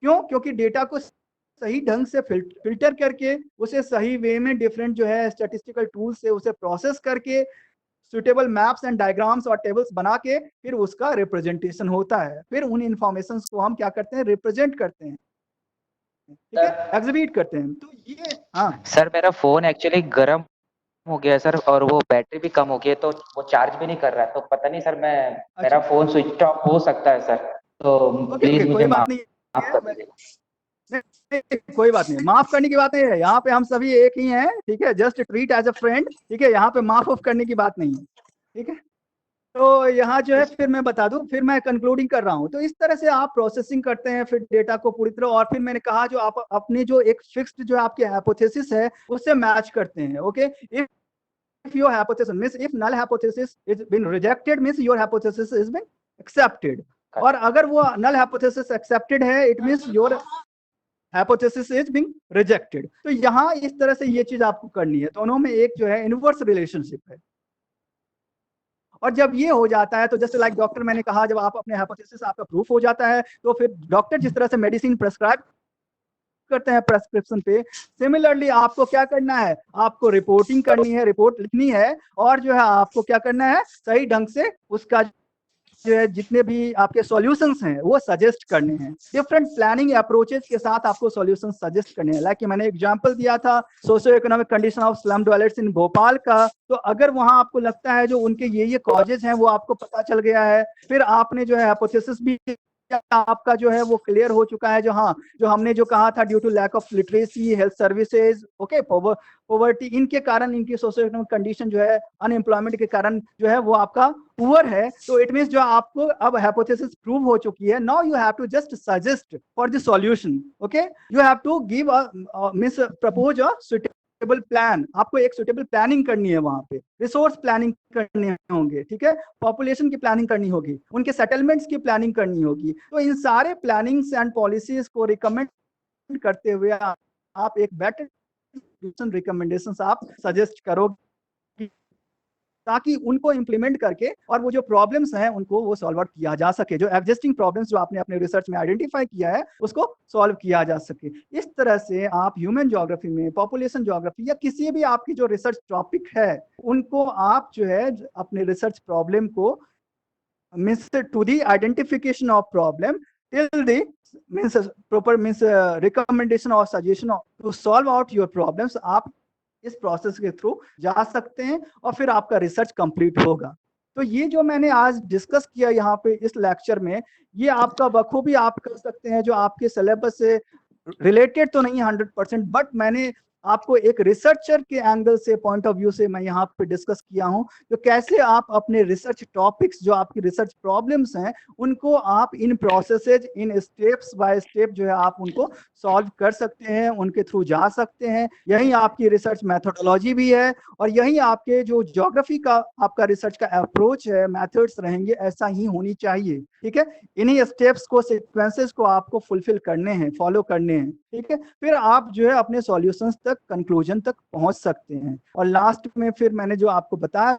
क्यों? क्योंकि डेटा को सही ढंग से फिल्टर करके उसे सही वे में डिफरेंट जो है स्टैटिस्टिकल टूल से उसे प्रोसेस करके सुटेबल मैप्स एंड डायग्राम्स और टेबल्स बना के फिर उसका रिप्रेजेंटेशन होता है, फिर उन इंफॉर्मेशन को हम क्या करते हैं, रिप्रेजेंट करते हैं। ठीक है, एग्जिबिट करते हैं। तो ये सर मेरा फोन एक्चुअली गर्म हो गया सर, और वो बैटरी भी कम हो गई है, तो वो चार्ज भी नहीं कर रहा है, तो पता नहीं सर मेरा फोन स्विच ऑफ हो सकता है सर, तो प्लीज मुझे माफ कर दीजिए। कोई बात नहीं, माफ करने की बात नहीं है, यहाँ पे हम सभी एक ही हैं। ठीक है, just treat as a friend. ठीक है, यहाँ पे माफ ऑफ करने की बात नहीं है। ठीक है, तो यहाँ जो है फिर मैं बता दूं, फिर मैं कंक्लूडिंग कर रहा हूँ। तो इस तरह से आप प्रोसेसिंग करते हैं फिर डेटा को पूरी तरह, और फिर मैंने कहा जो आप अपने जो एक फिक्स्ड जो आपके हाइपोथेसिस है उससे मैच करते हैं। Okay, if your hypothesis means if null hypothesis is been rejected means your hypothesis is been accepted, और अगर वो null hypothesis accepted है it means your hypothesis is being rejected। तो यहाँ इस तरह से ये चीज आपको करनी है, दोनों में एक जो है इनवर्स रिलेशनशिप है। और जब ये हो जाता है तो जैसे लाइक डॉक्टर मैंने कहा, जब आप अपने हाइपोथेसिस आपका प्रूफ हो जाता है तो फिर डॉक्टर जिस तरह से मेडिसिन प्रेस्क्राइब करते हैं प्रेस्क्रिप्शन पे, सिमिलरली आपको क्या करना है, आपको रिपोर्टिंग करनी है, रिपोर्ट लिखनी है, और जो है आपको क्या करना है, सही ढंग से उसका जो है जितने भी आपके सॉल्यूशंस हैं वो सजेस्ट करने हैं। डिफरेंट प्लानिंग अप्रोचेस के साथ आपको सॉल्यूशंस सजेस्ट करने हैं। लाइक मैंने एग्जांपल दिया था socio economic condition of slum developers in Bhopal का, तो अगर वहां आपको लगता है जो उनके ये कॉजेज हैं वो आपको पता चल गया है, फिर आपने जो है हाइपोथेसिस भी आपका जो है वो क्लियर हो चुका है, जो जो हमने जो कहा था due to lack of literacy, health services, okay, poverty, इनके कारण, इनकी सोशियो इकोनॉमिक कंडीशन जो है, अनएम्प्लॉयमेंट के कारण जो है वो आपका पुअर है। तो इट मींस जो आपको अब हाइपोथेसिस प्रूव हो चुकी है, now you have to just suggest for the solution. Okay, you have to give means propose a suitable plan. आपको एक सुटेबल प्लानिंग करनी है, वहां पे रिसोर्स प्लानिंग करने होंगे। ठीक है, पॉपुलेशन की प्लानिंग करनी होगी, उनके सेटलमेंट्स की प्लानिंग करनी होगी। तो इन सारे प्लानिंग्स एंड पॉलिसीज को रिकमेंड करते हुए आप एक बेटर रिकमेंडेशंस आप सजेस्ट करोगे, ताकि उनको इंप्लीमेंट करके और वो जो प्रॉब्लम्स हैं उनको वो सॉल्व आउट किया जा सके, जो एग्जिस्टिंग प्रॉब्लम्स जो आपने अपने रिसर्च में आइडेंटिफाई किया है उसको सॉल्व किया जा सके। इस तरह से आप ह्यूमन ज्योग्राफी में, पॉपुलेशन ज्योग्राफी या किसी भी आपकी जो रिसर्च टॉपिक है उनको आप जो है अपने रिसर्च प्रॉब्लम को means to the identification of problem till the means proper means recommendation और suggestion to solve out your problems, आप इस प्रोसेस के थ्रू जा सकते हैं और फिर आपका रिसर्च कंप्लीट होगा। तो ये जो मैंने आज डिस्कस किया यहाँ पे इस लेक्चर में, ये आपका बखूबी आप कर सकते हैं, जो आपके सिलेबस से रिलेटेड तो नहीं 100%, बट मैंने आपको एक रिसर्चर के एंगल से, पॉइंट ऑफ व्यू से मैं यहाँ पे डिस्कस किया हूँ, तो कैसे आप अपने रिसर्च टॉपिक्स, जो आपकी रिसर्च प्रॉब्लम्स हैं, उनको आप in processes, in steps by step जो है आप उनको सॉल्व कर सकते हैं, उनके थ्रू जा सकते हैं। यही आपकी रिसर्च मेथोडोलॉजी भी है, और यही आपके जो ज्योग्राफी का आपका रिसर्च का अप्रोच है, मेथड्स रहेंगे, ऐसा ही होनी चाहिए। ठीक है, इन्हीं स्टेप्स को, सीक्वेंसेस को आपको फुलफिल करने हैं, फॉलो करने हैं। ठीक है, फिर आप जो है अपने सॉल्यूशंस तक, कंक्लूजन तक पहुंच सकते हैं। और लास्ट में फिर मैंने जो आपको बताया,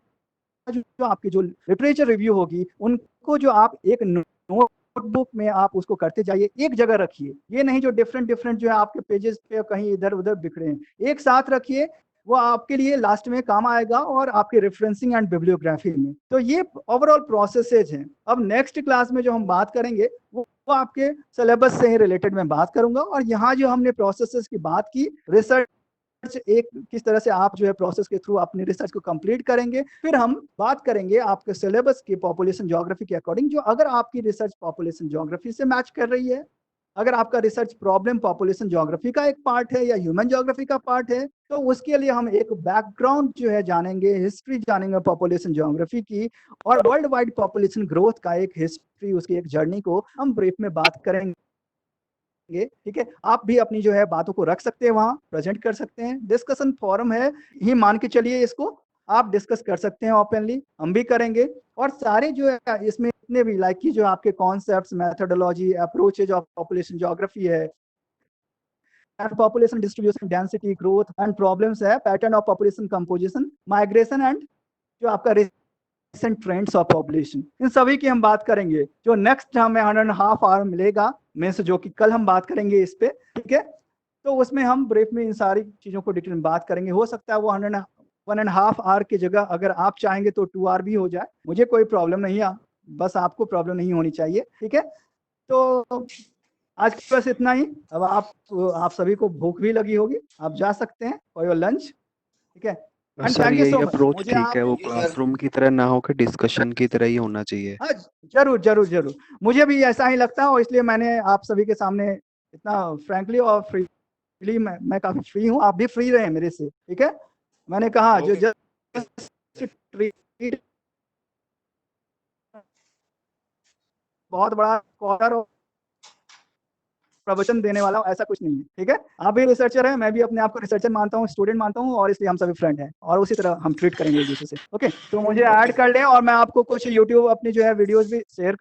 जो आपकी जो लिटरेचर रिव्यू होगी, उनको जो आप एक नोटबुक में आप उसको करते जाइए, एक जगह रखिए। ये नहीं जो डिफरेंट डिफरेंट जो है आपके पेजेस पे कहीं इधर उधर बिखरे हैं, एक साथ रखिए, वो आपके लिए लास्ट में काम आएगा और आपके रेफरेंसिंग एंड बिब्लियोग्राफी में। तो ये ओवरऑल प्रोसेसेज हैं। अब नेक्स्ट क्लास में जो हम बात करेंगे वो आपके सिलेबस से ही रिलेटेड मैं बात करूंगा। और यहाँ जो हमने प्रोसेसेस की बात की, रिसर्च एक किस तरह से आप जो है प्रोसेस के थ्रू अपने रिसर्च को कंप्लीट करेंगे, फिर हम बात करेंगे आपके सिलेबस की पॉपुलेशन ज्योग्राफी के अकॉर्डिंग, जो अगर आपकी रिसर्च पॉपुलेशन ज्योग्राफी से मैच कर रही है, अगर आपका रिसर्च प्रॉब्लम पॉपुलेशन ज्योग्राफी का एक पार्ट है या ह्यूमन ज्योग्राफी का पार्ट है, तो उसके लिए हम एक बैकग्राउंड जो है जानेंगे, हिस्ट्री जानेंगे पॉपुलेशन ज्योग्राफी की, और वर्ल्ड वाइड पॉपुलेशन ग्रोथ का एक हिस्ट्री, उसकी एक जर्नी को हम ब्रीफ में बात करेंगे। ठीक है, आप भी अपनी जो है बातों को रख सकते हैं, वहां प्रेजेंट कर सकते हैं। डिस्कशन फोरम है ही मान के चलिए, इसको आप डिस्कस कर सकते हैं ओपनली, हम भी करेंगे। और सारे जो है इसमें इतने भी लाइक की जो आपके concepts, methodology, approaches of population geography है, population distribution, density, growth and problems है, pattern of population composition, migration and जो आपका रिसेंट ट्रेंड्स ऑफ पॉपुलेशन, इन सभी की हम बात करेंगे। जो नेक्स्ट हमें 1.5 आवर मिलेगा में से, जो कि कल हम बात करेंगे इस पे। ठीक है, तो उसमें हम ब्रीफ में इन सारी चीजों को डिटेल में बात करेंगे। हो सकता है वो 1.5 आवर की जगह अगर आप चाहेंगे तो 2 आवर भी हो जाए, मुझे कोई प्रॉब्लम नहीं है, बस आपको प्रॉब्लम नहीं होनी चाहिए। ठीक है, तो आज के बस इतना ही। अब आप सभी को भूख भी लगी होगी, आप जा सकते हैं फॉर योर लंच। ठीक है, एंड सर थैंक यू यही सो मच। अप्रोच मुझे ठीक है, वो जी सर। क्लासरूम की तरह ना होकर डिस्कशन की तरह ही होना चाहिए। हाँ, जरूर जरूर जरूर, मुझे भी ऐसा ही लगता है, और इसलिए मैंने आप सभी के सामने इतना फ्रैंकली और फ्रीली, मैं काफी फ्री हूँ, आप भी फ्री रहे मेरे से। ठीक है, मैंने कहा जो Okay. जस्ट ट्रीट बहुत बड़ा स्कॉलर और प्रवचन देने वाला हूं, ऐसा कुछ नहीं है। ठीक है, आप भी रिसर्चर हैं, मैं भी अपने आप को रिसर्चर मानता हूँ, स्टूडेंट मानता हूँ, और इसलिए हम सभी फ्रेंड हैं, और उसी तरह हम ट्रीट करेंगे एक दूसरे से। ओके, तो मुझे ऐड कर लें, और मैं आपको कुछ यूट्यूब अपनी जो है वीडियोस भी शेयर